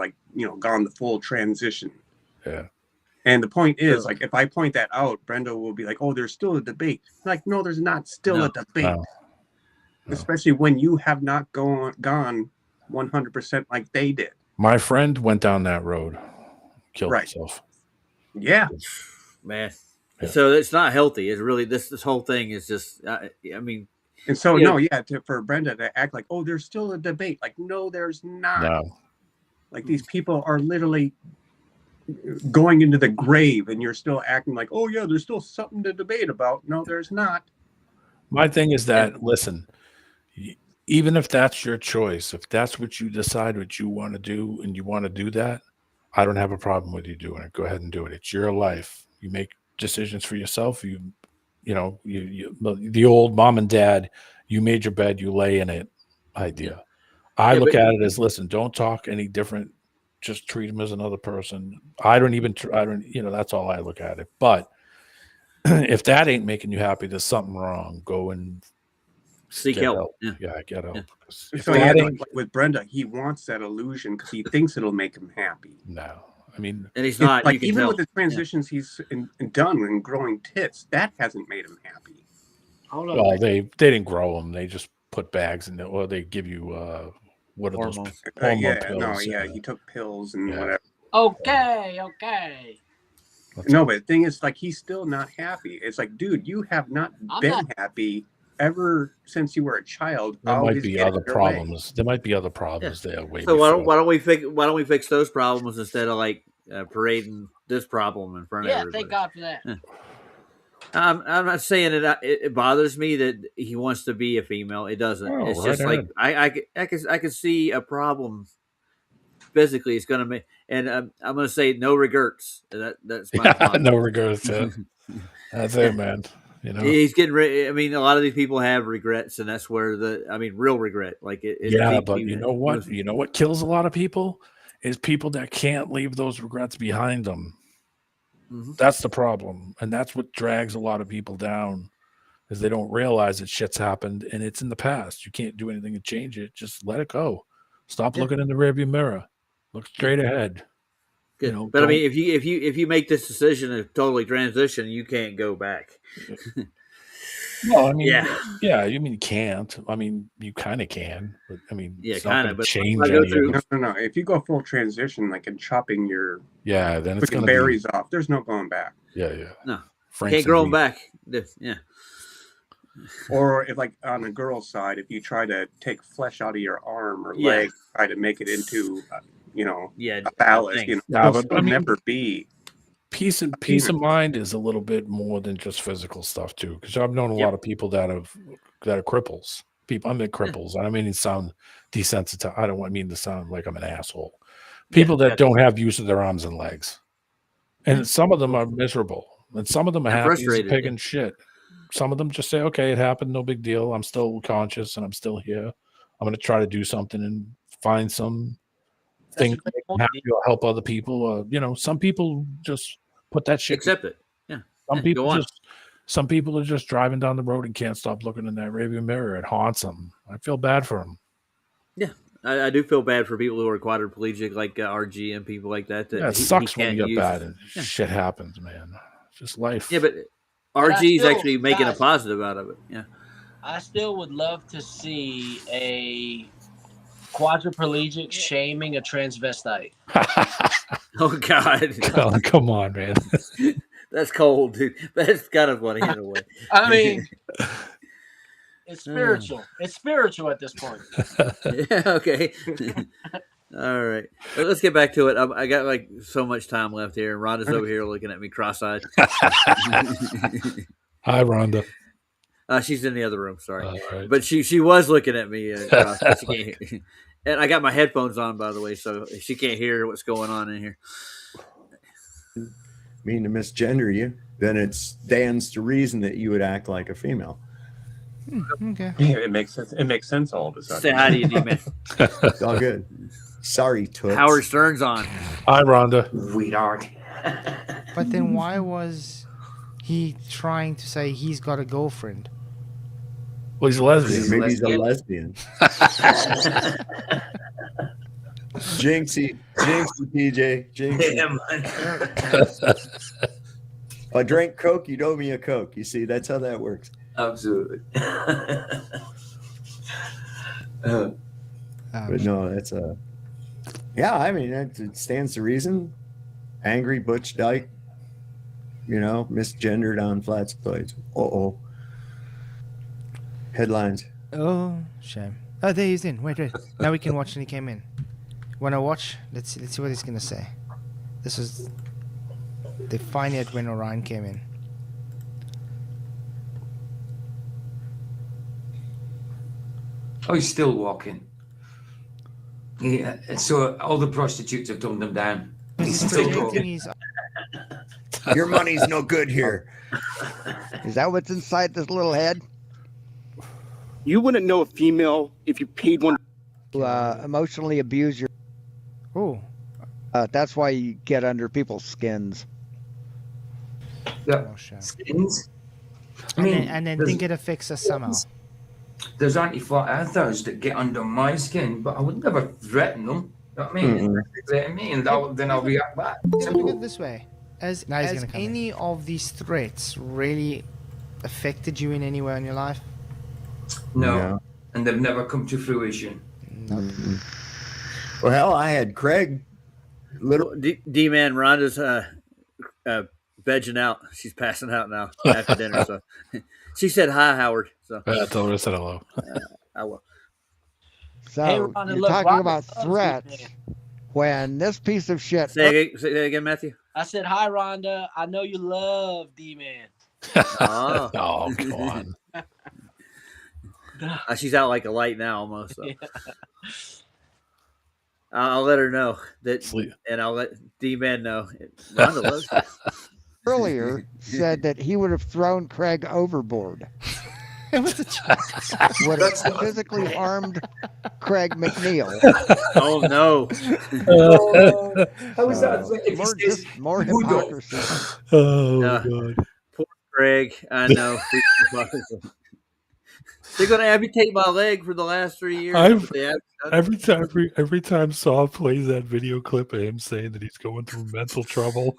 gone the full transition. Yeah. And the point is, So- like, if I point that out, Brenda will be like, "Oh, there's still a debate." Like, no, there's not still No. a debate, No. especially when you have not gone 100% like they did. My friend went down that road, killed Right. himself. Yeah, Man. Yeah. So it's not healthy. It's really this whole thing is just. I mean, and so Yeah. for Brenda to act like, "Oh, there's still a debate," like, no, there's not. No. Like these people are literally going into the grave, and you're still acting like, "Oh yeah, there's still something to debate about." No, there's not. My thing is that, listen, even if that's your choice, if that's what you decide what you want to do and you want to do that, I don't have a problem with you doing it. Go ahead and do it. It's your life. You make decisions for yourself. You the old mom and dad, you made your bed, you lay in it idea. I Yeah, look but- at it as, listen, don't talk any different. Just treat him as another person. I don't, that's all I look at it. But if that ain't making you happy, there's something wrong. Go and seek get help. Yeah. Yeah, get help. 'Cause if So that yeah, ain't- like with Brenda, he wants that illusion because he thinks it'll make him happy. no, I mean, And he's not. Like you can even tell. with the transitions he's done and growing tits, that hasn't made him happy. Hold on. well, they didn't grow them. They just put bags in there, or they give you what are those Hormones. hormone Yeah, pills? no, yeah, he took pills and Yeah. whatever. Okay. No, but the thing is, like, he's still not happy. It's like, dude, you have not I'm been not- happy ever since you were a child. There might Always be getting other your way. problems. There might be other problems there. Way So why before. don't we fix those problems instead of like parading this problem in front of Yeah, everybody? thank God for that. I'm not saying it bothers me that he wants to be a female. It doesn't. Oh, it's right just like ahead. I could see a problem physically. It's gonna make, and I'm gonna say no regrets. That's my Yeah, motto. no regrets. Yeah. That's it, man. He's getting rid. I mean, a lot of these people have regrets, and that's where real regret. Like it Yeah, keeps but you- you know what? You know what kills a lot of people is people that can't leave those regrets behind them. Mhm. That's the problem, and that's what drags a lot of people down, is they don't realize that shit's happened and it's in the past. You can't do anything to change it. Just let it go. Stop Yeah. looking in the rearview mirror. Look straight ahead. Good. You know, But I don't- mean, if you make this decision to totally transition, you can't go back. Well, I mean, Yeah. yeah, you mean you can't. I mean, you kind of can, but I mean, Yeah, it's not kinda, gonna but change if I go any of through- the- No. If you go full transition, like in chopping your Yeah, then it's freaking gonna berries be. off, there's no going back. Yeah. No, Franks can't and grow them beef. back. Yeah. Or if, like, on the girl's side, if you try to take flesh out of your arm or Yeah. leg, try to make it into, Yeah, a phallus, thing. it'll but, still I mean, never be. peace of mind is a little bit more than just physical stuff too. Because I've known a lot of people that are cripples. I mean cripples. I mean to sound desensitized. I don't mean to sound like I'm an asshole. People that don't have use of their arms and legs, and some of them are miserable, and some of them are happy as a pig and shit. Some of them just say, "Okay, it happened, no big deal. I'm still conscious and I'm still here. I'm going to try to do something and find some thing that make them happy or help other people." Some people just put that shit. Accept it. Yeah. Some people are just driving down the road and can't stop looking in that rearview mirror. It haunts them. I feel bad for them. Yeah, I do feel bad for people who are quadriplegic, like RG and people like that. It sucks when you get bad and shit happens, man. It's just life. Yeah, but RG is actually making a positive out of it. Yeah. I still would love to see a quadriplegic shaming a transvestite. Oh God! Oh, come on, man. That's cold, dude. That's kind of funny in a way. I mean, it's spiritual. It's spiritual at this point. Yeah. Okay. All right. Well, let's get back to it. I got like so much time left here, and Rhonda's over here looking at me cross-eyed. Hi, Rhonda. She's in the other room. Sorry, right. but she was looking at me. She can't hear. And I got my headphones on, by the way, so she can't hear what's going on in here. Mean to misgender you, then it stands to reason that you would act like a female. Okay. Yeah, it makes sense. It makes sense all of a sudden. Say hi to you, D-Man. It's all good. Sorry, Toots. Howard Stern's on. Hi, Rhonda. Weird. But then why was he trying to say he's got a girlfriend? Well, he's a lesbian. Maybe he's a lesbian. Jinxie, PJ. Jinxie. Yeah, man. If I drank Coke, you'd owe me a Coke. You see, that's how that works. Absolutely. But no, that's yeah, I mean, it stands to reason. Angry Butch Dyke, misgendered on Flatspoids. Uh-oh. Headlines. Oh, shame. Oh, there he's in. Wait. Now we can watch when he came in. Want to watch? Let's see what he's going to say. This is the find it when Orion came in. Oh, he's still walking. Yeah, so all the prostitutes have toned him down. He's still walking. Your money's no good here. Is that what's inside this little head? You wouldn't know a female if you paid one. Emotionally abuse your. Oh. That's why you get under people's skins. Yeah. Skins? I mean, and then think it'll fix us somehow. There's anti-flat earthers that get under my skin, but I would never threaten them. You know what I mean? Mm-mm. They threaten me, and then I'll react back. Look Simple. at it this way. Has any of these threats really affected you in any way in your life? No. And they've never come to fruition. Mm-hmm. Well, hell, I had Craig. D-Man, Rhonda's vegging out. She's passing out now after dinner. So she said hi, Howard. So I told her I said hello. I will. So Hey, Rhonda, you're look, talking Rhonda about loves threats when this piece of shit. Say that again, Matthew. I said, hi, Rhonda. I know you love D-Man. Oh, come on. She's out like a light now almost. So. I'll let her know that, and I'll let D-Man know. Rhonda loves her. Earlier said that he would have thrown Craig overboard. It was a joke. Would have physically harmed Craig McNeil. Oh no! How is that? More hypocrisy. Oh God! Poor Craig. I know. They're gonna amputate my leg for the last 3 years. Every time Saul plays that video clip of him saying that he's going through mental trouble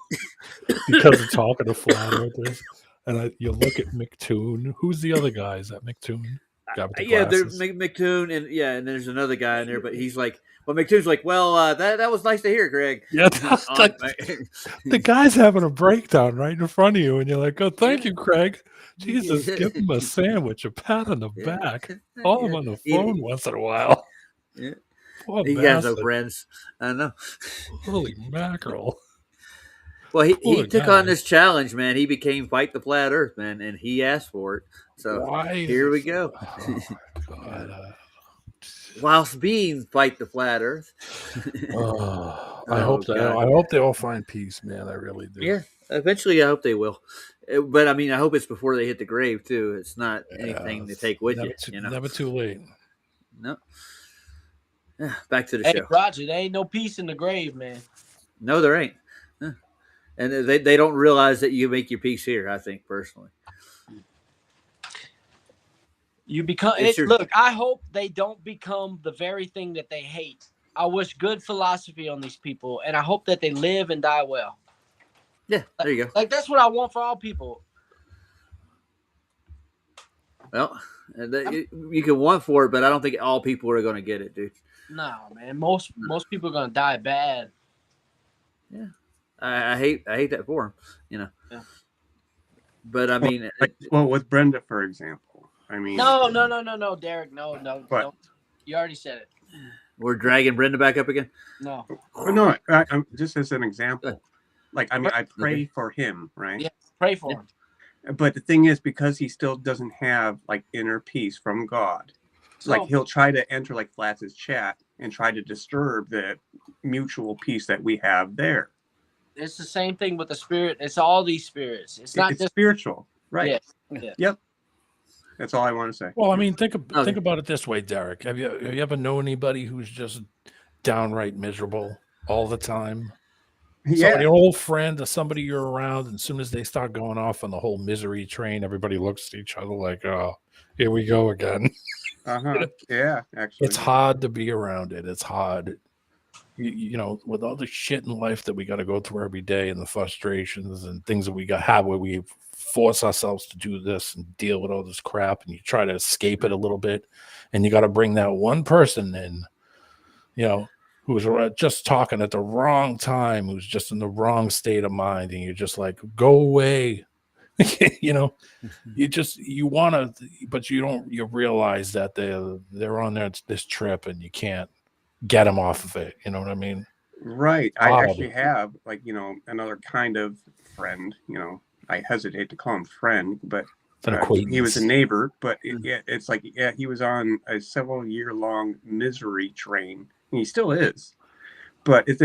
because of talking to flat earthers, and you look at McToon. Who's the other guy? Is that McToon? Yeah, there's McToon, and there's another guy in there, but he's like, well, McToon's like, well, that was nice to hear, Greg. Yeah, the guy's having a breakdown right in front of you, and you're like, oh, thank you, Craig. Jesus, give him a sandwich, a pat on the back. Call him on the phone once in a while. Yeah. Poor He has no bastard. friends. I know. Holy mackerel. Well, he Poor took guy. on this challenge, man. He became Fight the Flat Earth, man, and he asked for it. So Why? here we go. Oh my God. Whilst being Fight the Flat Earth. I hope they all find peace, man. I really do. Yeah, eventually I hope they will. But I mean, I hope it's before they hit the grave too. It's not anything to take with you. Never too late. No. Yeah, back to the Hey, show. Roger, there ain't no peace in the grave, man. No, there ain't. And they don't realize that you make your peace here, I think, personally. You become look, I hope they don't become the very thing that they hate. I wish good philosophy on these people, and I hope that they live and die well. Yeah, there you go. Like that's what I want for all people. Well, you can want for it, but I don't think all people are going to get it, dude. No, man. Most people are gonna die bad. Yeah, I hate that for them, you know. Yeah. But I mean, well, with Brenda, for example, I mean, No, Derek, no, What? don't. You already said it. we're dragging Brenda back up again. No. well, no, I'm just as an example. Like, I mean, I pray for him, right? Yeah, pray for him. But the thing is, because he still doesn't have like inner peace from God, like So- he'll try to enter like Flats' chat and try to disturb the mutual peace that we have there. It's the same thing with the spirit. It's all these spirits. It's not It's just spiritual, right? Yeah. Yep. That's all I want to say. Well, I mean, think about it this way, Derek. Have you ever known anybody who's just downright miserable all the time? Yeah. Somebody, an old friend or somebody you're around, and as soon as they start going off on the whole misery train, everybody looks at each other like, "Oh, here we go again." Yeah, actually, It's hard to be around it. It's hard. You know, with all the shit in life that we got to go through every day, and the frustrations and things that we have where we force ourselves to do this and deal with all this crap, and you try to escape it a little bit, and you got to bring that one person in, you know, who's just talking at the wrong time, who's just in the wrong state of mind, and you're just like, go away. You know, you want to, but you realize that they're on this trip, and you can't get them off of it. You know what I mean? Right. I Hard. actually have, like, you know, another kind of friend. You know, I hesitate to call him friend, but An he was acquaintance. a neighbor. But it's like, yeah, he was on a several-year-long misery train, and he still is. But the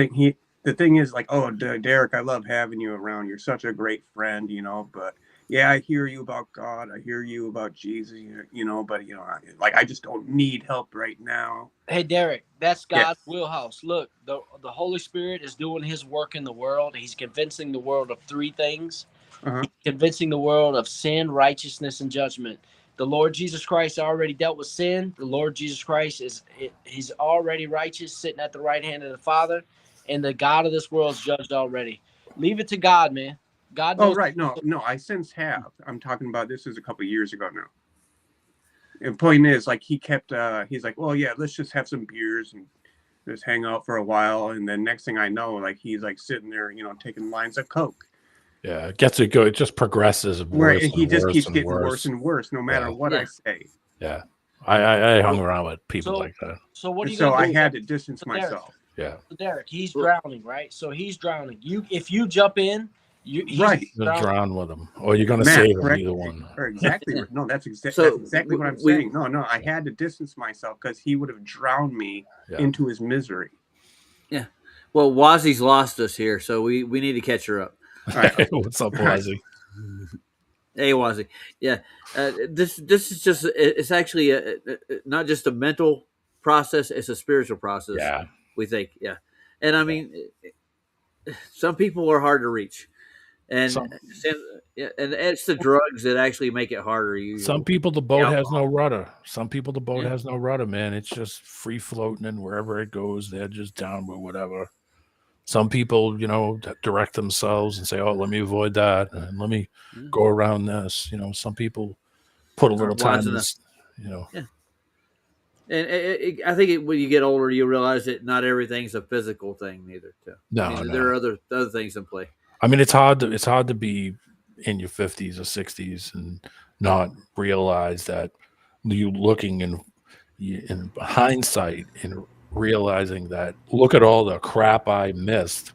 thing is, like, oh, Derek, I love having you around. You're such a great friend, you know. But yeah, I hear you about God. I hear you about Jesus, you know. But you know, I just don't need help right now. Hey, Derek, that's God's wheelhouse. Look, the Holy Spirit is doing his work in the world. He's convincing the world of three things. He's convincing the world of sin, righteousness, and judgment. The Lord Jesus Christ already dealt with sin. The Lord Jesus Christ he's already righteous, sitting at the right hand of the Father. And the God of this world is judged already. Leave it to God, man. God knows. Oh, right. No, I since have. I'm talking about this is a couple of years ago now. And point is, like, he kept, he's like, well, yeah, let's just have some beers and just hang out for a while. And then next thing I know, like, he's like sitting there, you know, taking lines of Coke. Yeah, it gets it go. It just progresses Where worse he and just worse keeps and getting worse. worse and worse, no matter what I say. Yeah, I hung around with people So- like that. So what are you So gonna I do? had to distance So Derek, myself. Yeah, so Derek, he's drowning, right? So he's drowning. If you jump in, he's Right. You're gonna drown with them, or you're gonna Matt, save them. correct Either me. one. Or exactly. No, that's So, exactly what I'm we- saying. No, I had to distance myself because he would have drowned me into his misery. Yeah. Well, Wazzy's lost us here, so we need to catch her up. All right. What's up, Wazzy? Hey, Wazzy. Yeah. This is just, it's actually not just a mental process, it's a spiritual process. Yeah. We think. Yeah. And I mean, some people are hard to reach. And and it's the drugs that actually make it harder. Usually. Some people, the boat Yeah. has no rudder. Some people, the boat Yeah. has no rudder, man. It's just free floating, and wherever it goes, they're just down with whatever. Some people, you know, direct themselves and say, "Oh, let me avoid that, and let me go around this." You know, some people put a little Aren't time wise in enough. this. You know, Yeah. And I think when you get older, you realize that not everything's a physical thing, neither. Too. No, I mean, no. there are other things in play. I mean, it's hard to be in your 50s or 60s and not realize that you looking in hindsight and realizing that look at all the crap I missed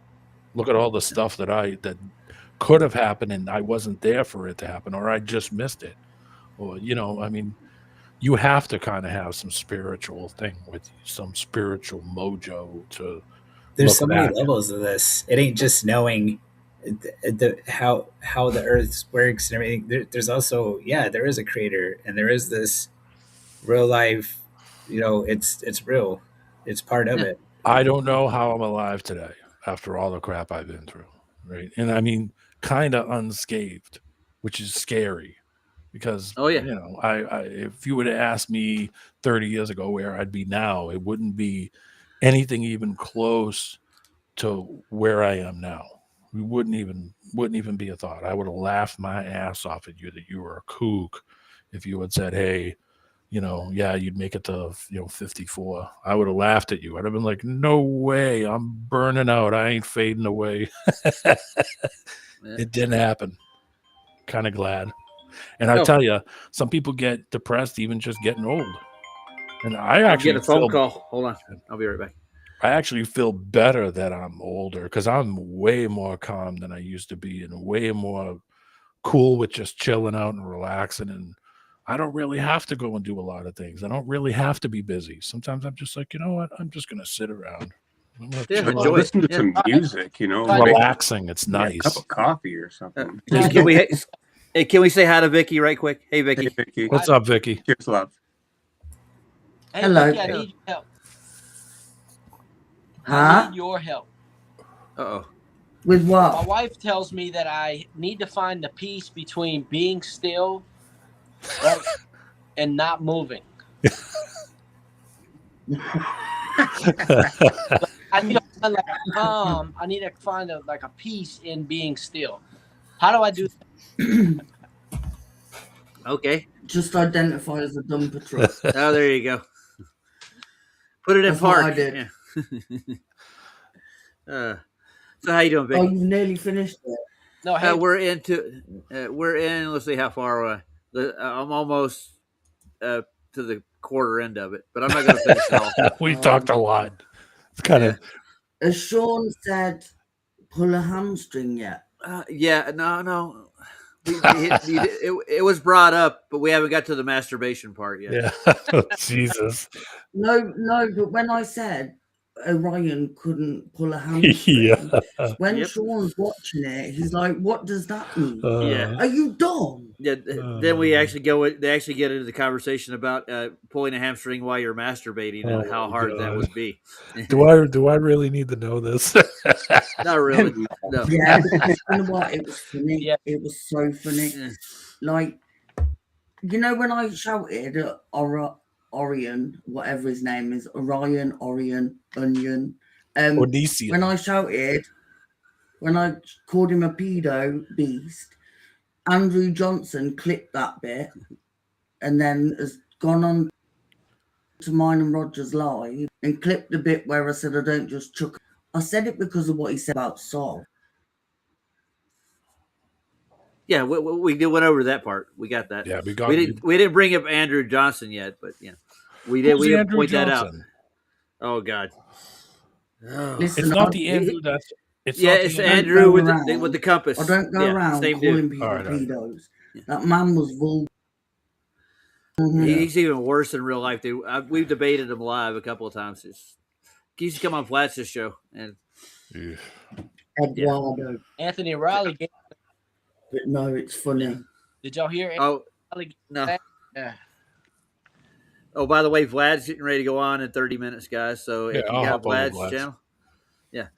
Look at all the stuff that could have happened and I wasn't there for it to happen, or I just missed it. Or, I mean, you have to kind of have some spiritual thing with you, some spiritual mojo to There's look so many back. levels of this. It ain't just knowing how the earth works and everything. There's also, there is a creator, and there is this real life. It's real. It's part of it. I don't know how I'm alive today after all the crap I've been through, right? And I mean, kind of unscathed, which is scary because, Oh, yeah. I if you would have asked me 30 years ago where I'd be now, it wouldn't be anything even close to where I am now. We wouldn't even be a thought. I would have laughed my ass off at you that you were a kook if you had said, hey, you'd make it to 54. I would have laughed at you. I'd have been like, no way, I'm burning out. I ain't fading away. It didn't happen. Kind of glad. And I tell you, some people get depressed even just getting old. And I actually get a phone call. Hold on, I'll be right back. I actually feel better that I'm older because I'm way more calm than I used to be and way more cool with just chilling out and relaxing. And I don't really have to go and do a lot of things. I don't really have to be busy. Sometimes I'm just like, you know what? I'm just going to sit around. Listen to some music, Relaxing. It's nice. A cup of coffee or something. Can we say hi to Vicky right quick? Hey, Vicky. Hey, Vicky. What's up, Vicky? Cheers, love. Hey, Hello. Vicky, I need your help. Huh? I need your help. Uh-oh. With what? My wife tells me that I need to find the peace between being still, right, and not moving. I need to find I need to find a peace in being still. How do I do that? Okay. Just identify as a dumper truck. Oh, there you go. Put it in That's what park. I did. Yeah. So how you doing, Vicky? Oh, you've nearly finished it. No, hey, we're in. Let's see how far away. I'm almost to the quarter end of it, but I'm not going to finish it all. We talked a lot. It's kind of. As Sean said, pull a hamstring yet? No. It was brought up, but we haven't got to the masturbation part yet. Yeah. Jesus. No, but when I said Orion couldn't pull a hamstring, when Sean's watching it, he's like, "What does that mean? Are you dumb?" Yeah. Then we actually They actually get into the conversation about pulling a hamstring while you're masturbating and how hard that would be. Do I really need to know this? Not really. No. Yeah. You know what? It was funny. Yeah. It was so funny. Yeah. Like, when I shouted at Orion, whatever his name is, Orion, Onion. Odysseus. When I called him a pedo beast, Andrew Johnson clipped that bit and then has gone on to mine and Rogers Live and clipped the bit where I said I don't just chuck. I said it because of what he said about Saul. Yeah, we went over that part. We got that. Yeah, we didn't bring up Andrew Johnson yet, but we did. We did point Johnson? that out. Oh God. Listen, it's not the Andrew. It's Andrew with the compass. I don't go around calling people pedos. That man was vulgar. He's even worse in real life, dude. We've debated him live a couple of times. He used to come on Flat's show and Eduardo. Anthony Riley. But no, it's funny. Did y'all hear? No. Yeah. Oh, by the way, Vlad's getting ready to go on in 30 minutes, guys. So if you got Vlad's channel,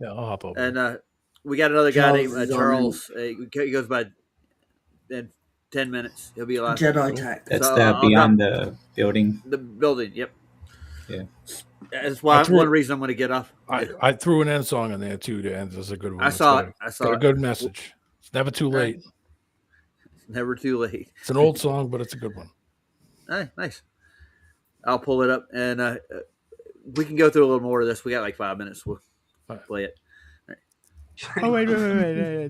I'll hop over. And we got another guy named Charles. He goes by in 10 minutes. He'll be alive. Jedi Tech. That's beyond the building. The building, yep. Yeah. That's one reason I'm going to get off. I threw an end song in there too. To end, that's a good one. I saw it. A good message. It's never too late. It's never too late. It's an old song, but it's a good one. Hey, nice. I'll pull it up, and we can go through a little more of this. We got like 5 minutes. We'll play it. Right. Oh wait.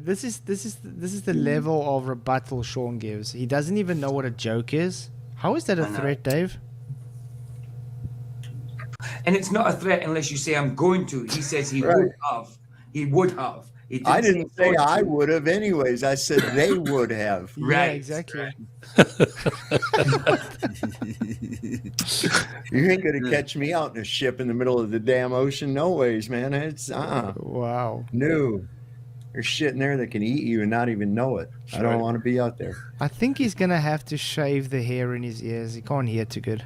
This is the level of rebuttal Sean gives. He doesn't even know what a joke is. How is that a threat, Dave? And it's not a threat unless you say I'm going to. He says he would have. He would have. I didn't say I would have anyways. I said they would have. Yeah, exactly. You ain't gonna catch me out in a ship in the middle of the damn ocean. No ways, man. It's wow. No. There's shit in there that can eat you and not even know it. I don't want to be out there. I think he's gonna have to shave the hair in his ears. He can't hear too good.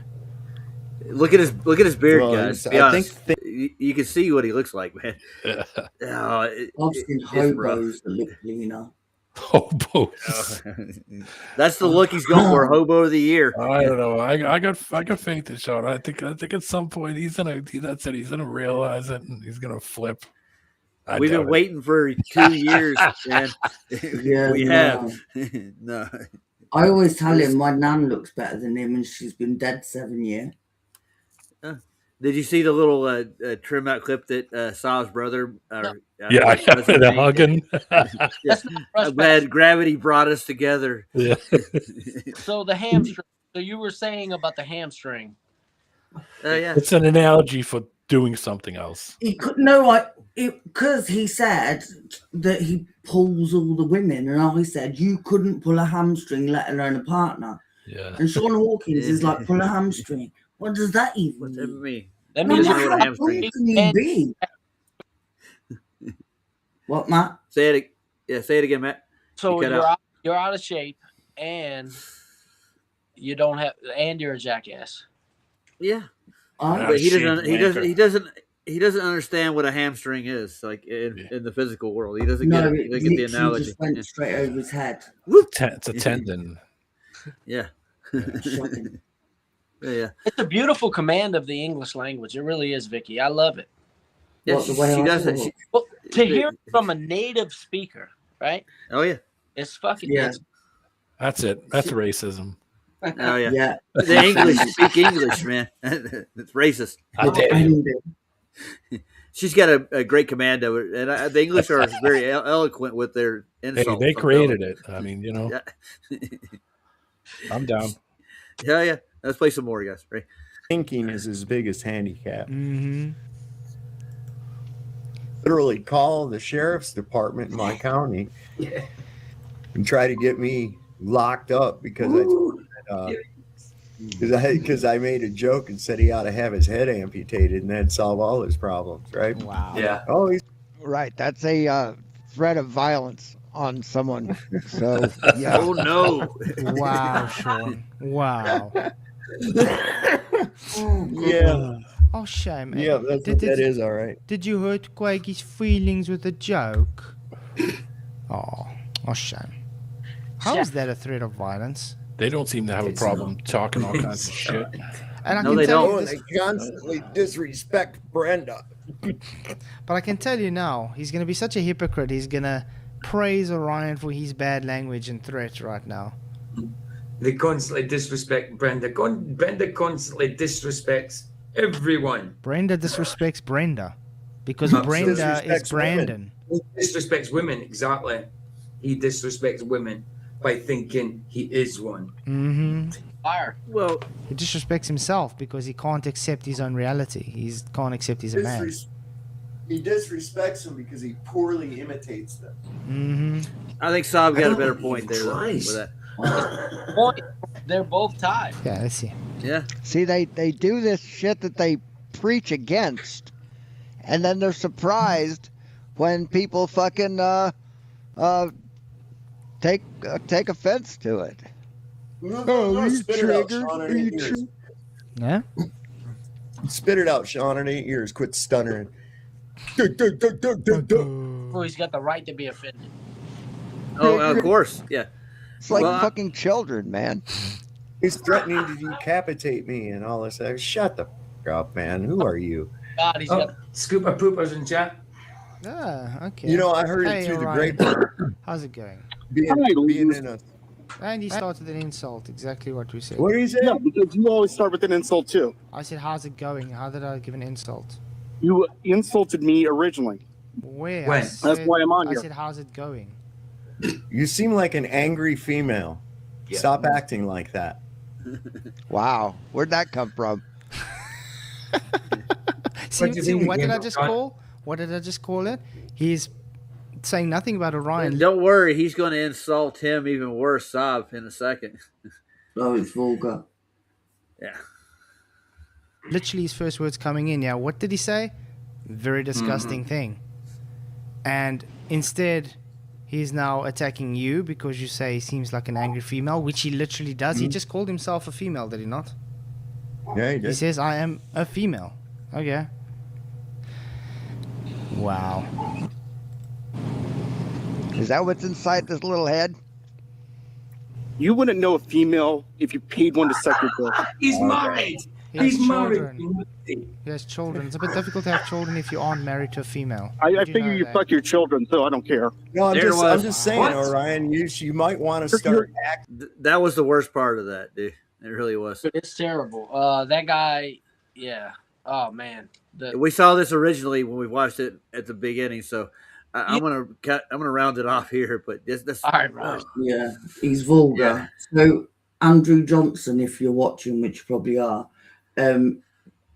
Look at his beard, Well, guys. it's- Be I honest. You can see what he looks like, man. Oh, I've seen it's rough. hobos that look cleaner. Hobos. That's the look he's going for. Hobo of the year. I don't know. I got faith in Sean. I think at some point he's gonna realize it and he's gonna flip. We've been waiting for 2 years, man. Yeah, we no. have. No. I always tell him my nan looks better than him, and she's been dead 7 years. Did you see the little trim out clip that Saw's brother? Yeah, I have it hugging. I'm glad gravity brought us together. Yeah. So the hamstring. So you were saying about the hamstring. Yeah. It's an analogy for doing something else. He could because he said that he pulls all the women, and I said you couldn't pull a hamstring, let alone a partner. Yeah. And Sean Hawkins is like, pull a hamstring. What does that even mean? That No means matter you're how a hamstring. tall can you be? What, Matt? Say it. Yeah, say it again, Matt. So You cut you're out of shape, and you don't have, and you're a jackass. Yeah. Oh, But he doesn't understand what a hamstring is, like in the physical world. He doesn't No, get it the literally analogy. just went straight over his head. It's a tendon. Yeah. Shocking. Yeah. It's a beautiful command of the English language. It really is, Vicky. I love it. Yeah, What, the way she I does talk? it. Well, to hear it from a native speaker, right? Oh yeah. It's fucking. Yeah. It's, That's it. That's racism. Oh yeah. Yeah. The English speak English, man. It's racist. How dare you. She's got a great command of it, and the English are very eloquent with their Hey, insults. they created it. I mean, you know, Yeah. I'm down. Yeah. Let's play some more, guys. Right? Thinking is his biggest handicap. Mm-hmm. Literally call the sheriff's department in my county and try to get me locked up because I made a joke and said he ought to have his head amputated and that'd solve all his problems, right? Wow. Yeah. Oh, he's Right. That's a threat of violence on someone. So, yeah. Oh no! Wow, Sean. Wow. yeah, Oh, shame. yeah, that's what that is. All right. Did you hurt Quaggy's feelings with a joke? Oh, shame. How is that a threat of violence? They don't seem to have a problem talking all kinds of shit. And I No, can they tell don't. you They this, constantly disrespect Brenda. but I can tell you now, he's going to be such a hypocrite. He's going to praise Orion for his bad language and threats right now. They constantly disrespect Brenda. Brenda constantly disrespects everyone. Brenda disrespects Brenda because No, Brenda disrespects is Brandon. He disrespects women, exactly. He disrespects women by thinking he is one. Mm-hmm. fire. Well, He disrespects himself because he can't accept his own reality. He can't accept he's a man. He disrespects them because he poorly imitates them. Mm-hmm. I think Saab got a don't better think point he there though, tries. with that. Point. They're both tied. Yeah, let's see. Yeah. See, they do this shit that they preach against, and then they're surprised when people fucking take offense to it. No, spit it out, Sean, in 8 years. Yeah? Spit it out, Sean, in 8 years. Quit stuttering. Oh, he's got the right to be offended. Oh, of course. Yeah. It's like Well, fucking children, man. He's threatening to decapitate me and all this. Shut the f- up, man. Who are you? God, he's Oh, got. Scooper Poopers in chat. Ah, okay. You know, I heard Hey, it through the Orion. grapevine. How's it going? Being in a. And he started an insult, exactly what we said. What did he say? Yeah, because you always start with an insult too. I said, how's it going? How did I give an insult? You insulted me originally. Where? When? I That's said, why I'm on I here. said, how's it going? You seem like an angry female. Yeah. Stop acting like that. Wow, where'd that come from? See, do you think what he did I came just from? call? What did I just call it? He's saying nothing about Orion. Don't worry, he's going to insult him even worse, Saab, in a second. Oh, it's vulgar. Yeah. Literally his first words coming in. Yeah, what did he say? Very disgusting thing. And instead, he's now attacking you because you say he seems like an angry female, which he literally does. He just called himself a female, did he not? Yeah, he did. He says, I am a female. Okay. Wow. Is that what's inside this little head? You wouldn't know a female if you paid one to suck your dick. He's married. He has He's married. children. He has children. It's a bit difficult to have children if you aren't married to a female. I Did figure know you that? fuck your children, so I don't care. No, I'm There just, was- I'm just saying, What? Orion, you might want to start acting. That was the worst part of that, dude. It really was. It's terrible. That guy, yeah. Oh man. We saw this originally when we watched it at the beginning, so I'm gonna round it off here. But this all right, bro. Yeah, he's vulgar. So Andrew Johnson, if you're watching, which you probably are,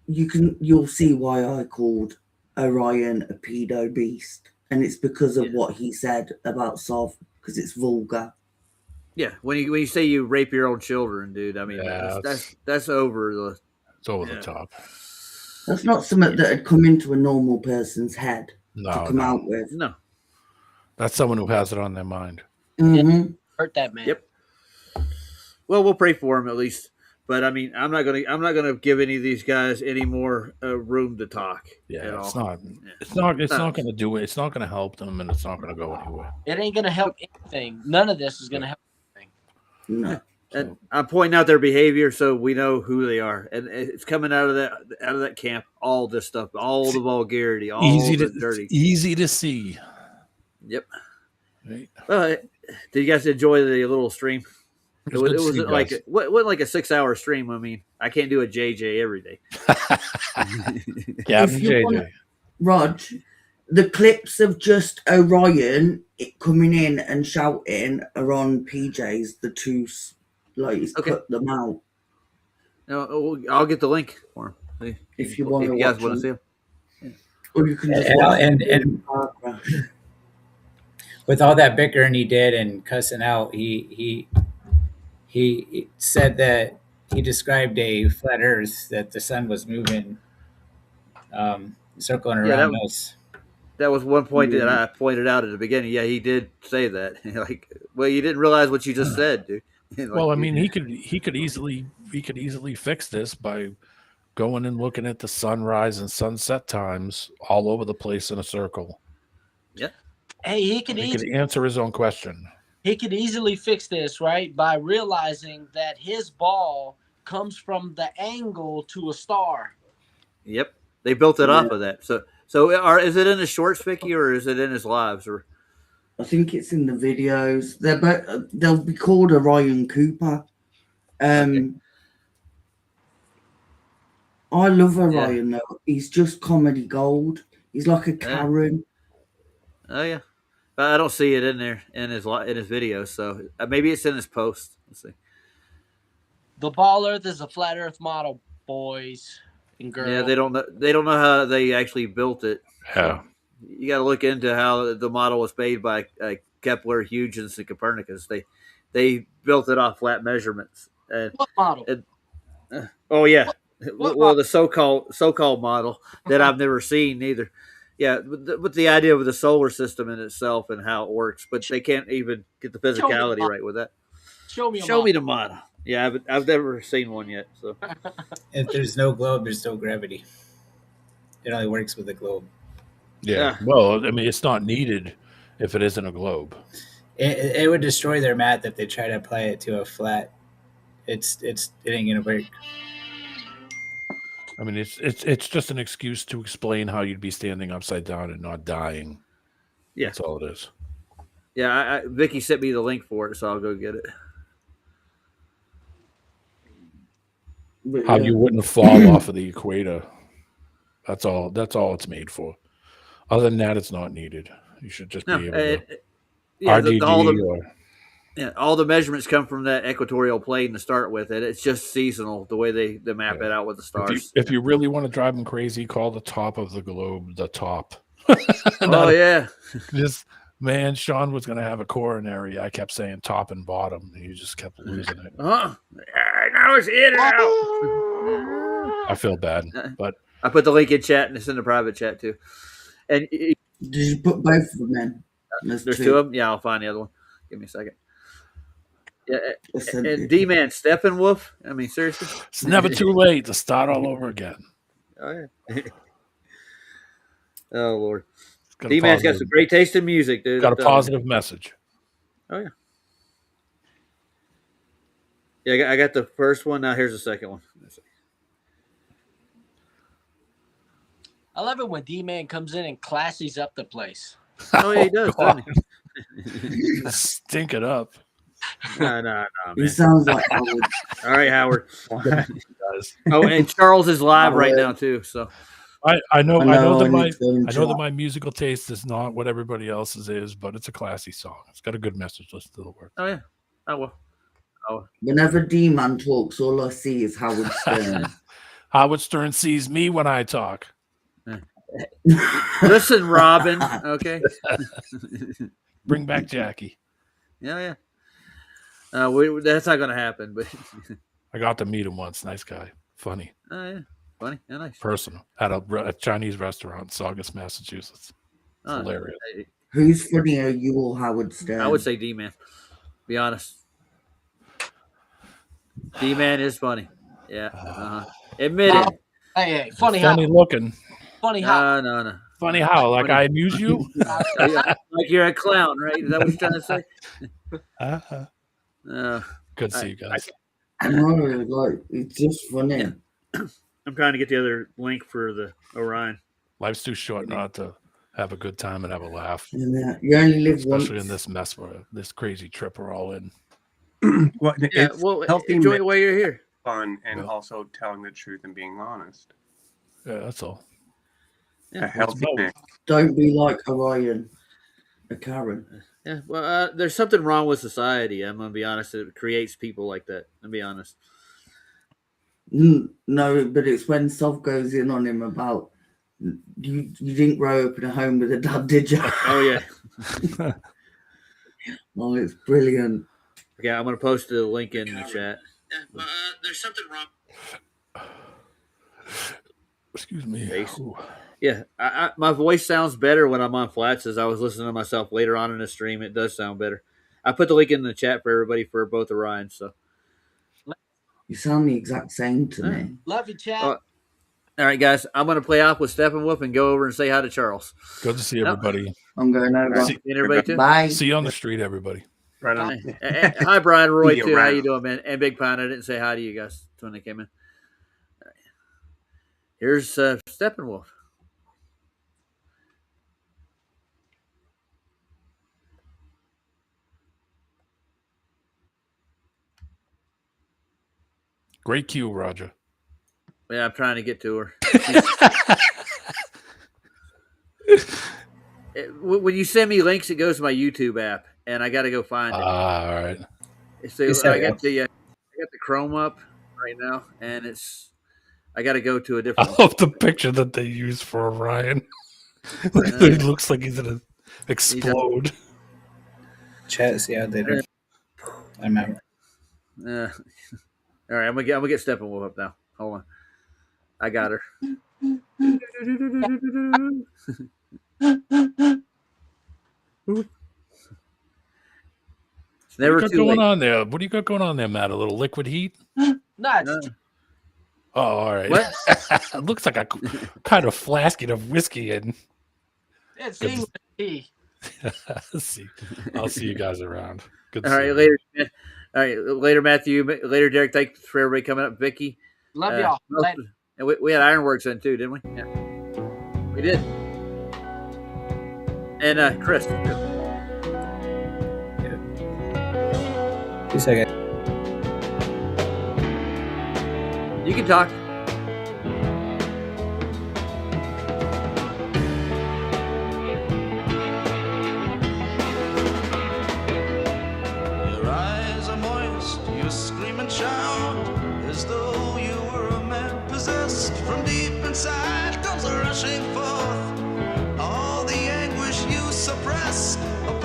you'll see why I called Orion a pedo beast, and it's because of what he said about Sov, because it's vulgar. Yeah, when you say you rape your own children, dude, I mean Yeah, that's over the. It's over the top. That's not something that had come into a normal person's head No, to come out with. No. That's someone who has it on their mind. Mhm. Hurt that man. Yep. Well, we'll pray for him at least. But I mean, I'm not gonna give any of these guys any more room to talk. Yeah, at it's all. not. It's not going to do it. It's not going to help them, and it's not going to go anywhere. It ain't gonna help anything. None of this is gonna help anything. No. And I'm pointing out their behavior so we know who they are, and it's coming out of that camp. All this stuff, all the vulgarity, all the dirty. Easy to see. Yep. Right. Did you guys enjoy the little stream? It good to was see, like guys. it wasn't like a 6-hour stream. I mean, I can't do a JJ every day. Yeah, If you JJ. want- Rog, the clips of just Orion coming in and shouting are on PJ's. The two, he's cut them out. No, I'll get the link for him. If you want to guys watch want to see them. him. Or you can just And- watch and- it and- in the background. With all that bickering he did and cussing out, he said that he described a flat Earth, that the sun was moving, circling Yeah, around us. That was one point that I pointed out at the beginning. Yeah, he did say that. Like, well, you didn't realize what you just said, dude. Like, Well, I mean, he could easily fix this by going and looking at the sunrise and sunset times all over the place in a circle. Yeah. Hey, he could He could easily answer his own question. fix this, right? By realizing that his ball comes from the angle to a star. Yep, they built it off of that. So is it in his shorts, Vicky, or is it in his lives? Or I think it's in the videos. They'll be called Orion Cooper. I love Orion though. He's just comedy gold. He's like a Karen. Oh yeah, but I don't see it in there in his videos. So maybe it's in his post. Let's see. The ball Earth is a flat Earth model, boys and girls. Yeah, they don't know how they actually built it. Yeah. You got to look into how the model was made by Kepler, Huygens, and Copernicus. They built it off flat measurements. What model? Oh yeah, What well the so-called model that I've never seen either. Yeah, but the idea of the solar system in itself and how it works, but they can't even get the physicality right with that. Show me the model. Yeah, I've never seen one yet. So If there's no globe, there's no gravity. It only works with a globe. Yeah. Well, I mean, it's not needed if it isn't a globe. It would destroy their math if they try to apply it to a flat. It ain't gonna work. I mean, it's just an excuse to explain how you'd be standing upside down and not dying. Yeah. That's all it is. yeah, Vicky sent me the link for it, so I'll go get it. How you wouldn't fall off of the equator. That's all it's made for. Other than that, it's not needed. You should just be able to RDD all the measurements come from that equatorial plane to start with, and it's just seasonal the way they map it out with the stars. If you really want to drive them crazy, call the top of the globe the top. Oh yeah, just Man, Sean was going to have a coronary. I kept saying top and bottom. He just kept losing it. Now it's in and out. I feel bad, but I put the link in chat and it's in the private chat too. And did you put both of them in? There's two of them. Yeah, I'll find the other one. Give me a second. Yeah, and D-Man Steppenwolf. I mean, seriously, it's never too late to start all over again. Oh yeah. Oh Lord. D-Man's got some great taste in music, dude. Got a positive message. Oh yeah. Yeah, I got the first one. Now here's the second one. I love it when D-Man comes in and classies up the place. Oh yeah, he does, doesn't he? Stink it up. No, man. He sounds like Howard. All right, Howard. Oh, and Charles is live right now too. So I know that my musical taste is not what everybody else's is, but it's a classy song. It's got a good message. Listen to the words. Oh yeah. Oh well. Oh. Whenever D-Man talks, all I see is Howard Stern. Howard Stern sees me when I talk. Listen, Robin. Okay. Bring back Jackie. Yeah. That's not going to happen. But I got to meet him once. Nice guy. Funny. Oh yeah. Funny. Yeah, nice. Personal. At a Chinese restaurant in Saugus, Massachusetts. It's hilarious. Who's funnier, you or Howard Stern? I would say D-Man. Be honest. D-Man is funny. Yeah. Admit it. Hey, funny how. Looking. Funny how. No. Funny how? Like I amuse you? Like you're a clown, right? Is that what you're trying to say? Good to see you guys. No, like it's just funny. Yeah. I'm trying to get the other link for the Orion. Life's too short not to have a good time and have a laugh. Yeah, you only live especially once. In this mess, this crazy trip we're all in. Well, healthy enjoy it while you're here. Fun and also telling the truth and being honest. Yeah, that's all. A healthy mix. Don't be like Orion, a Karen. Yeah, well, there's something wrong with society. I'm gonna be honest. It creates people like that. I'll be honest. No, but it's when Sov goes in on him about you didn't grow up in a home with a dad, did you? Oh yeah. Oh, it's brilliant. Okay, I'm gonna post the link in the chat. Yeah, there's something wrong. Excuse me. Yeah, my voice sounds better when I'm on flats. As I was listening to myself later on in the stream, it does sound better. I put the link in the chat for everybody for both Orions. So you sound the exact same to me. Love you, chat. All right, guys, I'm going to play off with Steppenwolf and go over and say hi to Charles. Good to see everybody. I'm going over. See everybody too. Bye. See you on the street, everybody. Right on. Hi, Brian Roy too. How you doing, man? And Big Pine. I didn't say hi to you guys when they came in. All right. Here's Steppenwolf. Great cue, Roger. Yeah, I'm trying to get to her. When you send me links, it goes to my YouTube app, and I got to go find it. All right. So I got the Chrome up right now, and I got to go to a different. I love the picture that they use for Orion. It looks like he's gonna explode. Chess, yeah, they do. I remember. All right, I'm gonna get Steppenwolf up now. Hold on, I got her. It's never what too late. On there? What do you got going on there, Matt? A little liquid heat? No. Oh, all right. What? It looks like a kind of flasket of whiskey and. It's English tea. I'll see you guys around. Good. All right, later. All right, later, Matthew. Later, Derek. Thanks for everybody coming up. Vicky. Love y'all. And we had Ironworks in too, didn't we? Yeah, we did. And Chris. Yeah. 2 seconds. You can talk. Your eyes are moist, you scream and shout as though you were a man possessed. From deep inside comes a rushing forth all the anguish you suppressed. A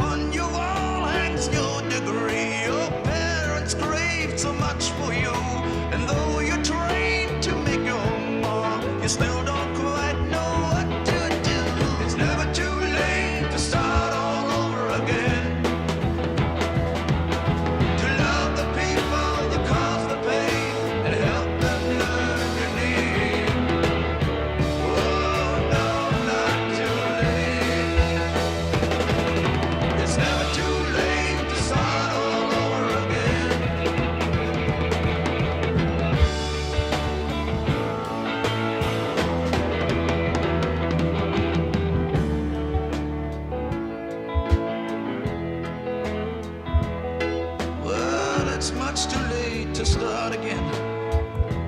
start again,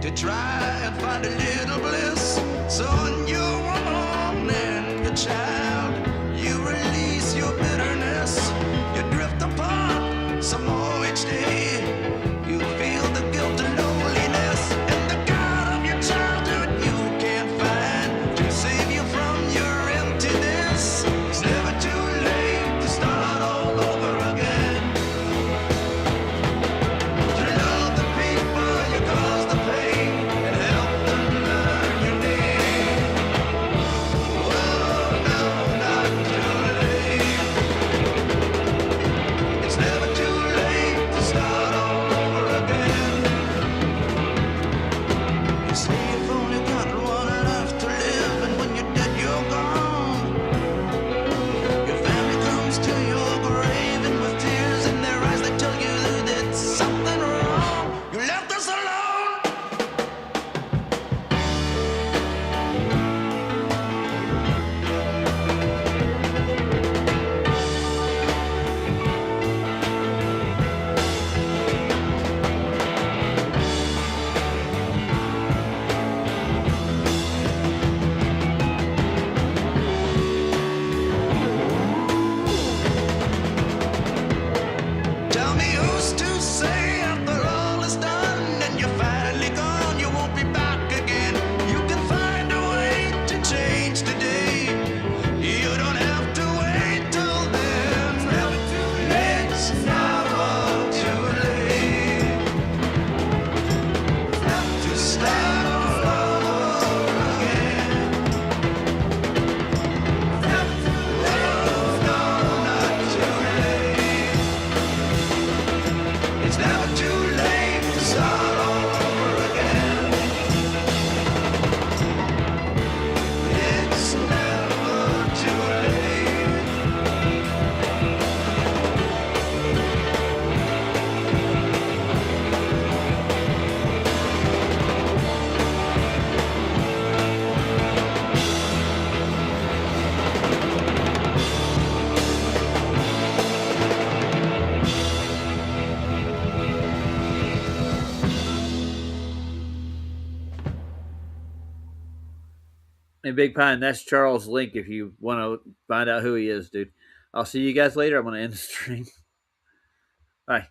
to try and find a little bliss. So on your woman and your child, you release your bitterness. You drift apart some more each day. You feel the guilt and loneliness, and the God of your childhood you can't find to save you from your emptiness. It's never too late to start all over again. To love the people you cause the pain and help them learn your name. Oh, no, not too late. It's never too late to start all over again. You say you've only got one life to live, and when you're dead, you're gone. Your family comes to your grave, and with tears in their eyes, they tell you that it's something wrong. You left us alone. Tell me who's to say after all is done and you're finally gone, you won't be back again. You can find a way to change today. You don't have to wait till then. It's never too late. It's never too late. It's never to start all over again. It's never too late. No, not too late. It's never too late to start all over again. It's never too late. And Big Pine, that's Charles Link if you want to find out who he is, dude. I'll see you guys later. I'm going to end the stream. Bye.